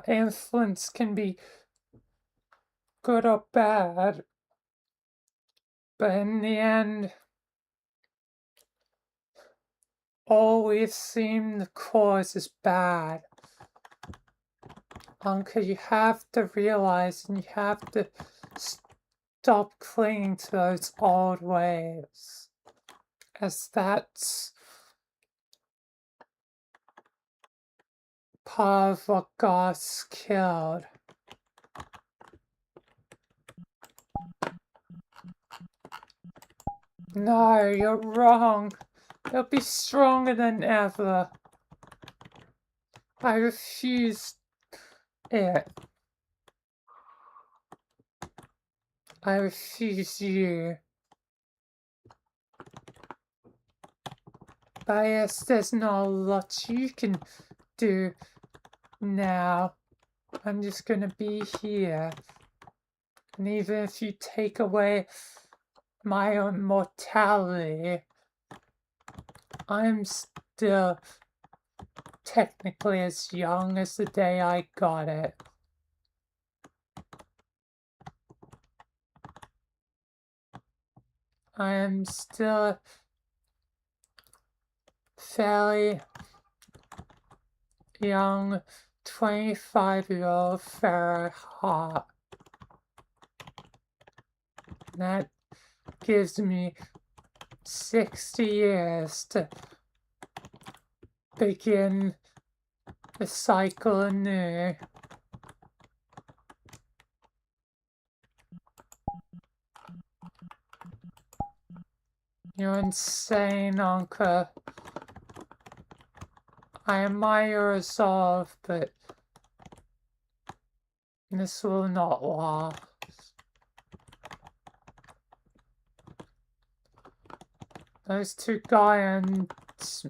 Influence can be good or bad, but in the end, all we've seen the cause is bad. Ankha, you have to realize and you have to stop clinging to those old ways, as that's part of what God's killed. No, you're wrong. They'll be stronger than ever. I refuse it. I refuse you. But yes, there's not a lot you can do now. I'm just gonna be here. And even if you take away my own mortality, I'm still technically as young as the day I got it. I am still fairly young 25-year-old Pharaoh heart. That gives me 60 years to begin the cycle anew. You're insane, Ankha. I admire your resolve, but this will not last. Those two giants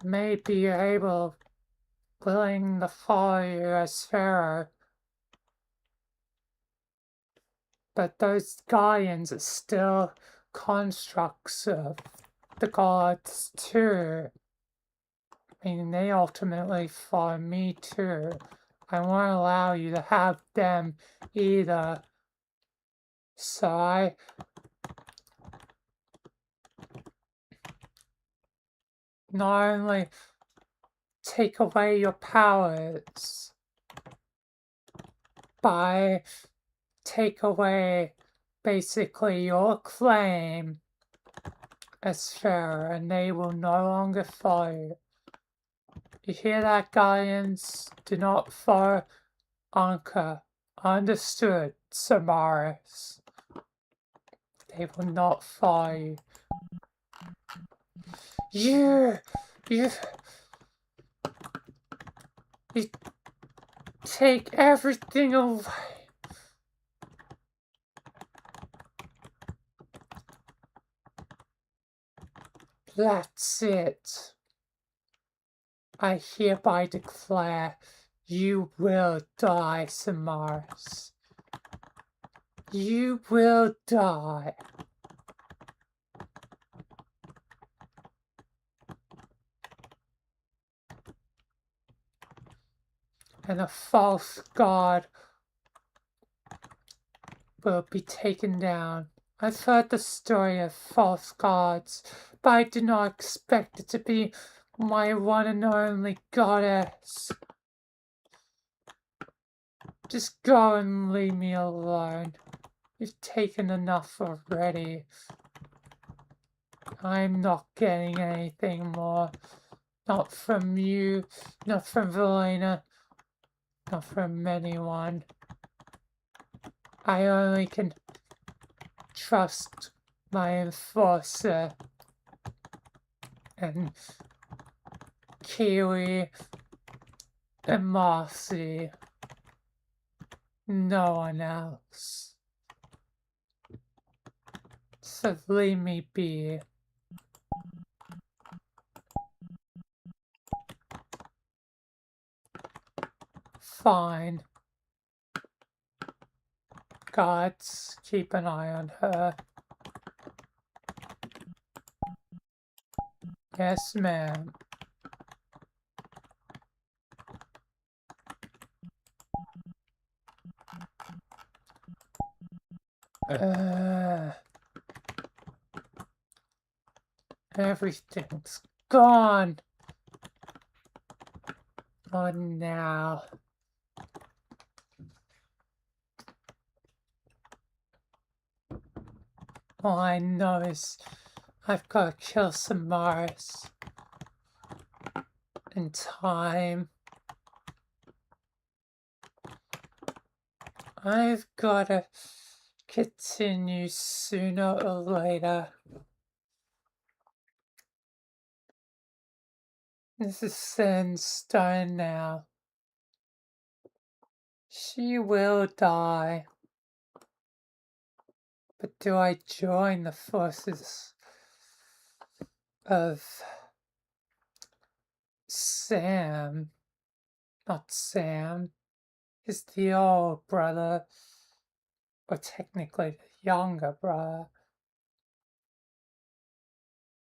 may be willing to follow you as Pharaoh, but those giants are still constructs of the gods too. I mean, they ultimately follow me too. I won't allow you to have them either. So I not only take away your powers, but I take away basically your claim as Pharaoh, and they will no longer follow you. You hear that, Guardians? Do not follow Ankha. Understood, Samaris. They will not follow you. You take everything away. That's it. I hereby declare you will die, Samaris. You will die. And a false god will be taken down. I've heard the story of false gods, but I did not expect it to be my one and only goddess. Just go and leave me alone. You've taken enough already. I'm not getting anything more. Not from you, not from Velena, not from anyone. I only can trust my enforcer and Kiwi and Marcy. No one else. So leave me be. Fine. Gods, keep an eye on her. Yes, ma'am. Everything's gone. Oh, now. All I know is I've got to kill Samaris in time. I've got to continue sooner or later. This is set in stone now. She will die. But do I join the forces of Sam? Not Sam. He's the old brother. Or technically the younger brother.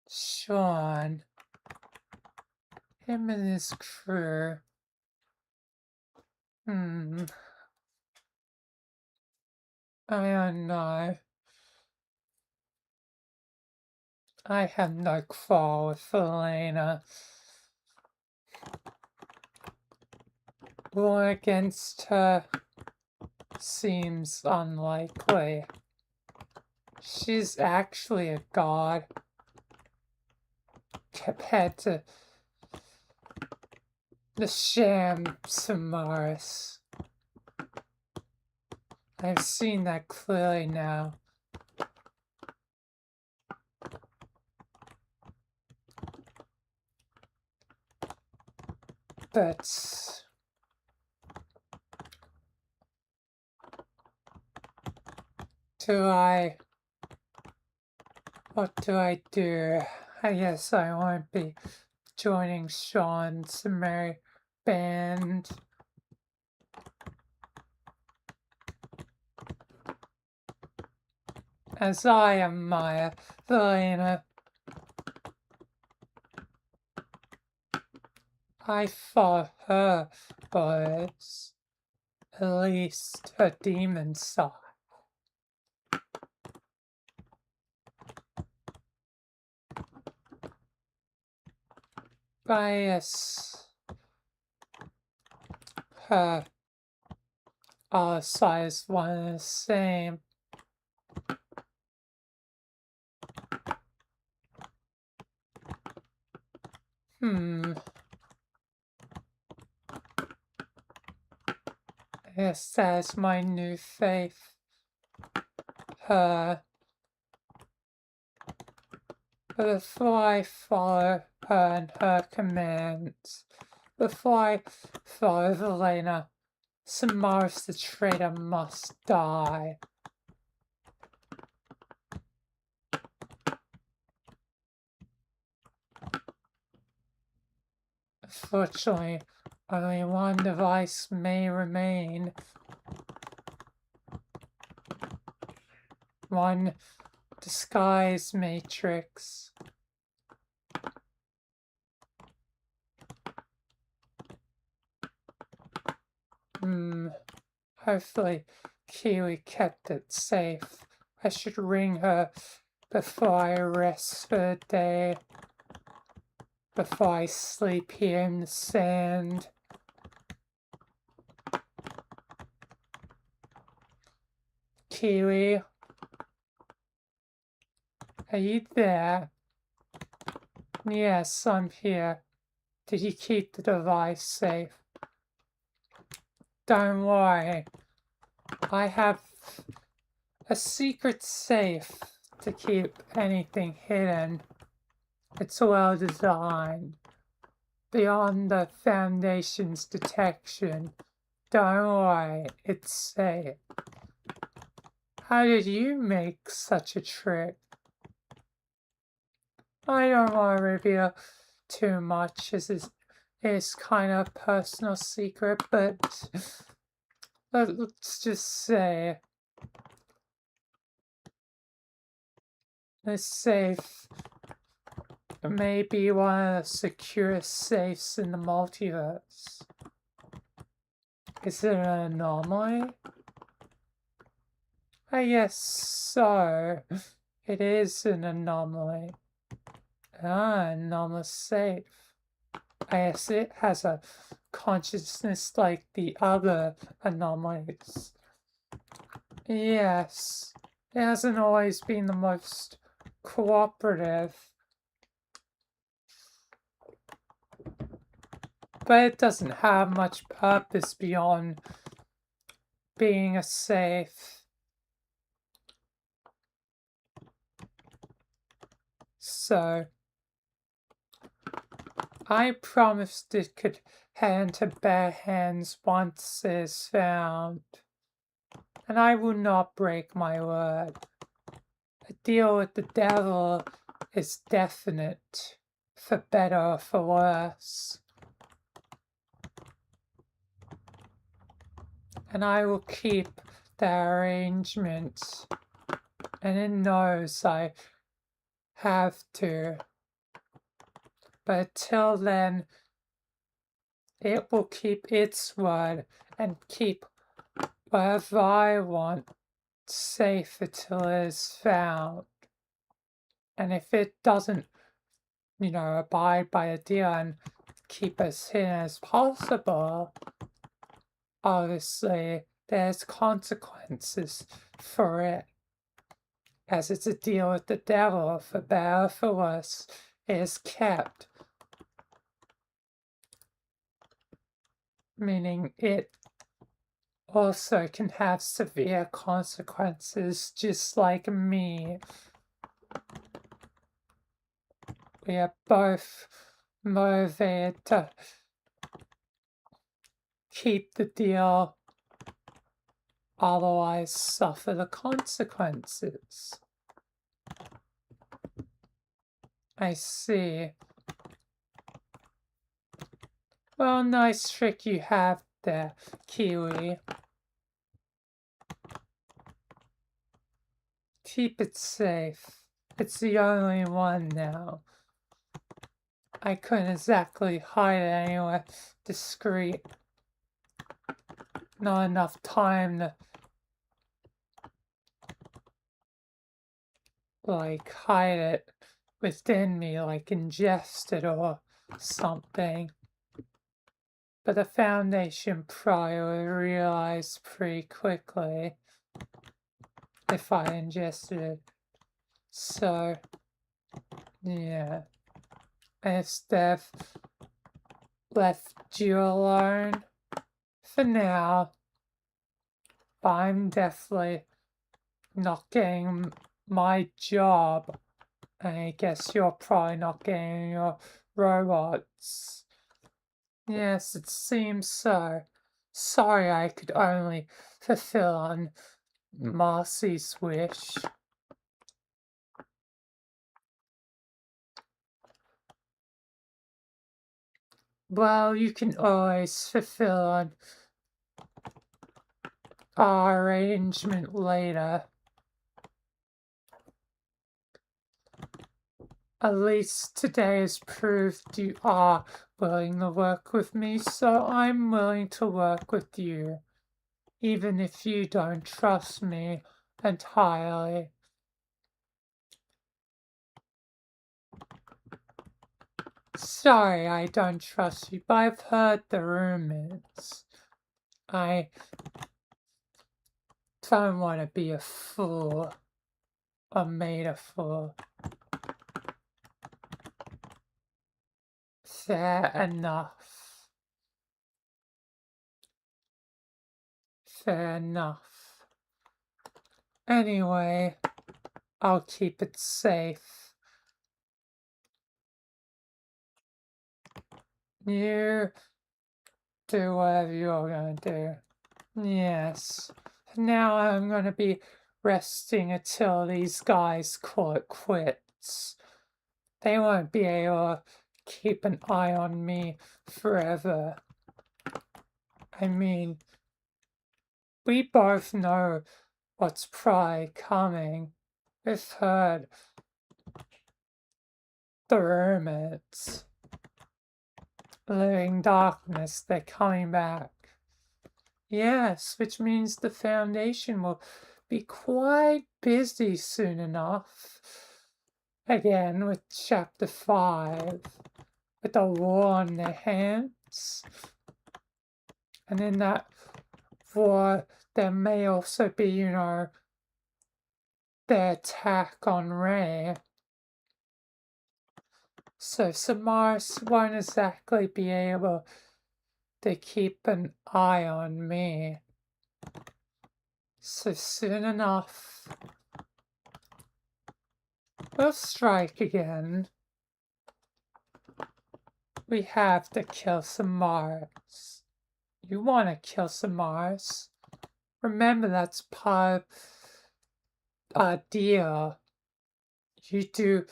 Sean. Him and his crew. I don't know. I have no quarrel with Elena. War against her seems unlikely. She's actually a god compared to The sham Samaris. I've seen that clearly now. But what do I do? I guess I won't be joining Sean's merry band. As I admire Verena. I follow her words, at least her demon side. Bias her other side is one and the same. I guess that's my new faith. Her. But before I follow her and her commands, before I follow Velena, Samaris the traitor must die. Fortunately, only one device may remain. One disguise matrix. Hopefully Kiwi kept it safe. I should ring her before I rest for the day. Before I sleep here in the sand. Kiwi, are you there? Yes, I'm here. Did you keep the device safe? Don't worry. I have a secret safe to keep anything hidden. It's well designed. Beyond the Foundation's detection. Don't worry, it's safe. How did you make such a trick? I don't want to reveal too much, as it is kind of a personal secret, but let's just say this safe may be one of the securest safes in the multiverse. Is it an anomaly? I guess so. It is an anomaly. Anomalous safe. I guess it has a consciousness like the other anomalies. Yes, it hasn't always been the most cooperative. But it doesn't have much purpose beyond being a safe. So, I promised it could head into bad hands once it is found. And I will not break my word. A deal with the devil is definite, for better or for worse. And I will keep the arrangement, and it knows I have to. But till then, it will keep its word and keep whatever I want safe until it is found. And if it doesn't, abide by the deal and keep as hidden as possible, obviously there's consequences for it. As it's a deal with the devil, for better or for worse, it is kept. meaning it also can have severe consequences, just like me. We are both motivated to keep the deal, otherwise suffer the consequences. I see. Well, nice trick you have there, Kiwi. Keep it safe. It's the only one now. I couldn't exactly hide it anywhere discreet. Not enough time to, like, hide it within me, like ingest it or something. But the Foundation probably would realize pretty quickly if I ingested it. So, yeah. And if Steph left you alone for now, but I'm definitely not getting my job. And I guess you're probably not getting your robots. Yes, it seems so. Sorry I could only fulfill on Marcy's wish. Well, you can always fulfill on our arrangement later. At least today has proved you are willing to work with me, so I'm willing to work with you, even if you don't trust me entirely. Sorry I don't trust you, but I've heard the rumors. I don't want to be a fool or made a fool. Fair enough. Fair enough. Anyway, I'll keep it safe. You do whatever you're gonna do. Yes. Now I'm gonna be resting until these guys call it quits. They won't be able to keep an eye on me forever. I mean, we both know what's probably coming. We've heard the rumors. Living darkness, they're coming back. Yes, which means the Foundation will be quite busy soon enough. Again, with Chapter 5, with the war on their hands. And in that war, there may also be, the attack on Ray. So Samaras won't exactly be able to keep an eye on me. So soon enough, we'll strike again. We have to kill Samaras. You want to kill Samaras? Remember, that's part of our deal. You do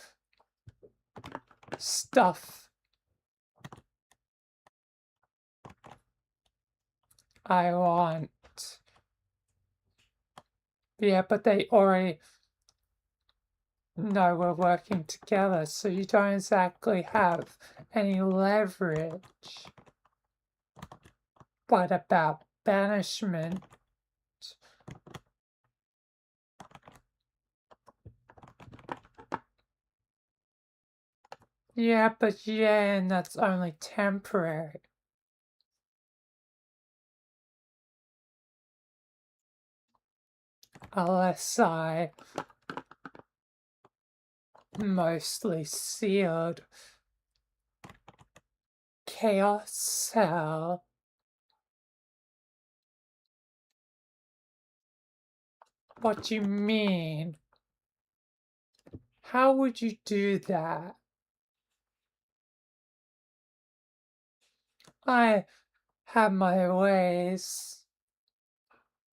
stuff I want. Yeah, but they already know we're working together, so you don't exactly have any leverage. What about banishment? Yeah, but and that's only temporary. Unless I mostly sealed Chaos Cell What do you mean? How would you do that? I have my ways.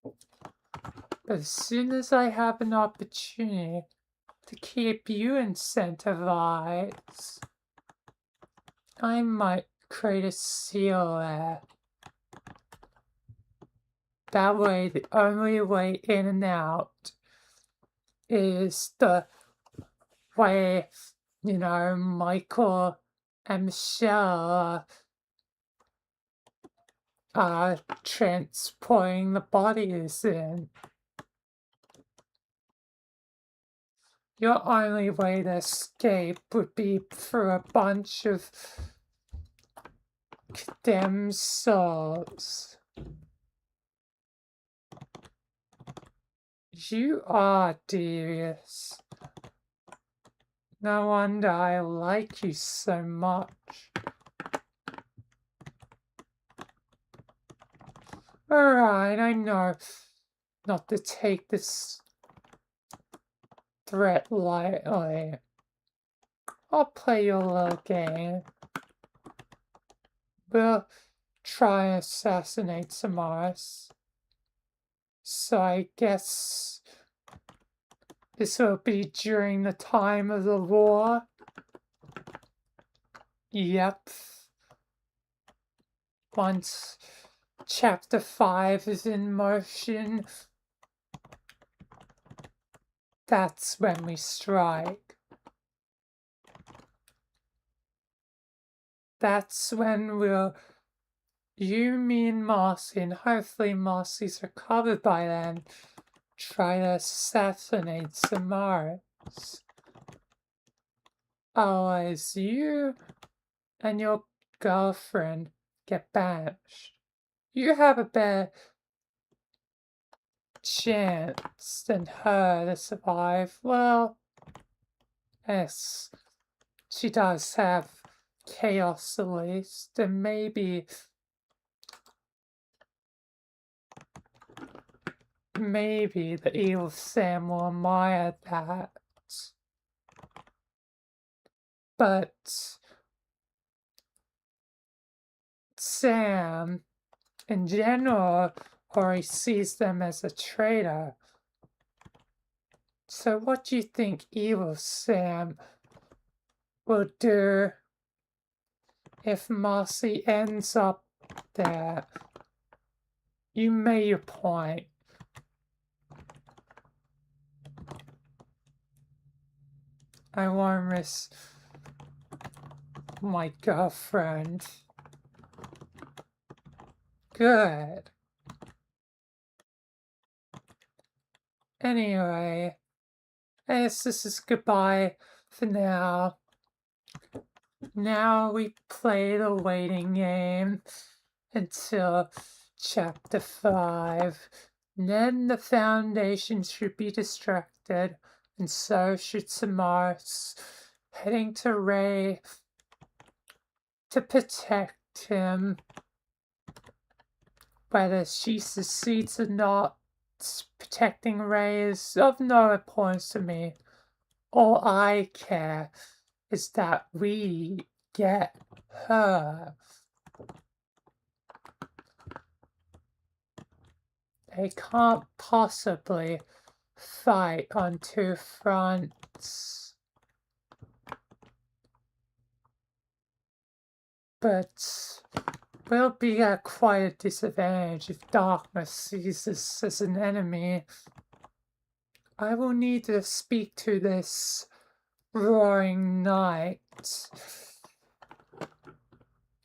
But as soon as I have an opportunity to keep you incentivized, I might create a seal there. That way, the only way in and out is the way, Michael and Michelle are transporting the bodies in. Your only way to escape would be through a bunch of condemned souls. You are devious. No wonder I like you so much. Alright, I know not to take this threat lightly. I'll play your little game. We'll try and assassinate some Mars. So I guess this will be during the time of the war. Yep. Once Chapter 5 is in motion, that's when we strike. That's when you, me, and Marcy, and hopefully Marcy's recovered by then, try to assassinate Samaras. Otherwise, you and your girlfriend get banished. You have a better chance than her to survive. Well, yes, she does have chaos at least, and maybe the evil Sam will admire that. But Sam, in general, already sees them as a traitor. So what do you think evil Sam will do if Marcy ends up there? You made your point. I won't risk my girlfriend. Good. Anyway, I guess this is goodbye for now. Now we play the waiting game until Chapter 5. Then the Foundation should be distracted, and so should Samaras, heading to Ray to protect him. Whether she succeeds or not, protecting Ray is of no importance to me. All I care is that we get her. They can't possibly fight on two fronts. But we'll be at quite a disadvantage if darkness sees us as an enemy. I will need to speak to this roaring night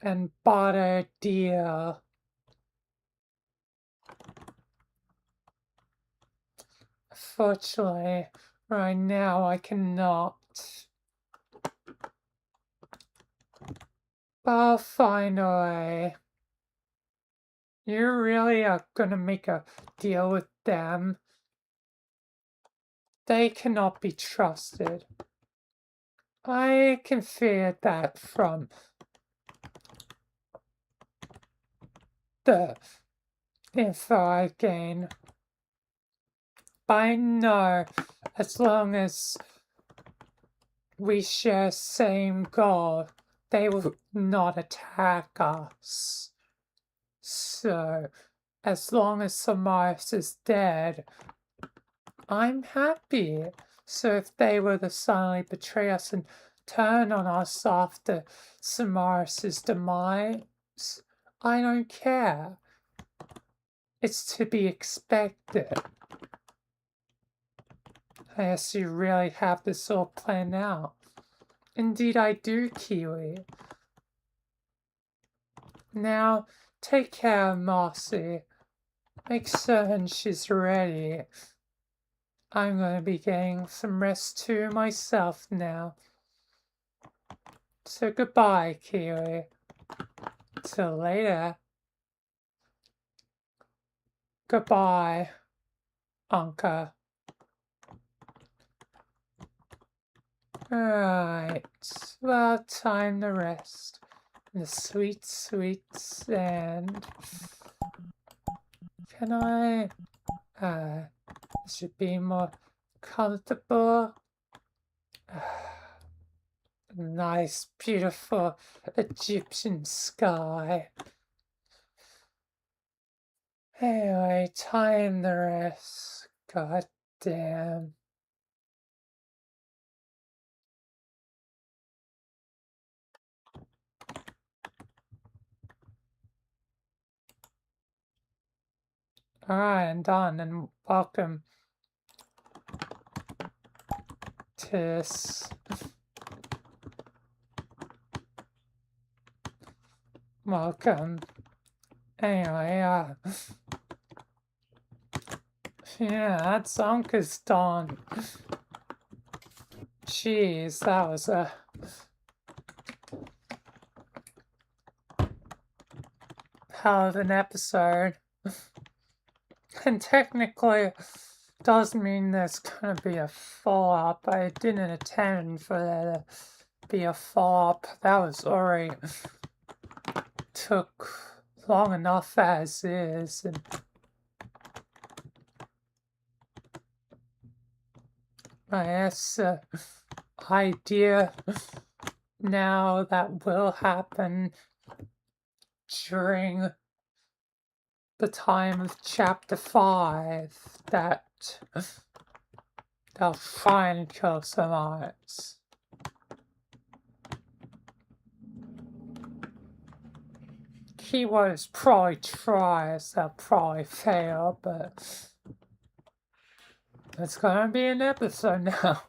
and barter a deal. Fortunately, right now I cannot. I'll find a way. You really are gonna make a deal with them? They cannot be trusted. I can fear that from the info I gain. But I know as long as we share same goal, they will not attack us. So, as long as Samaras is dead, I'm happy. So if they were to suddenly betray us and turn on us after Samaras' demise, I don't care. It's to be expected. I guess you really have this all planned out. Indeed I do, Kiwi. Now, take care of Marcy. Make certain she's ready. I'm gonna be getting some rest too myself now. So goodbye, Kiwi. Till later. Goodbye, Ankha. Alright, well, time to rest. In the sweet, sweet sand. Can I, should be more comfortable? Nice, beautiful Egyptian sky. Anyway, time to rest. God damn. Alright, I'm done, and welcome to this. Welcome. Anyway, yeah, that's Ankha's done. Jeez, that was a hell of an episode. And technically, does mean there's gonna be a follow-up. I didn't intend for there to be a follow-up. That was already took long enough as is, and I guess idea now that will happen during the time of chapter 5 that they'll try and kill some eyes. Keyword is probably try, as they'll probably fail, but it's gonna be an episode now.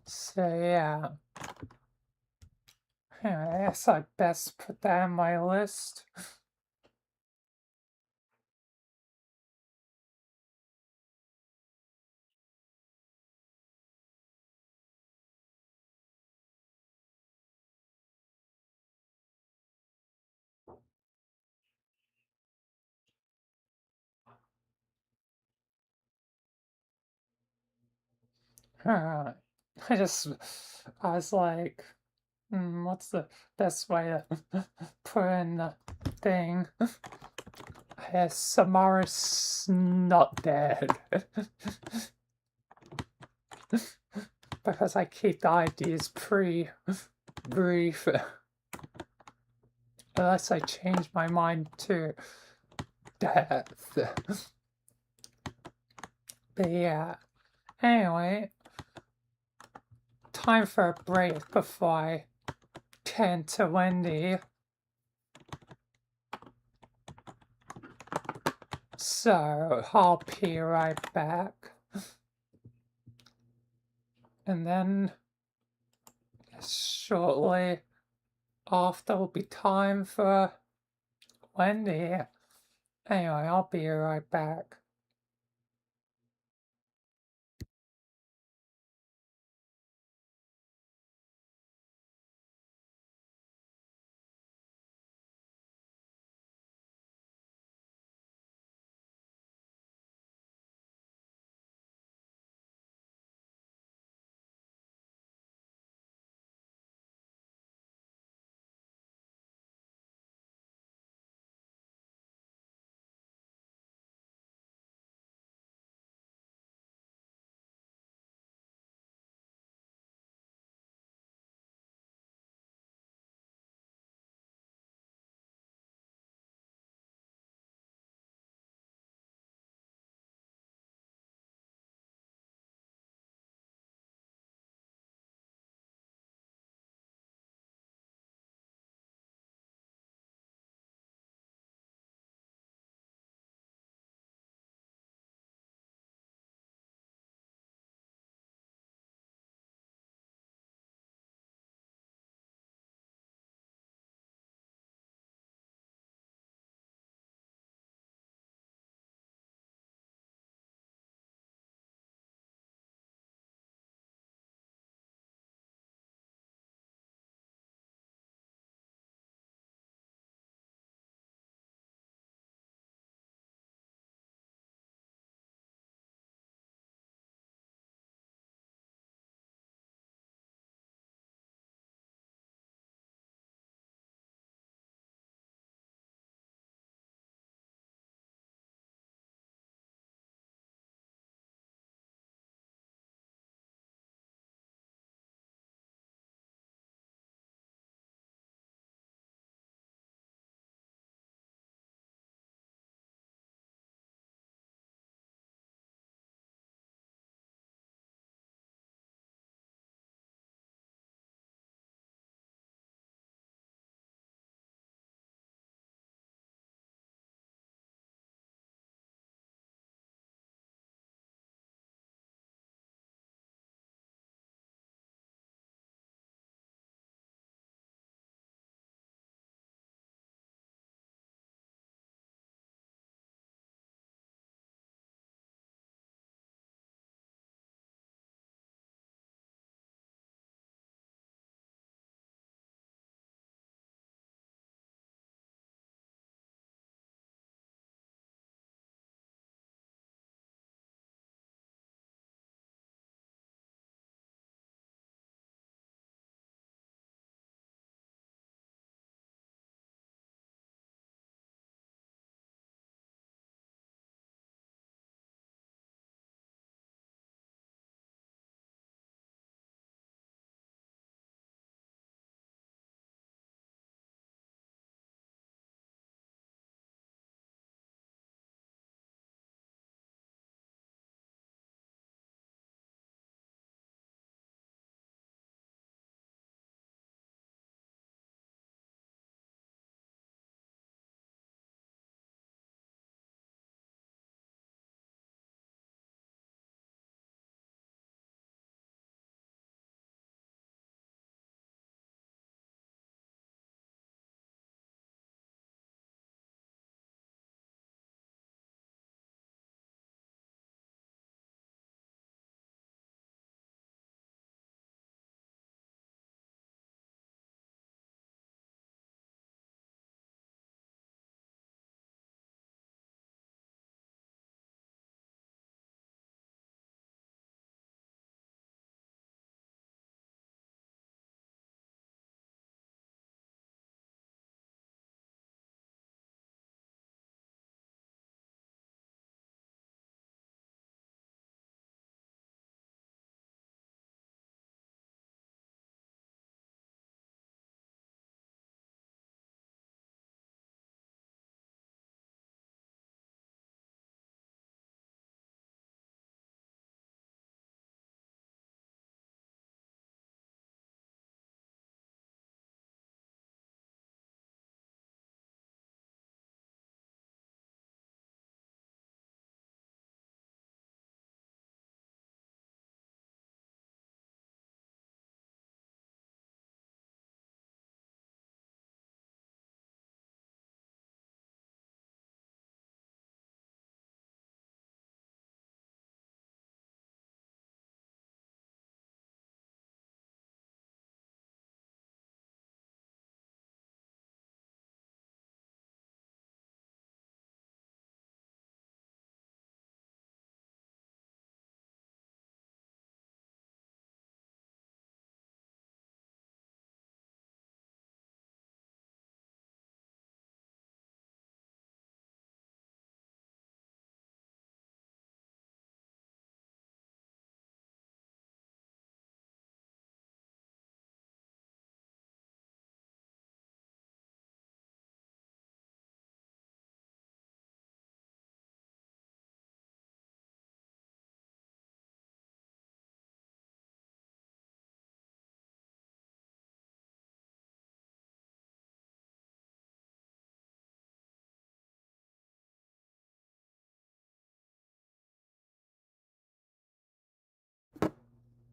So yeah. Anyway, I guess I'd best put that on my list. I was like, what's the best way to put in the thing? Yes, Samaras not dead. Because I keep the ideas pretty brief. Unless I change my mind to death. But yeah. Anyway, time for a break before I tend to Wendy. So, I'll be right back. And then, shortly after will be time for Wendy. Anyway, I'll be right back.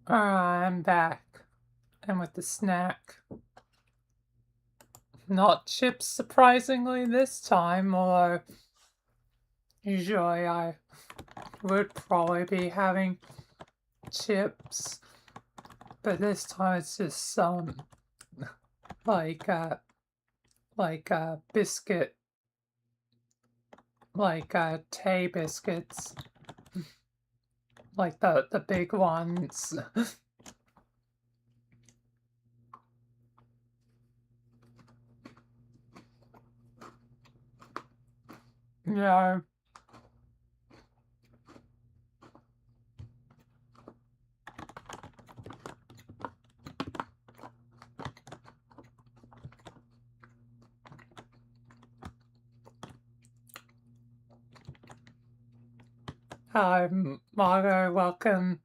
I'm back. And with the snack. Not chips, surprisingly, this time, although usually I would probably be having chips. But this time it's just some, like, biscuit, Tay biscuits. Like the big ones. Yeah. Hi, Margo, welcome.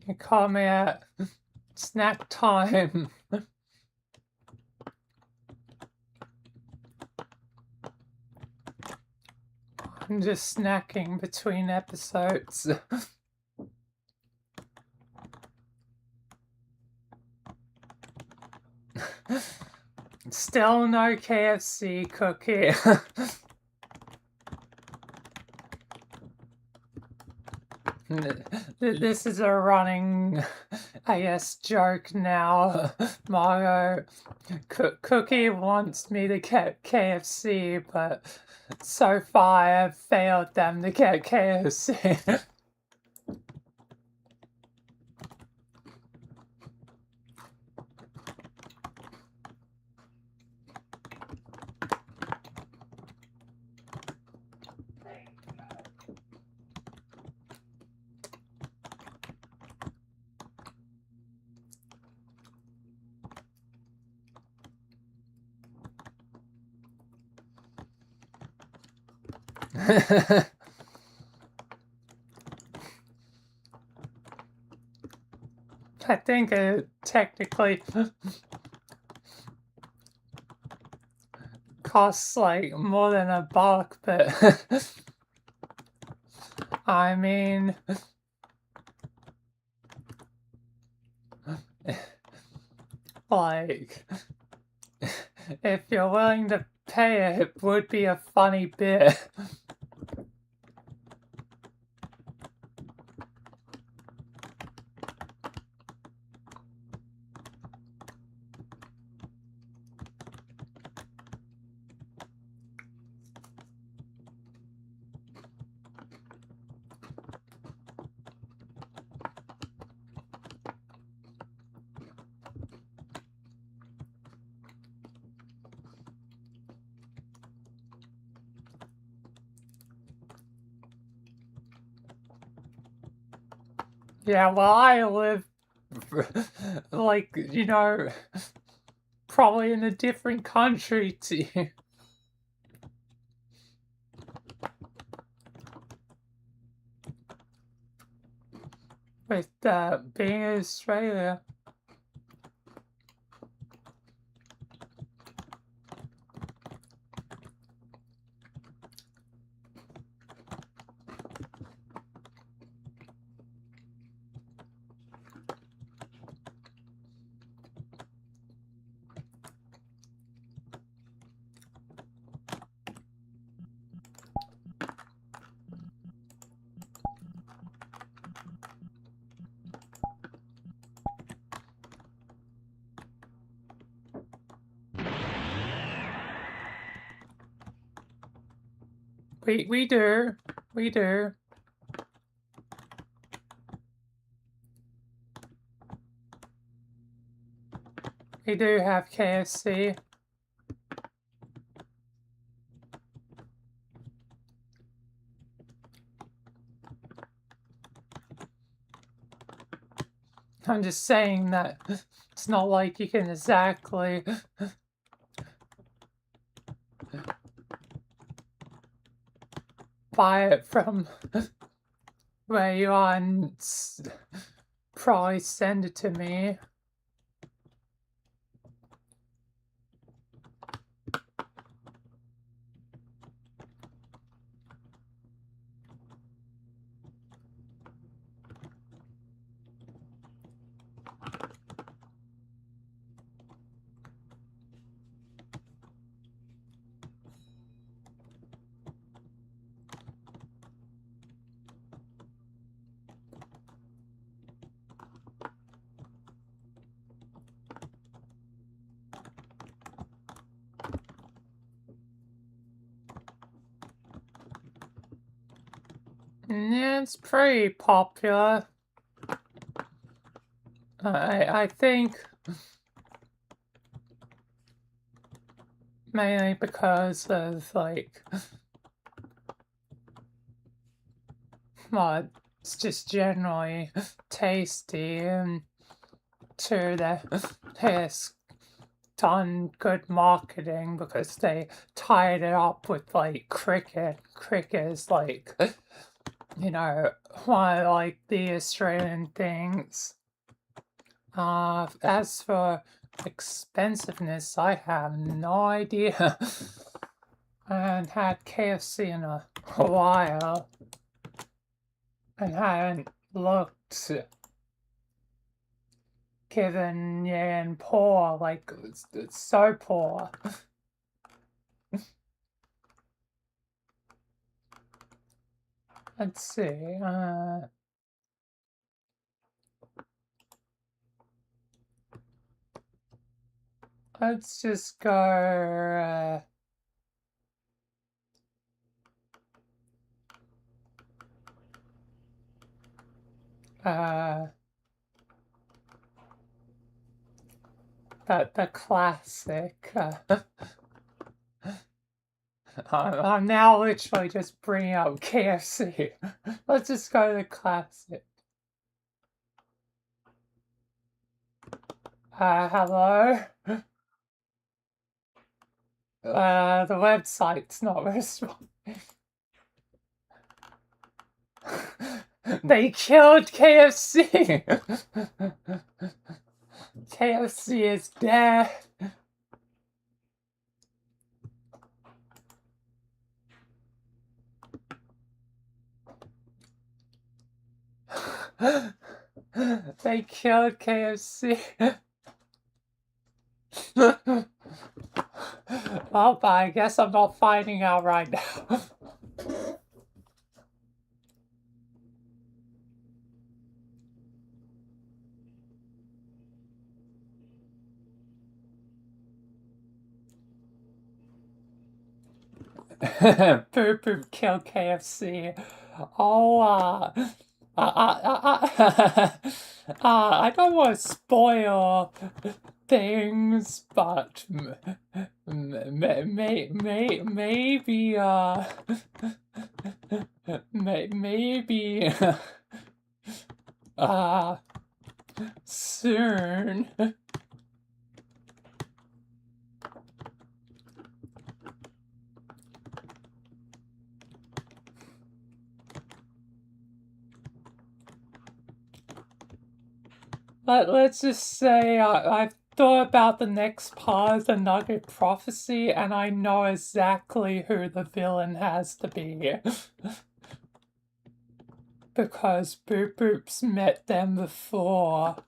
You call me at snack time. I'm just snacking between episodes. Still no KFC cookie. This is a running, I guess, joke now. Margo, Cookie wants me to get KFC, but so far I've failed them to get KFC. I think it technically costs like more than $1, but I mean, like, if you're willing to pay it, it would be a funny bit. Yeah, well, I live, like, probably in a different country to you. With being in Australia. We do. We do. We do have KFC. I'm just saying that it's not like you can exactly buy it from where you are and probably send it to me. Yeah, it's pretty popular. I think mainly because of like, well, it's just generally tasty, and two, that has done good marketing because they tied it up with like cricket. Cricket is like, you know, one of like the Australian things. As for expensiveness, I have no idea. I haven't had KFC in a while and haven't looked, given and poor, like it's so poor. Let's see. Let's just go. The classic. I'm now literally just bringing up KFC. Let's just go to the classic. Hello? The website's not responding. They killed KFC! KFC is dead. They killed KFC. Well, I guess I'm not finding out right now. Boop boop kill KFC. Oh, I don't want to spoil things, but maybe, maybe, soon. Let's just say I've thought about the next part of the Nugget prophecy, and I know exactly who the villain has to be. Because Boop Boop's met them before.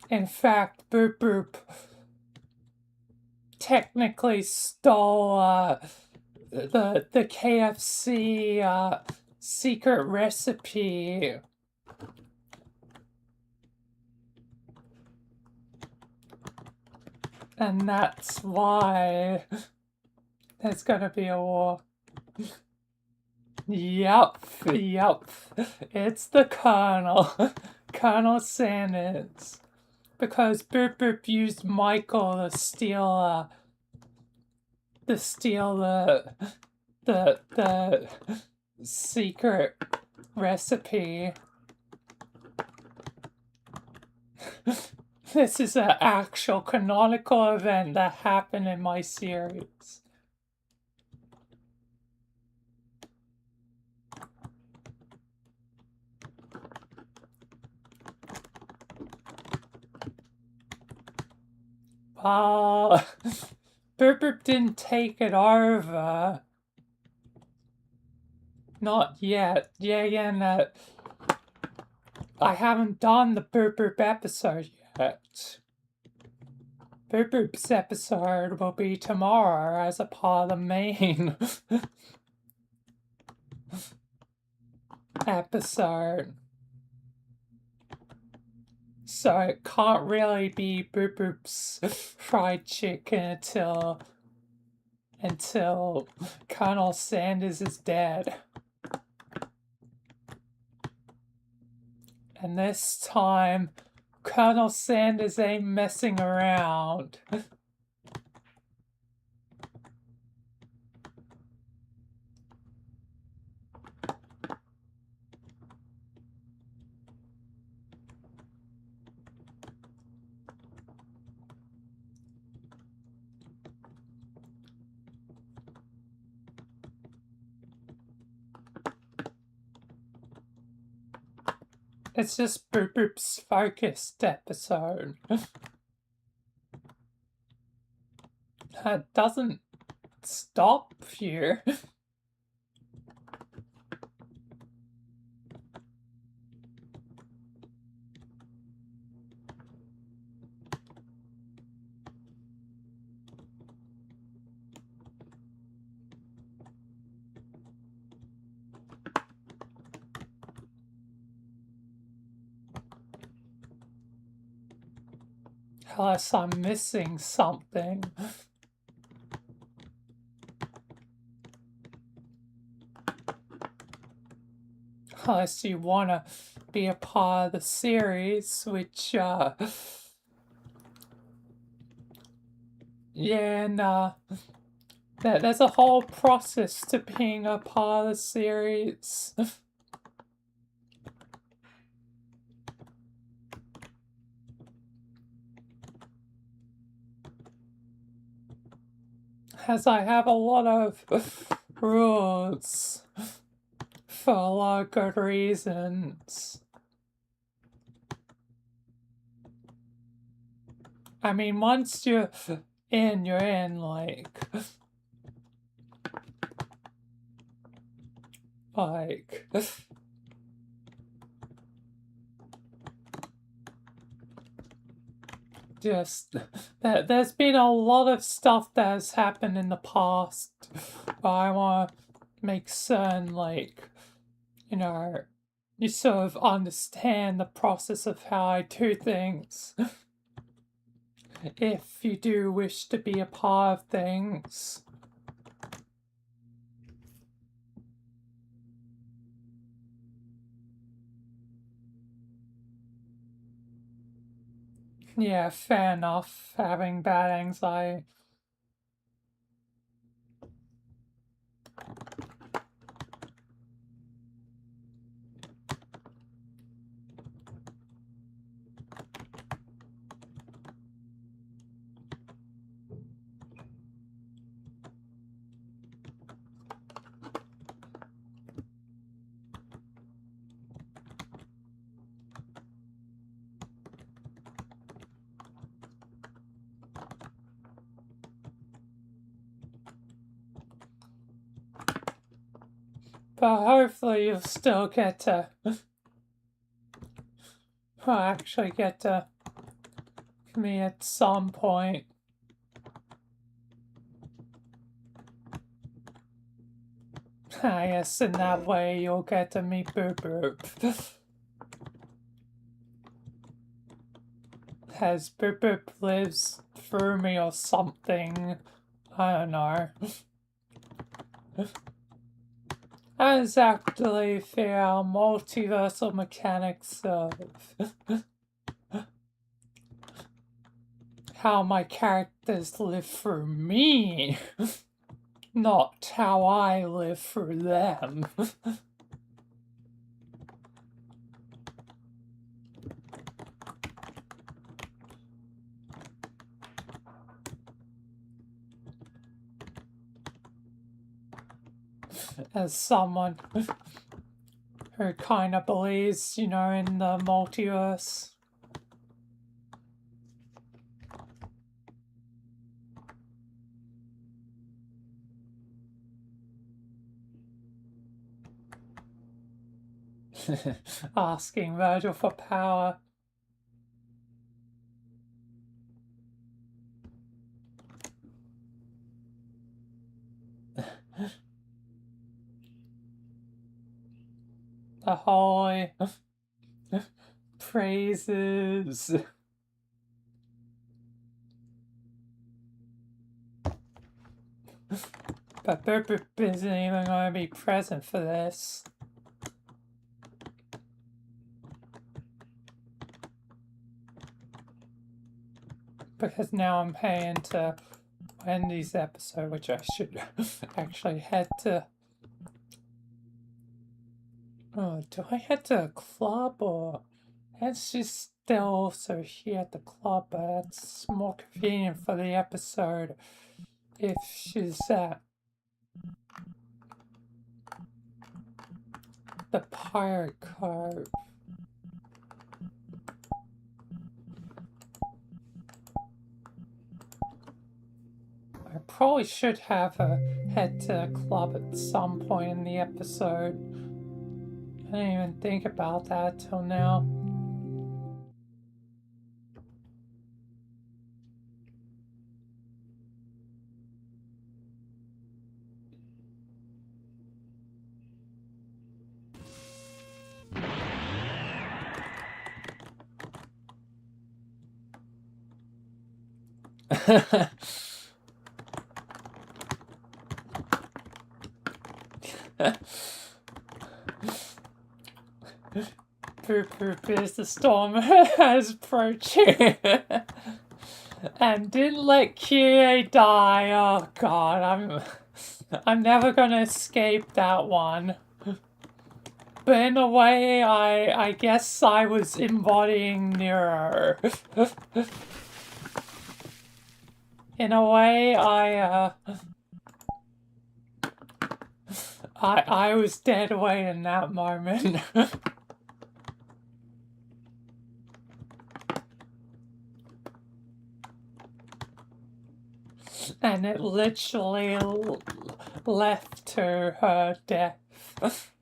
In fact, Boop Boop technically stole the KFC secret recipe. And that's why there's gonna be a war. Yup. It's the Colonel. Colonel Sanders. Because Boop Boop used Michael to steal the secret recipe. This is an actual canonical event that happened in my series. Boop Boop didn't take it over. Not yet. Yeah, I haven't done the Boop Boop episode yet. Boop Boop's episode will be tomorrow as a part of the main episode. So it can't really be Boop Boop's fried chicken until Colonel Sanders is dead. And this time, Colonel Sanders ain't messing around. It's just Boop Boop's focused episode. It doesn't stop here. Unless I'm missing something. Unless you want to be a part of the series, which, yeah, nah. There's a whole process to being a part of the series. As I have a lot of rules for a lot of good reasons. I mean, once you're in, like, just, there's been a lot of stuff that has happened in the past, but I want to make certain, like, you know, you sort of understand the process of how I do things. If you do wish to be a part of things. Yeah, fair enough, having bad anxiety. But hopefully you'll still get to, well, actually get to me at some point. I guess in that way you'll get to meet Boop Boop. As Boop Boop lives through me or something. I don't know. That's actually fair multiversal mechanics of how my characters live through me, not how I live through them. As someone who kind of believes, you know, in the multiverse. Asking Virgil for power. The holy praises. But Boop Boop isn't even going to be present for this. because now I'm paying to Wendy's episode, which I should actually head to. Oh, do I head to a club or? And she's still also here at the club, but it's more convenient for the episode if she's at the Pirate Cove. I probably should have her head to a club at some point in the episode. I didn't even think about that till now. Poop poop is the storm is approaching. And didn't let Kie die. Oh god, I'm never gonna escape that one. But in a way, I guess I was embodying Nero. In a way, I was dead away in that moment. And it literally left to her death.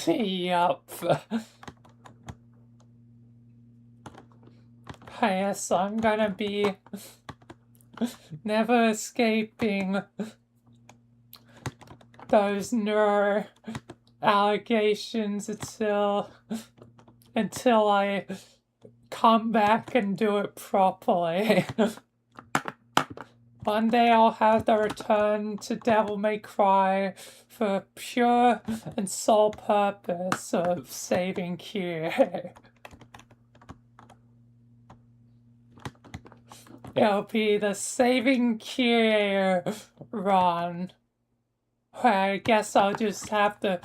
Yup. Yes, I'm gonna be never escaping those neuro allegations until I come back and do it properly. One day I'll have the return to Devil May Cry for pure and sole purpose of saving Kie. It'll be the Saving Kie run, where I guess I'll just have to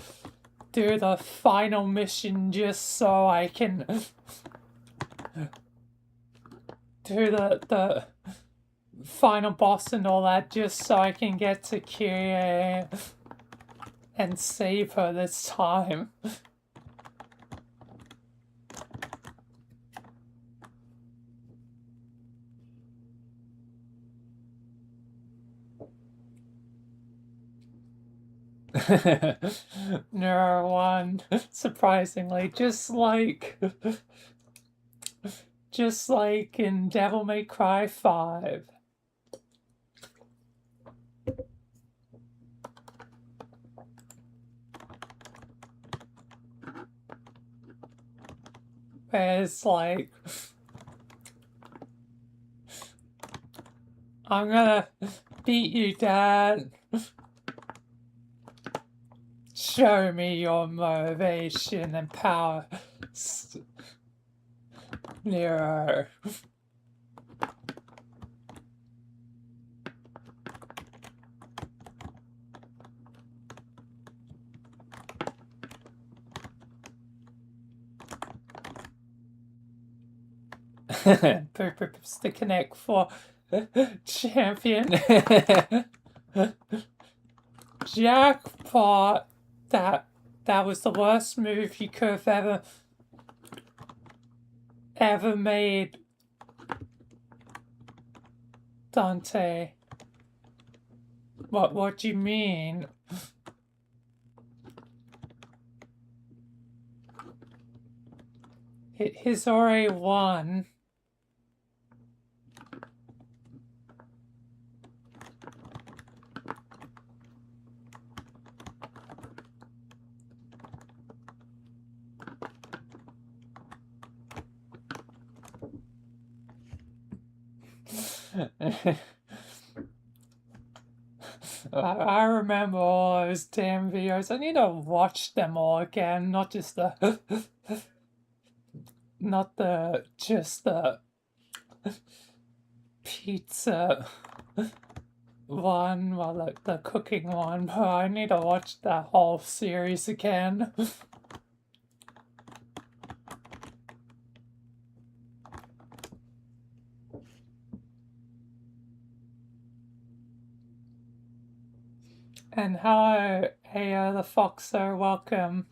do the final mission just so I can do the final boss and all that, just so I can get to Kie and save her this time. Neuro 1, surprisingly, just like in Devil May Cry 5. Where it's like, I'm gonna beat you, Dad. Show me your motivation and power, Nero. Purpose to connect for champion. Jackpot. That was the worst move you could have ever made, Dante. What do you mean? He's already won. I remember all those damn videos. I need to watch them all again, not just the, not the, just the pizza one, well, like the cooking one. But I need to watch that whole series again. And hello, Aya the Foxer, welcome.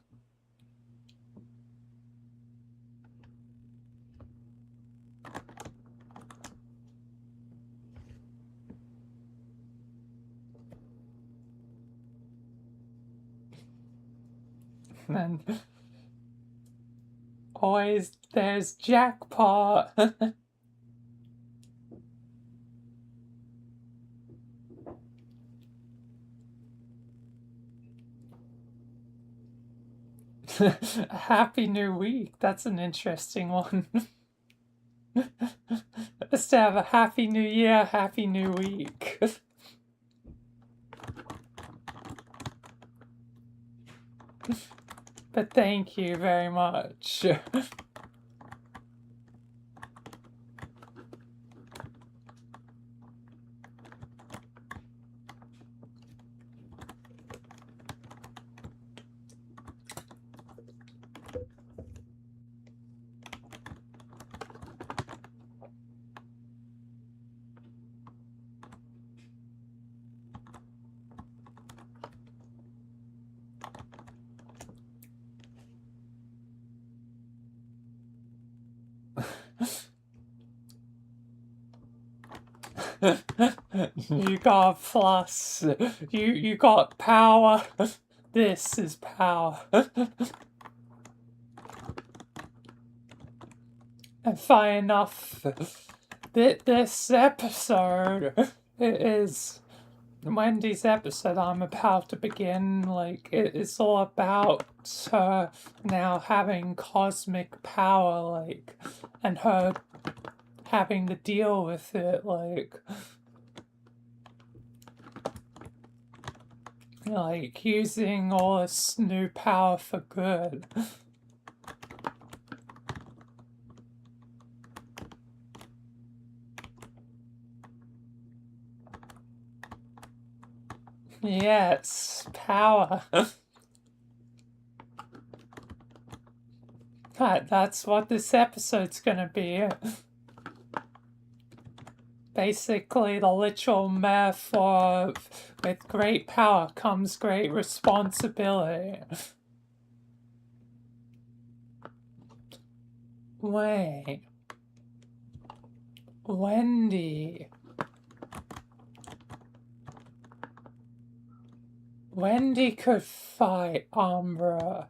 And always there's Jackpot. Happy New Week. That's an interesting one. Let's have a Happy New Year, Happy New Week. But thank you very much. You got plus. You got power. This is power. And funny enough, this episode is Wendy's episode I'm about to begin. Like, it's all about her now having cosmic power, like, and her having to deal with it, like using all this new power for good. Yes, power. That's what this episode's gonna be. Basically, the literal metaphor of with great power comes great responsibility. Wait. Wendy. Wendy could fight Umbra.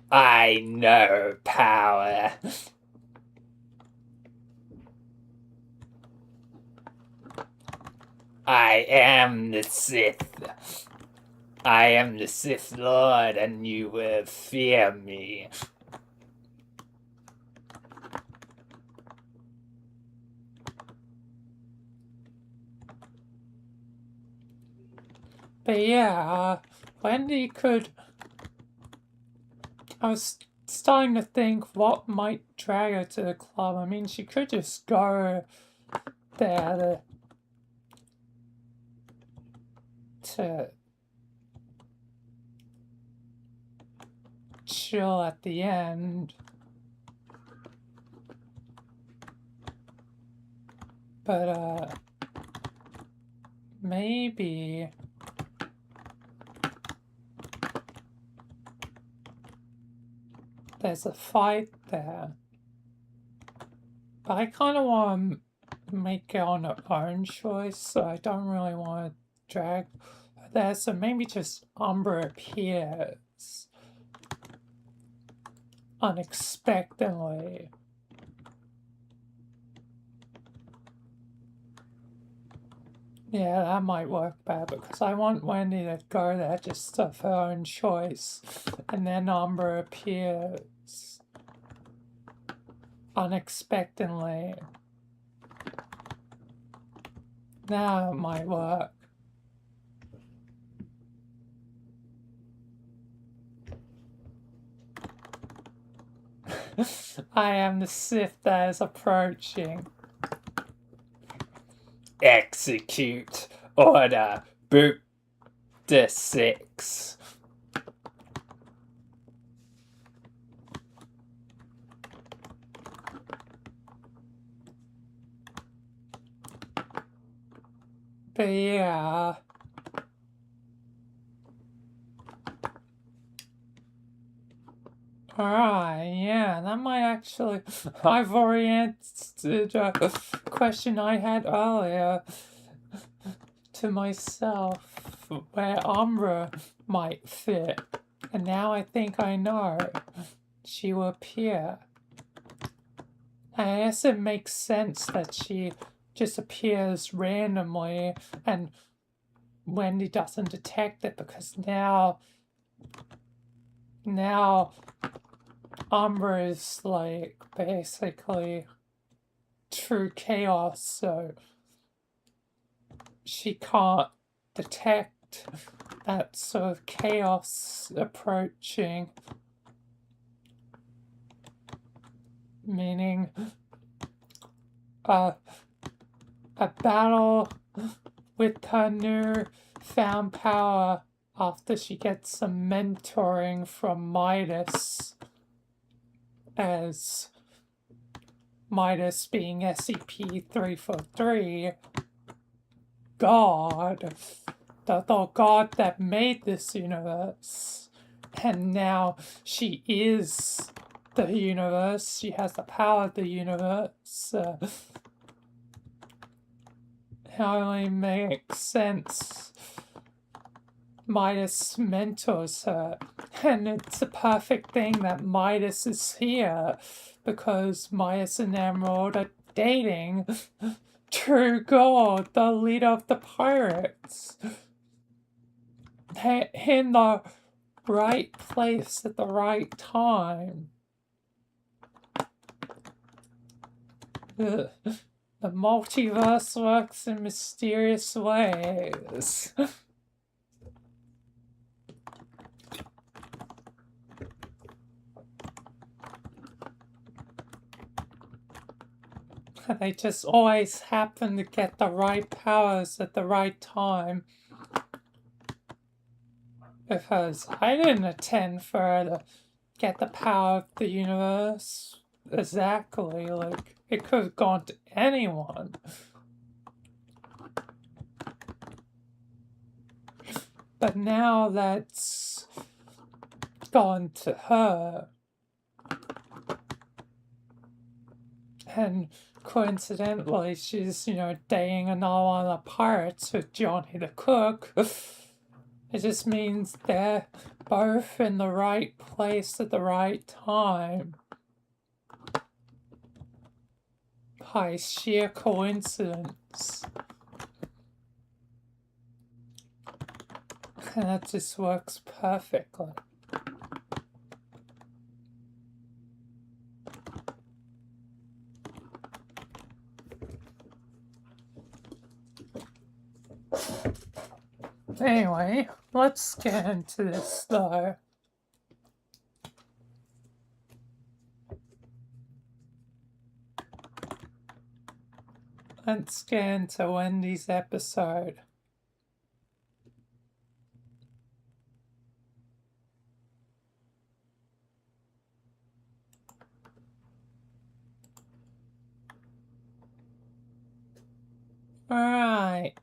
I know power. I am the Sith. I am the Sith Lord, and you will fear me. But yeah, Wendy could. I was starting to think what might drag her to the club. I mean, she could just go there to chill at the end. But, maybe there's a fight there. But I kind of want to make it on her own choice, so I don't really want to drag her there. So maybe just Umbra appears unexpectedly. Yeah, that might work better because I want Wendy to go there just of her own choice. And then Umbra appears unexpectedly. Now it might work. I am the Sith that is approaching. Execute Order Boot the 6. But yeah. Alright, yeah, that might actually. I've already answered a question I had earlier to myself where Umbra might fit. And now I think I know. She will appear. I guess it makes sense that she just appears randomly and Wendy doesn't detect it because now Umbra is like basically true chaos, so she can't detect that sort of chaos approaching. Meaning a battle with her new found power after she gets some mentoring from Midas, as Midas being SCP-343, God, the God that made this universe. And now she is the universe. She has the power of the universe. It only makes sense. Midas mentors her. And it's a perfect thing that Midas is here because Midas and Emerald are dating True God, the leader of the pirates. They're in the right place at the right time. The multiverse works in mysterious ways. They just always happen to get the right powers at the right time. Because I didn't intend for her to get the power of the universe exactly. Like, it could have gone to anyone. But now that's gone to her. And coincidentally, she's, dating another one of the pirates with Johnny the Cook. It just means they're both in the right place at the right time. By sheer coincidence. And that just works perfectly. Anyway, let's get into this though. Let's get into Wendy's episode. Alright.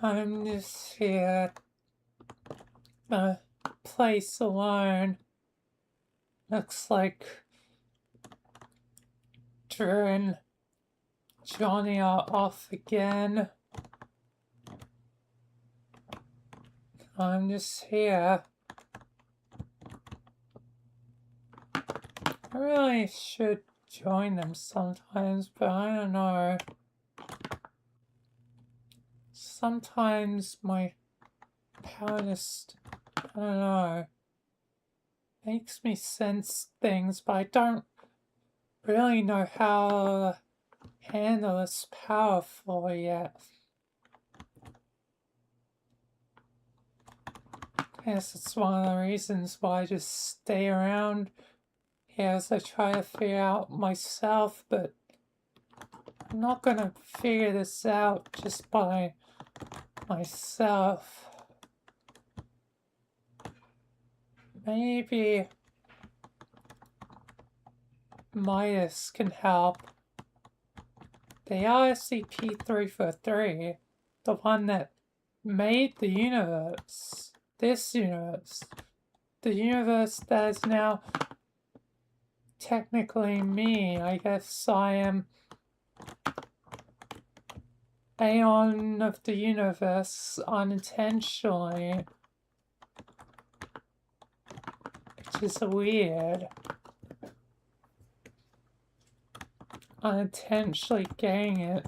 I'm just here. The place alone. Looks like Drew and Johnny are off again. I'm just here. I really should join them sometimes, but I don't know. sometimes my power just, I don't know, makes me sense things, but I don't really know how to handle this power fully yet. I guess it's one of the reasons why I just stay around here as I try to figure out myself, but I'm not gonna figure this out just by myself. Maybe Midas can help. The RSCP-343, the one that made the universe, this universe, the universe that is now technically me. I guess I am Aeon of the universe unintentionally, which is weird. Unintentionally getting it.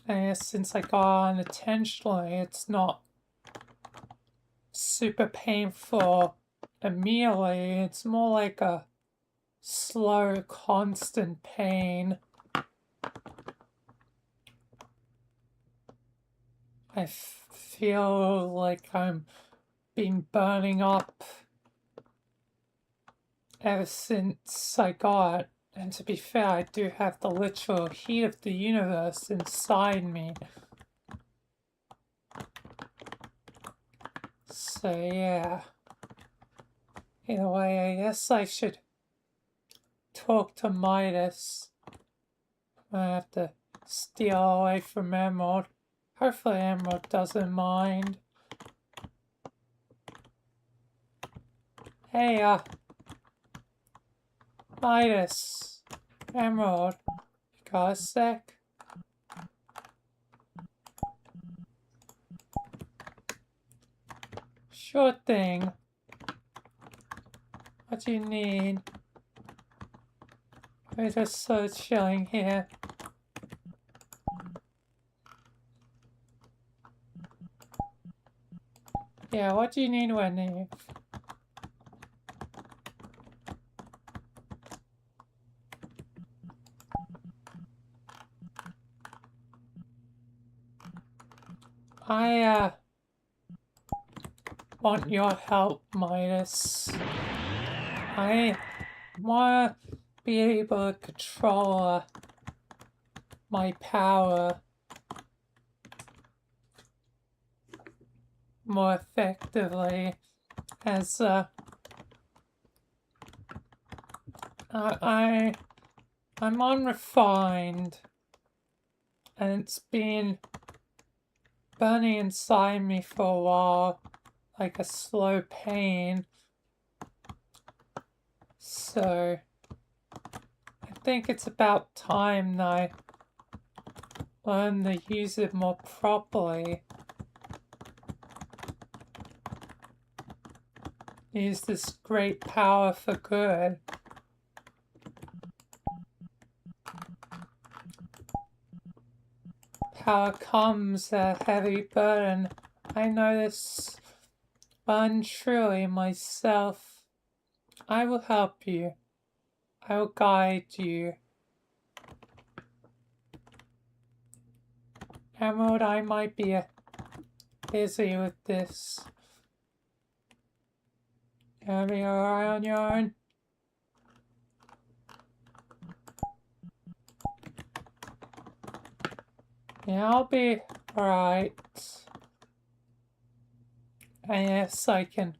I guess since I got unintentionally, it's not super painful immediately. It's more like a slow, constant pain. I feel like I'm been burning up ever since I got it. And to be fair, I do have the literal heat of the universe inside me. So yeah. Either way, I guess I should talk to Midas. I have to steal away from Emerald. Hopefully Emerald doesn't mind. Hey, Midas. Emerald. You got a sec? Sure thing. What do you need? We're just so chilling here. Yeah, what do you need, Wendy? I, want your help, Midas. I want to be able to control my power more effectively as I'm unrefined and it's been burning inside me for a while like a slow pain. So I think it's about time that I learn to use it more properly. Use this great power for good. Power comes a heavy burden. I know this untruly myself. I will help you. I will guide you. Emerald, I might be busy with this. Gonna be alright on your own? Yeah, I'll be alright. I guess I can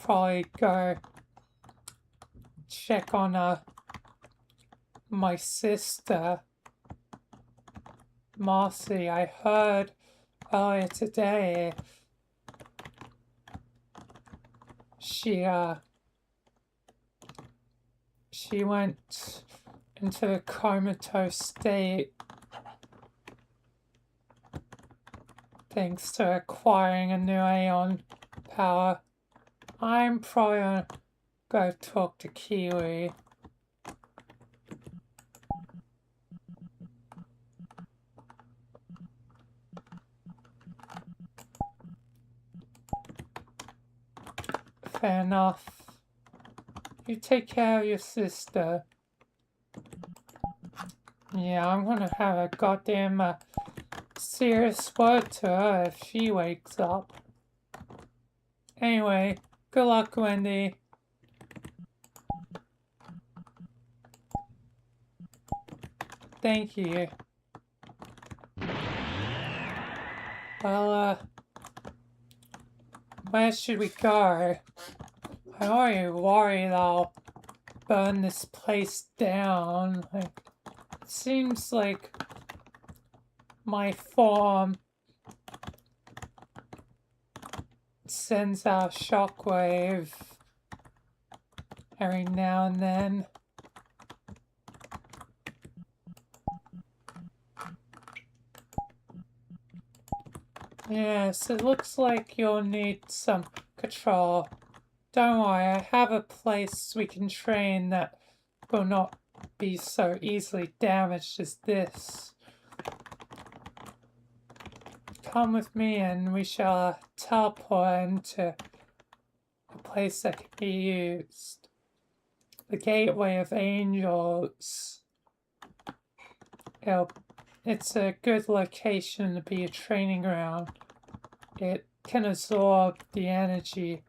probably go check on my sister, Marcy. I heard earlier today she went into a comatose state thanks to acquiring a new Aeon power. I'm probably gonna go talk to Kiwi. Fair enough. You take care of your sister. Yeah, I'm gonna have a goddamn serious word to her if she wakes up. Anyway, good luck, Wendy. Thank you. Well, where should we go? I'm already worried I'll burn this place down. Like, it seems like my form sends out a shockwave every now and then. Yes, it looks like you'll need some control. Don't worry, I have a place we can train that will not be so easily damaged as this. Come with me and we shall teleport into a place that can be used. The Gateway of Angels. It's a good location to be a training ground. It can absorb the energy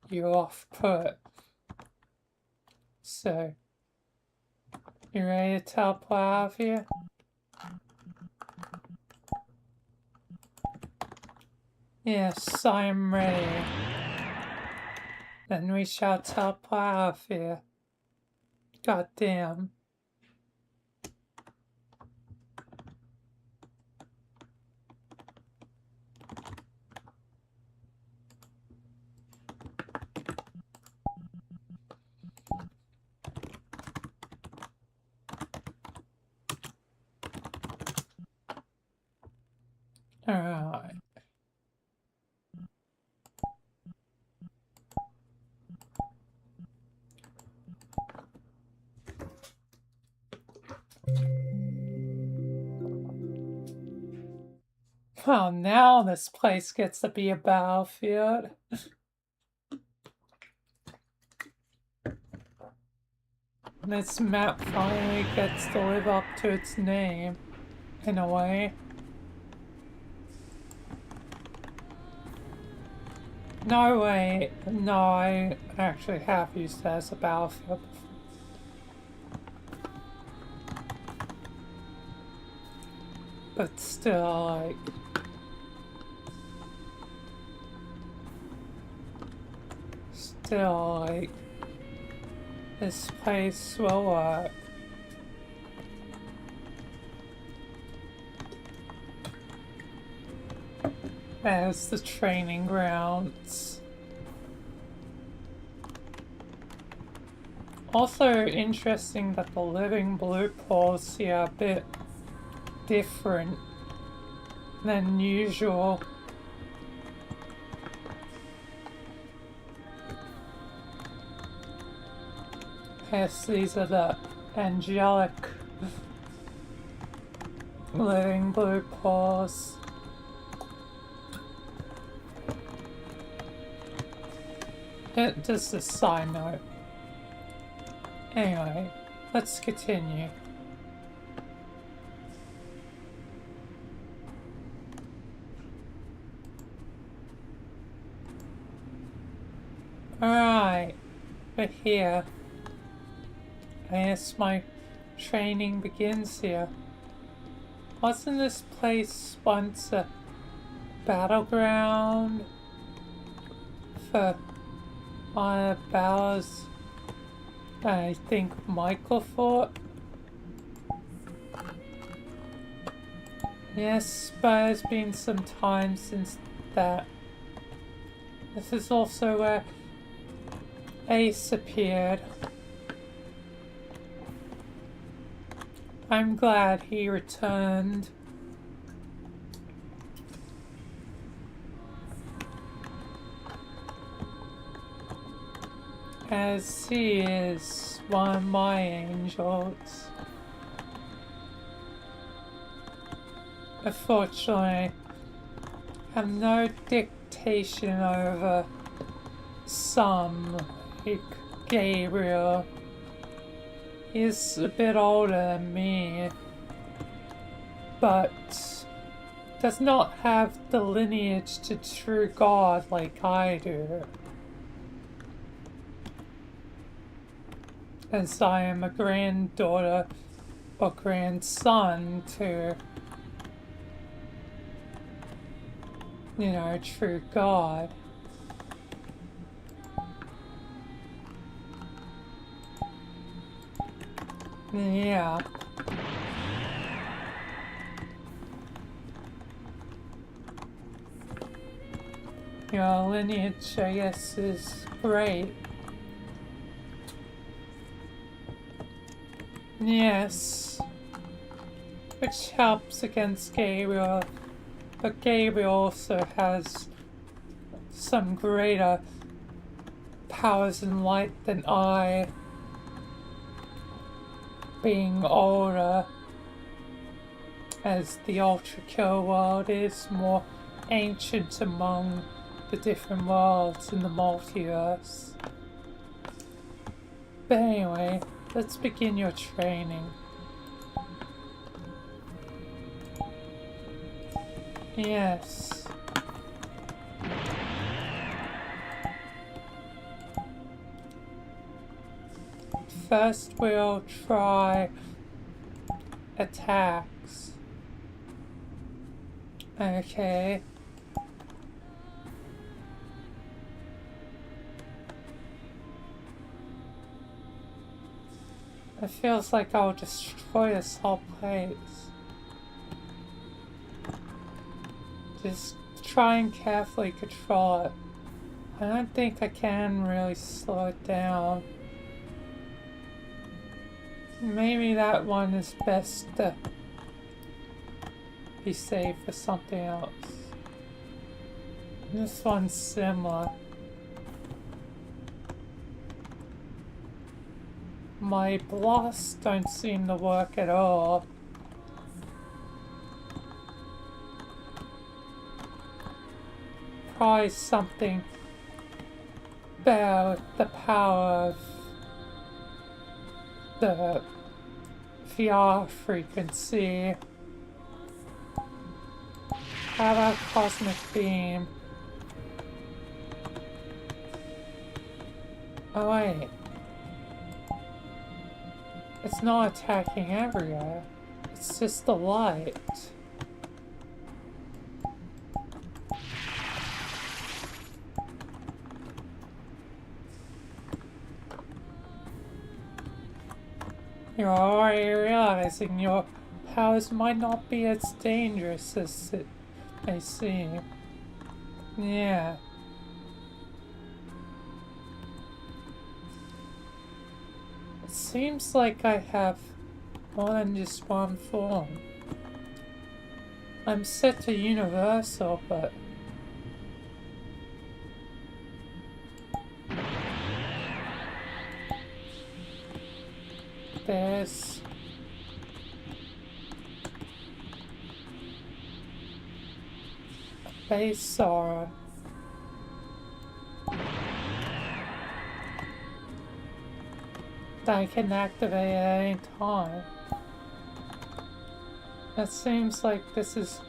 you off-put. So, you ready to teleport out of here? Yes, I'm ready. Then we shall teleport out of here. God damn. Alright. Well, now this place gets to be a battlefield. This map finally gets to live up to its name, in a way. No way, no, I actually have used that as a battlefield before. But still, like... Still, like... This place will work. As the training grounds. Also interesting that the living blue pools here are a bit different than usual. Yes, these are the angelic living blue pools. Just a side note. Anyway, let's continue. Alright, we're here. I guess my training begins here. Wasn't this place once a battleground for one of the battles I think Michael fought? Yes, but it's been some time since that. This is also where Ace appeared. I'm glad he returned. as he is one of my angels. Unfortunately, I have no dictation over some, like Gabriel. He's a bit older than me, but does not have the lineage to true God like I do. As I am a granddaughter or grandson to, true God. Yeah. Your lineage, I guess, is great. Yes. Which helps against Gabriel. But Gabriel also has some greater powers in light than I, being older, as the Ultra Kill world is more ancient among the different worlds in the multiverse. But anyway, let's begin your training. Yes. First we'll try attacks. Okay. It feels like I'll destroy this whole place. Just try and carefully control it. I don't think I can really slow it down. Maybe that one is best to be saved for something else. This one's similar. My blasts don't seem to work at all. Probably something about the power of the VR frequency. How about Cosmic Beam? Oh wait. It's not attacking everywhere. It's just the light. You're already realizing your powers might not be as dangerous as it may seem. Yeah. It seems like I have more than just one form. I'm set to universal, but there's a base sorrow. That I can activate at any time. It seems like this is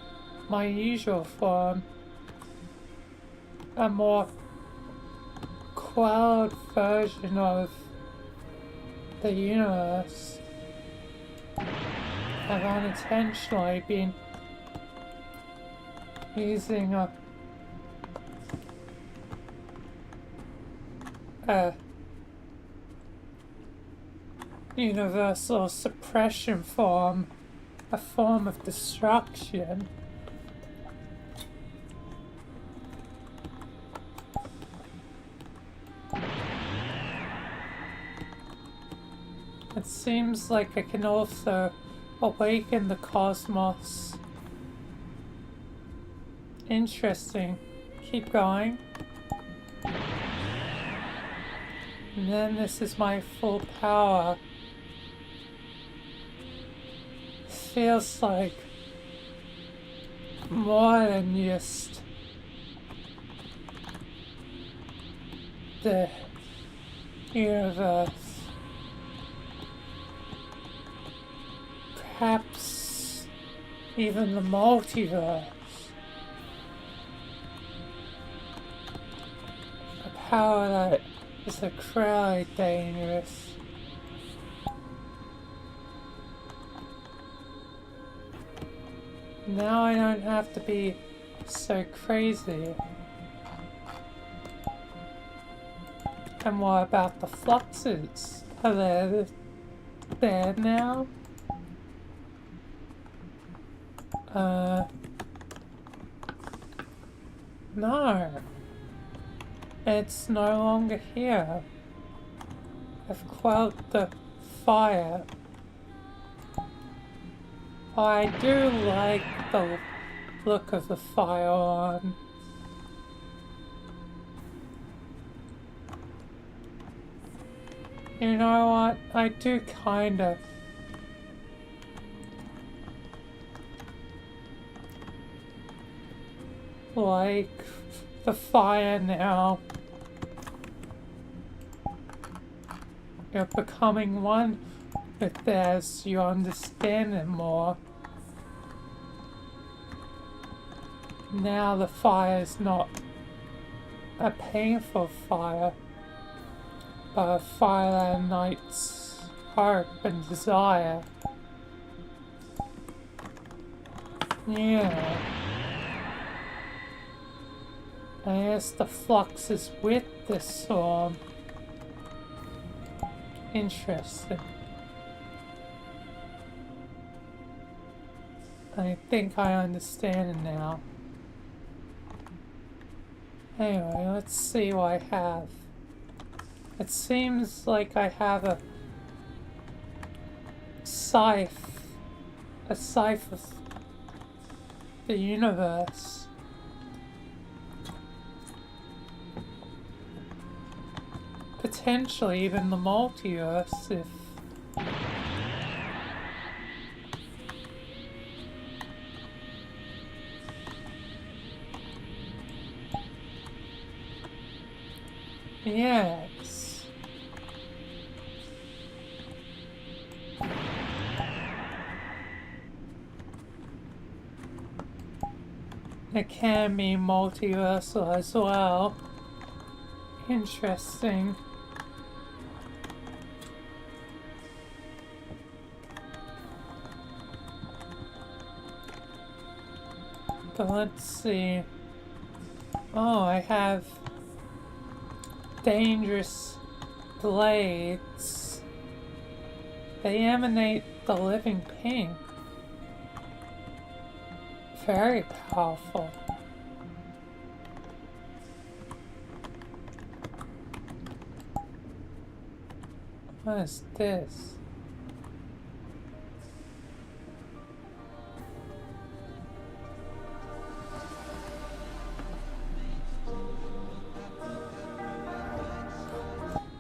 my usual form. A more quelled version of the universe. I've unintentionally been using a universal suppression form, a form of destruction. It seems like I can also awaken the cosmos. Interesting. Keep going. And then this is my full power. Feels like more than just the universe. Perhaps even the multiverse. A power that is incredibly dangerous. Now I don't have to be so crazy. And what about the fluxes? Are they there now? No. It's no longer here. I've quelled the fire. I do like the look of the fire on. You know what? I do kinda like the fire now. You're becoming one with as you understand it more. Now the fire is not a painful fire, but a fire that ignites hope and desire. Yeah. I guess the flux is with this storm. Interesting. I think I understand it now. Anyway, let's see what I have. It seems like I have a scythe of the universe. Potentially even the multiverse if yes. It can be multiversal as well. Interesting. But let's see. Oh, I have dangerous blades. They emanate the living pink. Very powerful. What is this?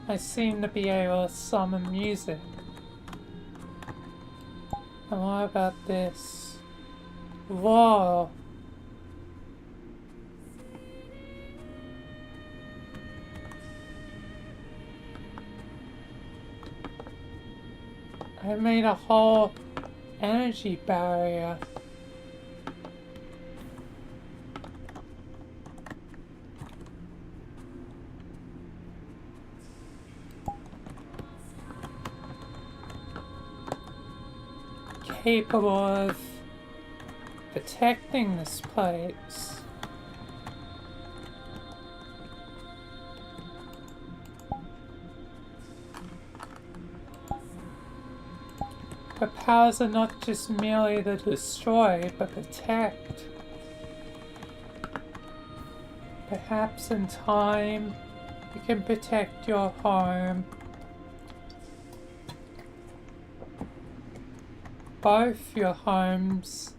I seem to be able to summon music. And what about this? Whoa! I made a whole energy barrier. Capable of protecting this place. Her powers are not just merely to destroy, but protect. Perhaps in time, you can protect your home. Both your homes.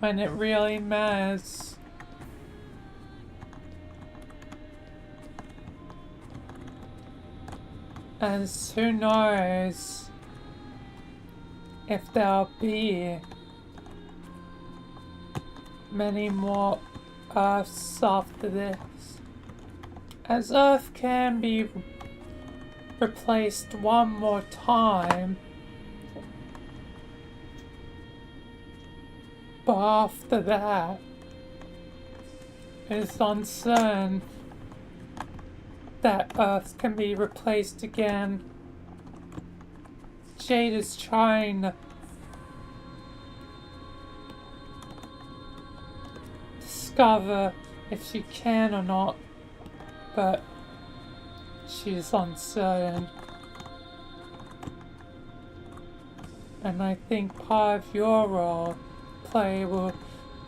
When it really matters. As who knows if there'll be many more Earths after this. As Earth can be replaced one more time, but after that, it's uncertain that Earth can be replaced again. Jade is trying to discover if she can or not, but she's uncertain. And I think part of your role play will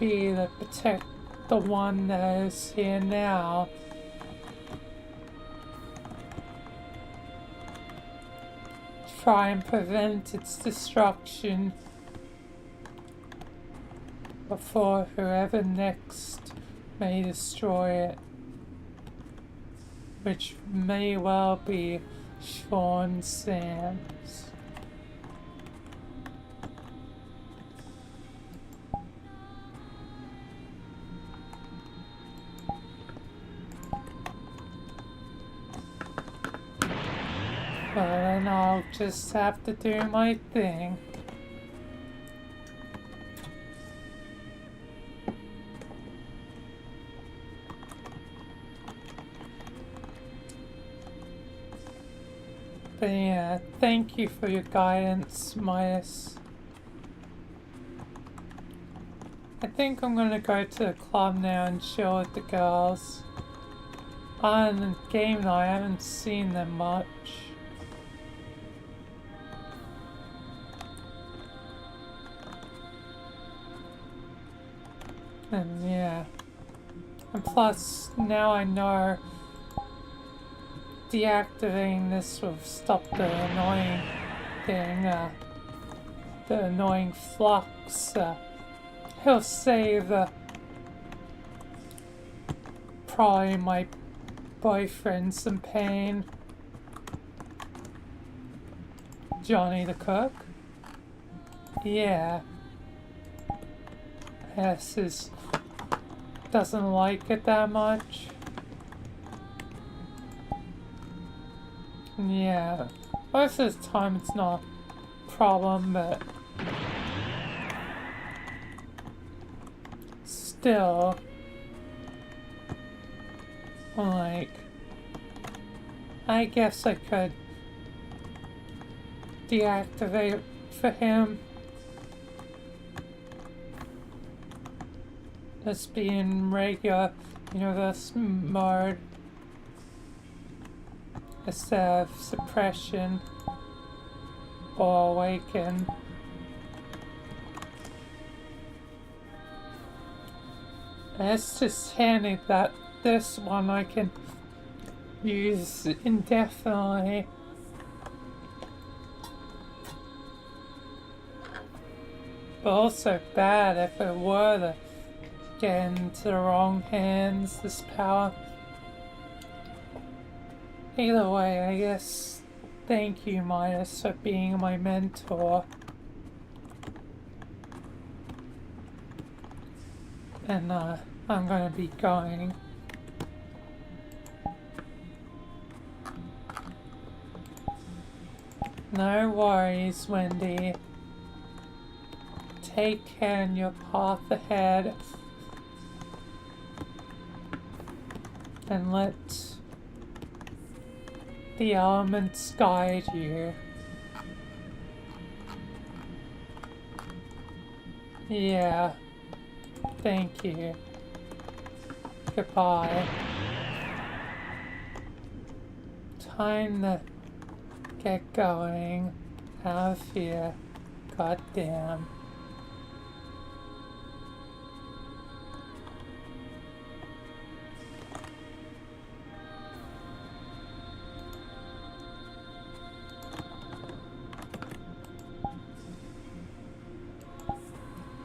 be to protect the one that is here now. Try and prevent its destruction before whoever next may destroy it, which may well be Sean Sands. Well, then I'll just have to do my thing. But yeah, thank you for your guidance, Midas. I think I'm gonna go to the club now and chill with the girls. On the game though, I haven't seen them much. And yeah. And plus, now I know deactivating this will stop the annoying thing, the annoying flux. He'll save probably my boyfriend some pain. Johnny the cook? Yeah. Yes, doesn't like it that much. Yeah, most of the time it's not a problem, but still, like, I guess I could deactivate for him. Just being regular universe mode instead of suppression or awaken. And it's just handy that this one I can use indefinitely. But also bad if it were to get into the wrong hands, this power. Either way, I guess, thank you, Midas, for being my mentor. And I'm gonna be going. No worries, Wendy. Take care in your path ahead. And let the elements guide you. Yeah. Thank you. Goodbye. Time to get going. Out of here. Goddamn.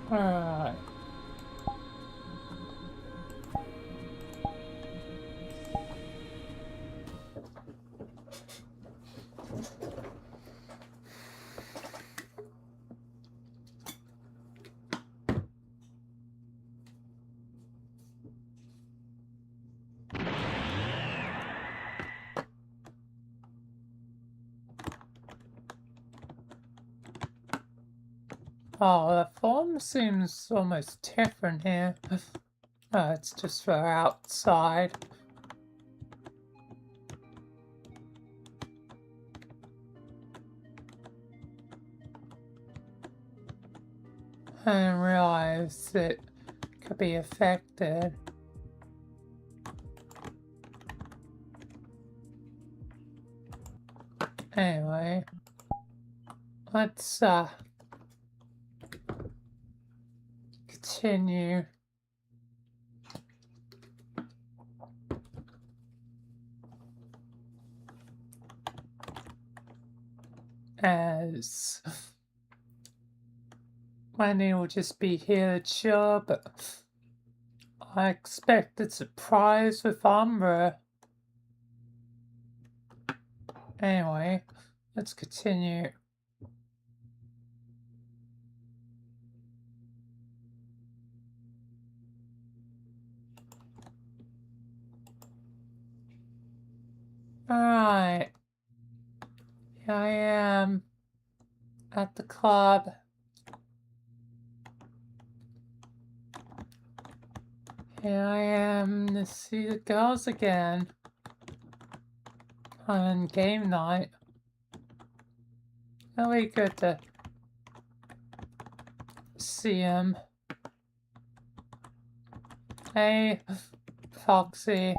Alright. Oh, the form seems almost different here. Oh, it's just for outside. I didn't realize it could be affected. Anyway, let's continue. As Wendy will just be here to chill, but I expect a surprise with Umbra. Anyway, let's continue. Alright, here I am at the club. Here I am to see the girls again on game night. Really good to see him. Hey, Foxy.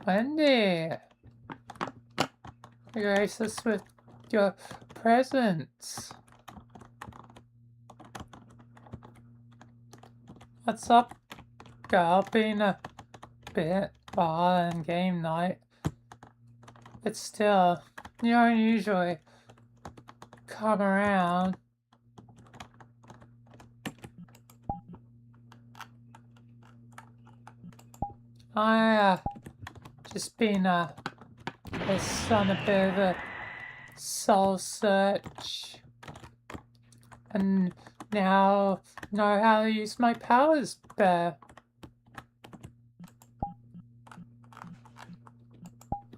Wendy, grace us with your presence. What's up, girl? Been a bit while in game night, but still, you don't usually come around. I just been just on a bit of a soul search, and now know how to use my powers better.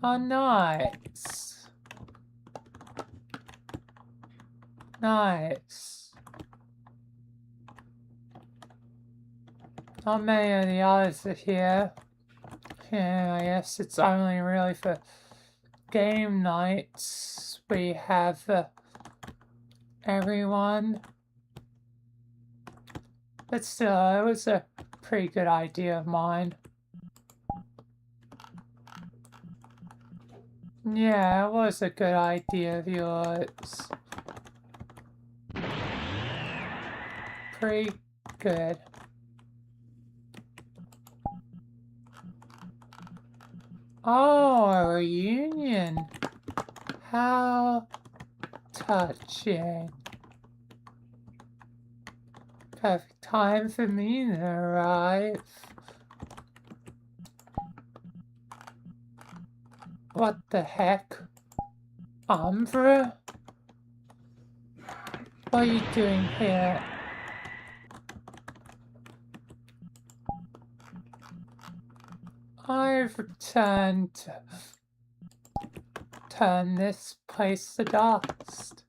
Oh, nice. Nice. Not many of the others are here. Yeah, I guess it's only really for game nights we have everyone. But still, it was a pretty good idea of mine. Yeah, it was a good idea of yours. Pretty good. Oh, a reunion. How touching. Perfect time for me to arrive. What the heck? Umbra? What are you doing here? I've returned to turn this place to dust.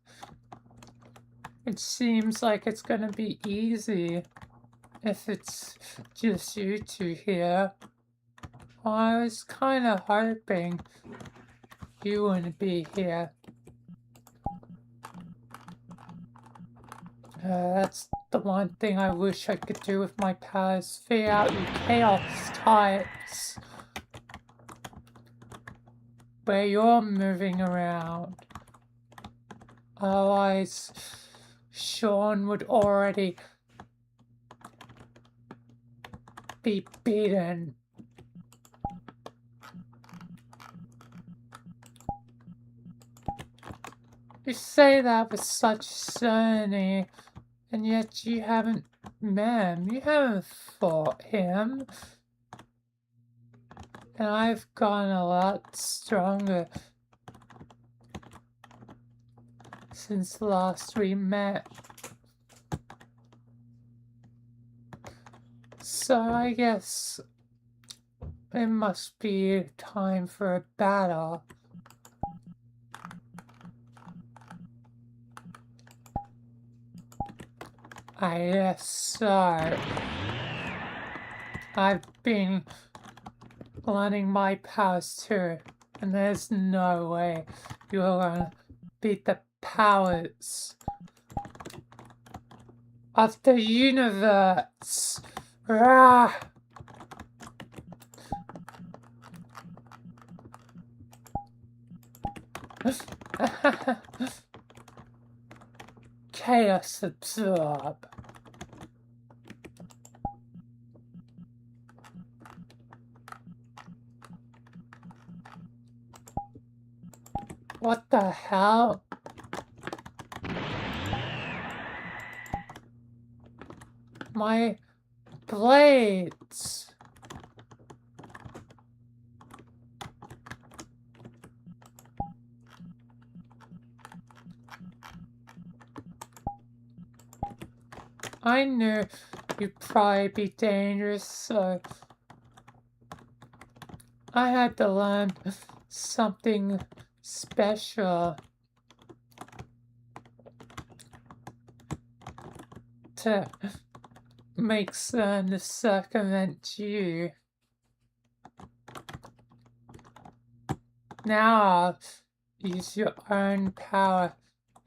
It seems like it's gonna be easy if it's just you two here. Well, I was kinda hoping you wouldn't be here. That's the one thing I wish I could do with my powers. Figure out you chaos types. Where you're moving around. Otherwise, Sean would already be beaten. You say that with such certainty, and yet you haven't met him. You haven't fought him. And I've gotten a lot stronger since last we met. So I guess it must be time for a battle. I guess so. I've been learning my powers too, and there's no way you're gonna beat the powers of the universe. Rah! Chaos absorb. What the hell? My blades. I knew you'd probably be dangerous, so I had to learn something special to make certain to circumvent you. Now I'll use your own power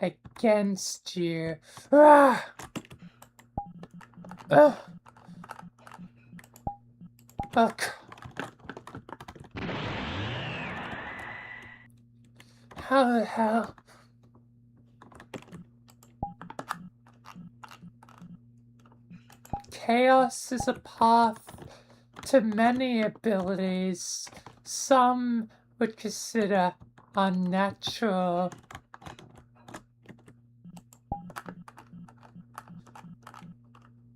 against you. Ah! Ugh. Ugh. How the hell? Chaos is a path to many abilities. Some would consider unnatural.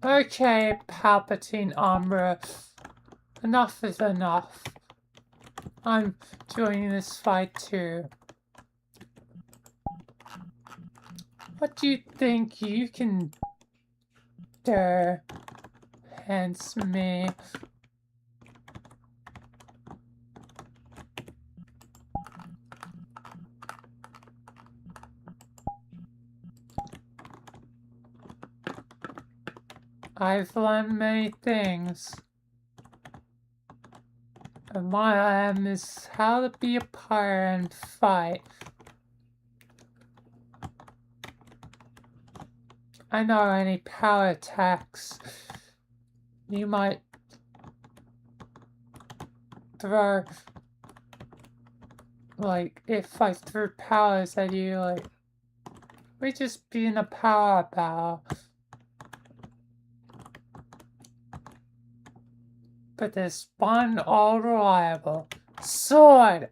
Okay, Palpatine armor. Enough is enough. I'm joining this fight too. What do you think you can do against me? I've learned many things. And one of them is how to be a pirate and fight. I know any power attacks you might throw, like, if I threw powers at you, like, we just be in a power battle. But there's one all reliable. Sword!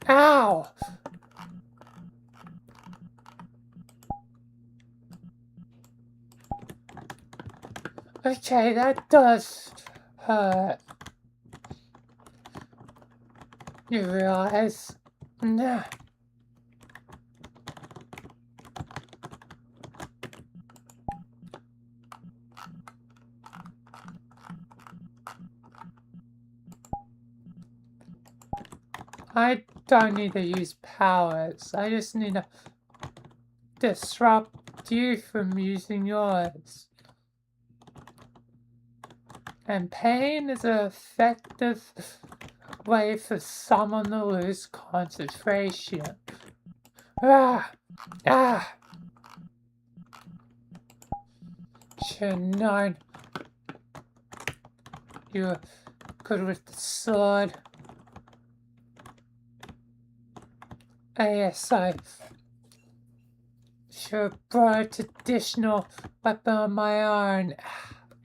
Ow! Okay, that does hurt. You realize? Nah. I don't need to use powers. I just need to disrupt you from using yours. And pain is an effective way for someone to lose concentration. Ah! Ah! Should've known you were good with the sword. Yes, I should have brought a traditional weapon of my own.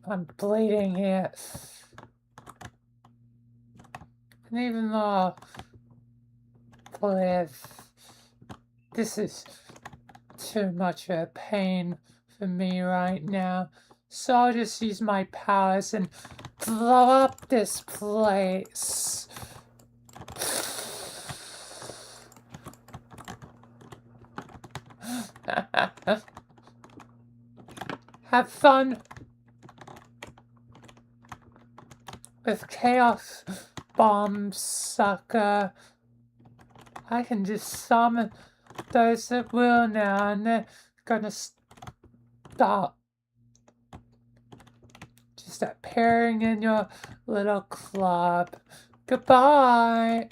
I'm bleeding here. And even though I live, this is too much of a pain for me right now. So I'll just use my powers and blow up this place. Have fun with chaos bombs, sucker. I can just summon those that will now, and they're gonna stop just appearing in your little club. Goodbye.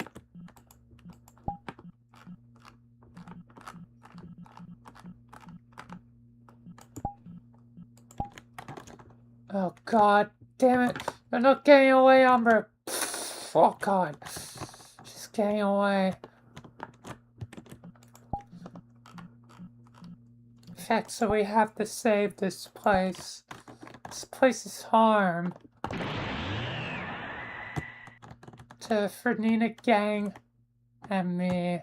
Oh god damn it. They're not getting away, Umber. Oh god. She's getting away. In fact, so we have to save this place. This place is harm to Fernina gang and me.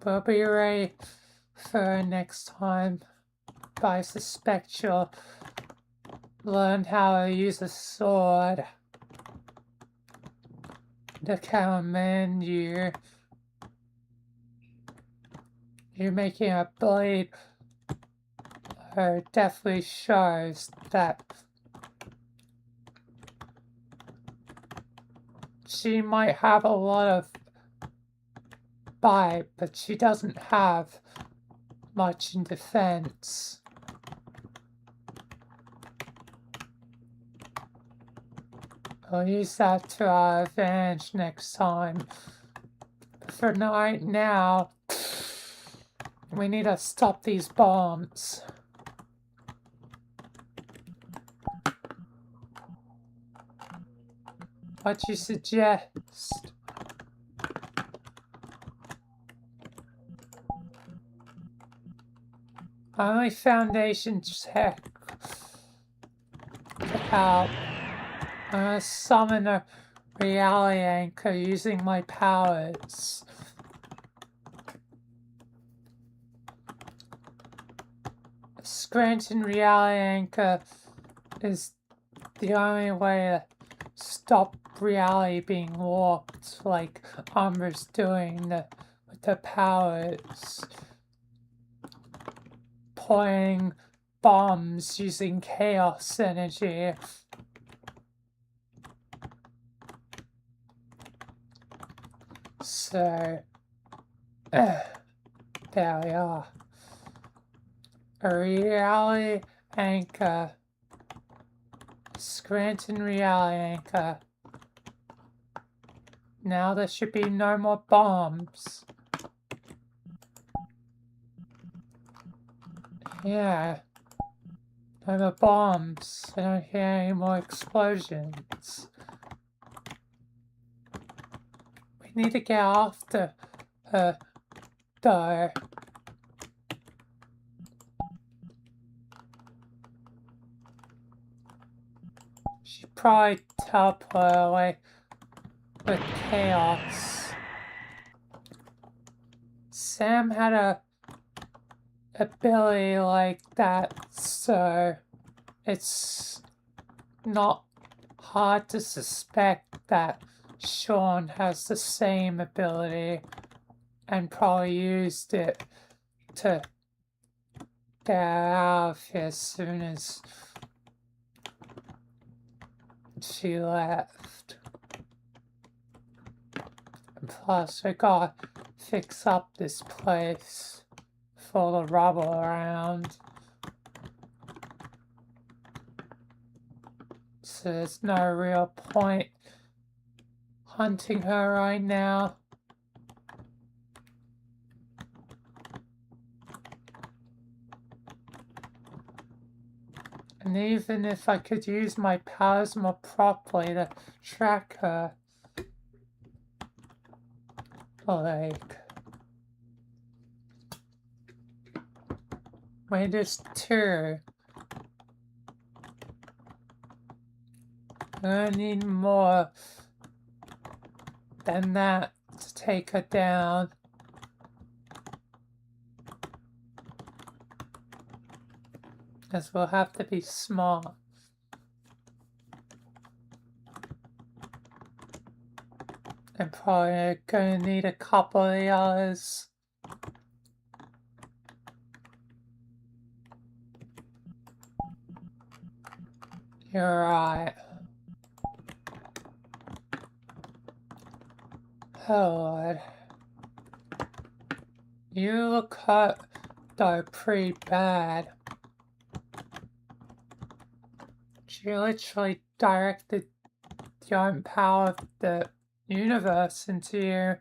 We'll be ready for next time. But I suspect you'll learn how to use a sword to command you. You're making a blade definitely shows that she might have a lot of bite, but she doesn't have much in defense. I'll use that to our advantage next time. But for right now, we need to stop these bombs. What you suggest? Only foundation check to help. I'm gonna summon a reality anchor using my powers. A Scranton reality anchor is the only way to stop reality being warped like Umber's doing with the powers. Playing bombs using chaos energy. So, there we are. A reality anchor. Scranton reality anchor. Now there should be no more bombs. Yeah. No more bombs. I don't hear any more explosions. We need to get after her, though. She probably teleported away with chaos. Sam had a ability like that, so it's not hard to suspect that Sean has the same ability and probably used it to get out of here as soon as she left. And plus, we gotta fix up this place full of rubble around. So there's no real point hunting her right now. And even if I could use my powers more properly to track her, like, we just two. I need more than that to take her down. As we'll have to be smart. I'm probably gonna need a couple of the others. You're right. Oh Lord. You look hurt, though, pretty bad. She literally directed the own power of the universe into you.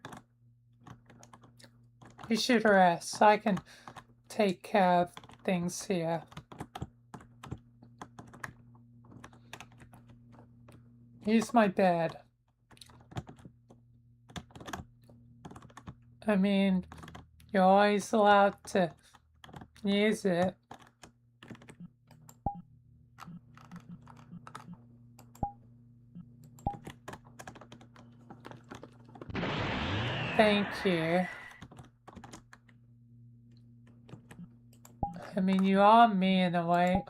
You should rest. I can take care of things here. Use my bed. I mean, you're always allowed to use it. Thank you. I mean, you are me in a way.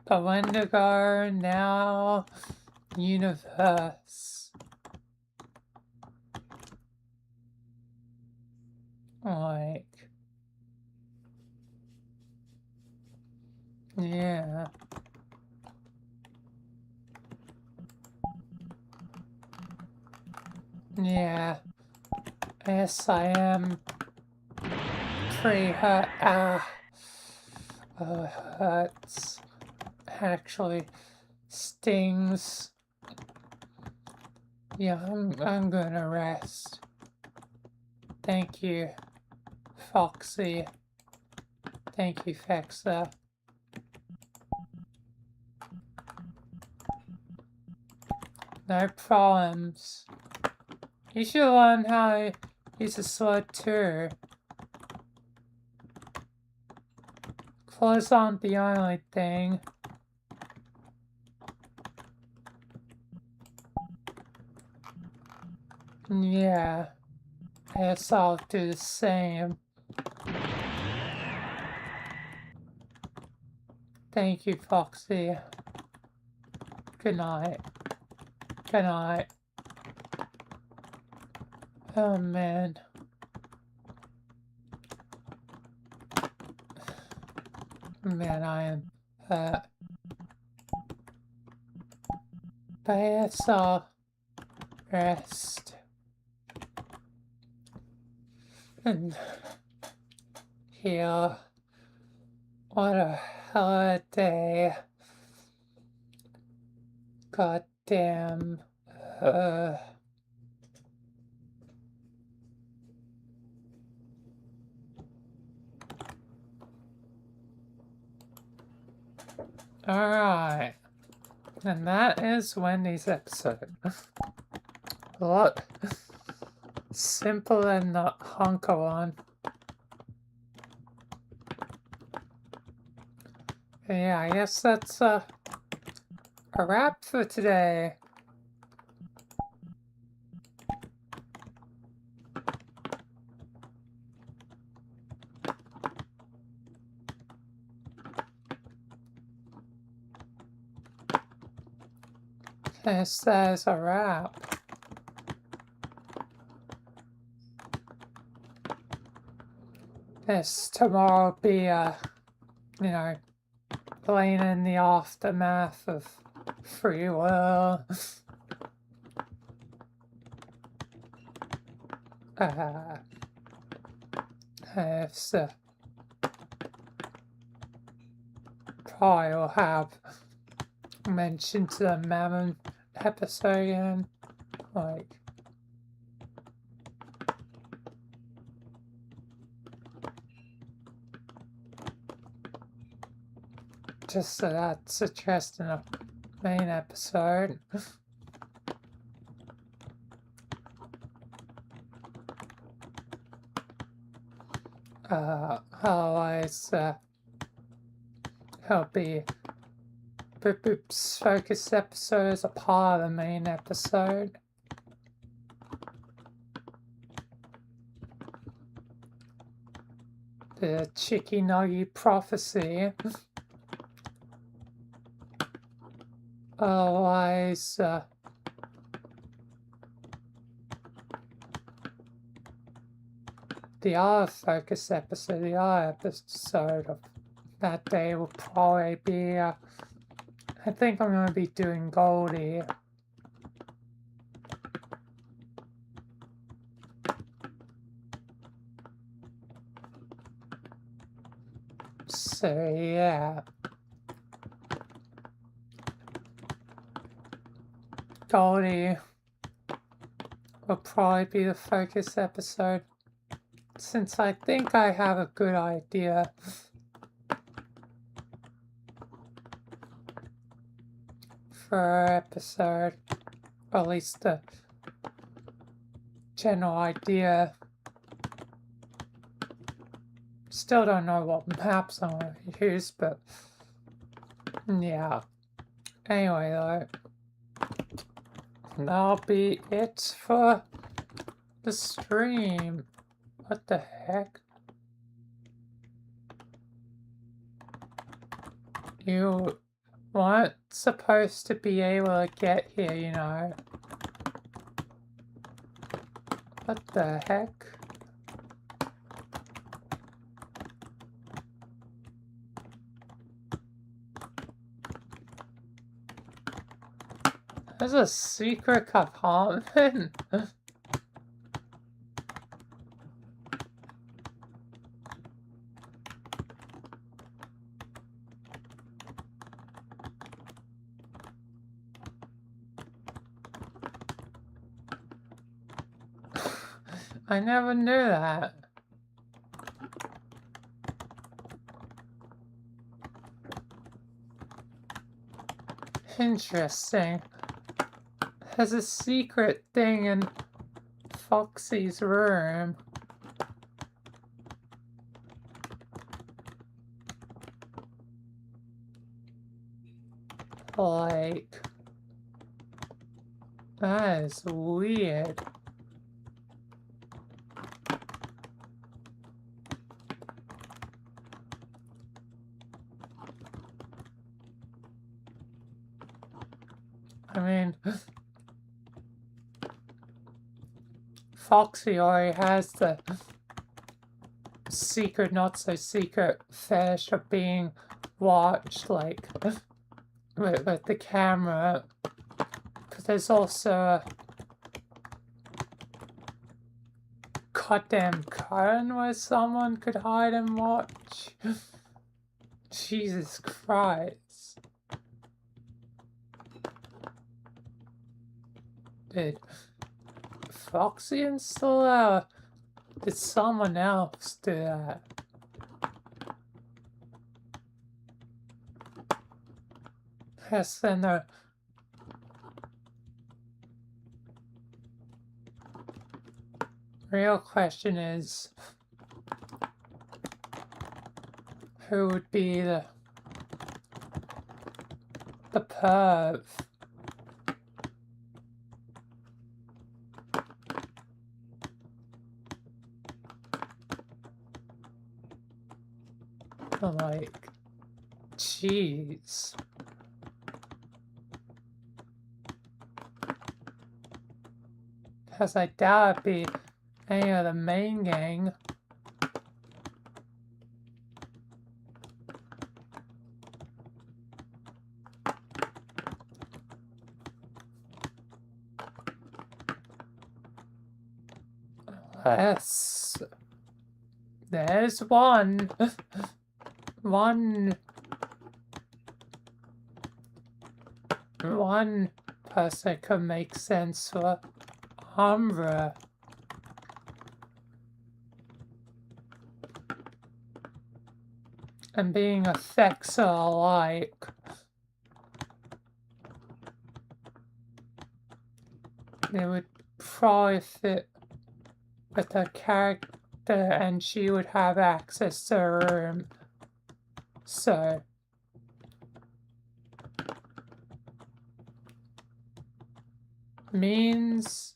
But Wendigo, now, universe. Like, yeah. Yeah. Yes, I am pretty hurt. Ah. Oh, it hurts. Actually stings. Yeah, I'm gonna rest. Thank you, Foxy. Thank you, Fexa. No problems. You should learn how to use a sword too. Claws aren't the only thing. Yeah, I guess I'll do the same. Thank you, Foxy. Good night. Good night. Oh man. Man, I am hurt. But yes, I'll rest. And heal. What a hell of a day. God damn. Alright. And that is Wendy's episode. A lot simpler than the Honka one. Yeah, I guess that's a wrap for today. Yes, that is a wrap. Yes, tomorrow will be, you know, playing in the aftermath of free will. Yes, probably will have mentioned to the Mammon episode again. Like, just so that's addressed in a main episode. Otherwise, it'll be Boop Boop's focus episode as a part of the main episode. The Chicky Nuggy prophecy. Otherwise, the other focus episode, the other episode of that day will probably be, I think I'm going to be doing Goldie. So, yeah. Goldie will probably be the focus episode, since I think I have a good idea for our episode, or at least the general idea. Still don't know what maps I'm going to use, but yeah. Anyway, though, that'll be it for the stream. What the heck? You weren't supposed to be able to get here, you know. What the heck? There's a secret compartment. I never knew that. Interesting. There's a secret thing in Foxy's room. Like, that is weird. I mean, Foxy already has the secret, not so secret fetish of being watched, like, with the camera. Because there's also a goddamn curtain where someone could hide and watch. Jesus Christ. Did Foxy install that? Did someone else do that? Yes, then the real question is, who would be the perv? Like, jeez. Because I doubt it'd be any of the main gang. Yes. There's one. One person could make sense for Umbra. And being a Thexa alike. It would probably fit with her character, and she would have access to her room. So, means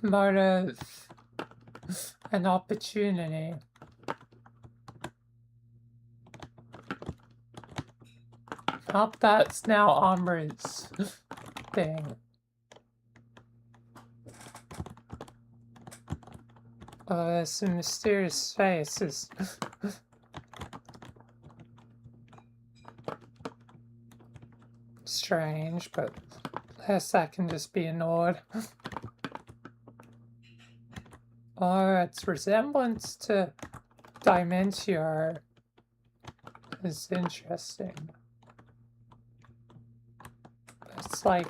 motive and opportunity. Not that's now Umbra's thing. Oh, there's some mysterious faces. Strange, but I guess that can just be ignored. Oh, its resemblance to Dimentia is interesting. It's like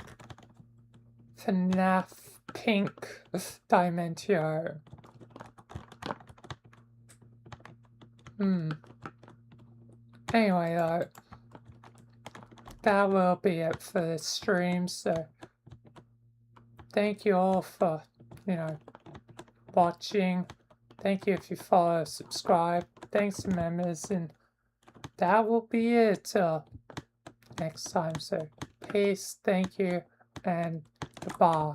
FNAF pink Dimentia. Anyway, that will be it for this stream, so thank you all for, watching. Thank you if you follow, subscribe. Thanks to members, and that will be it till next time. So peace, thank you, and goodbye.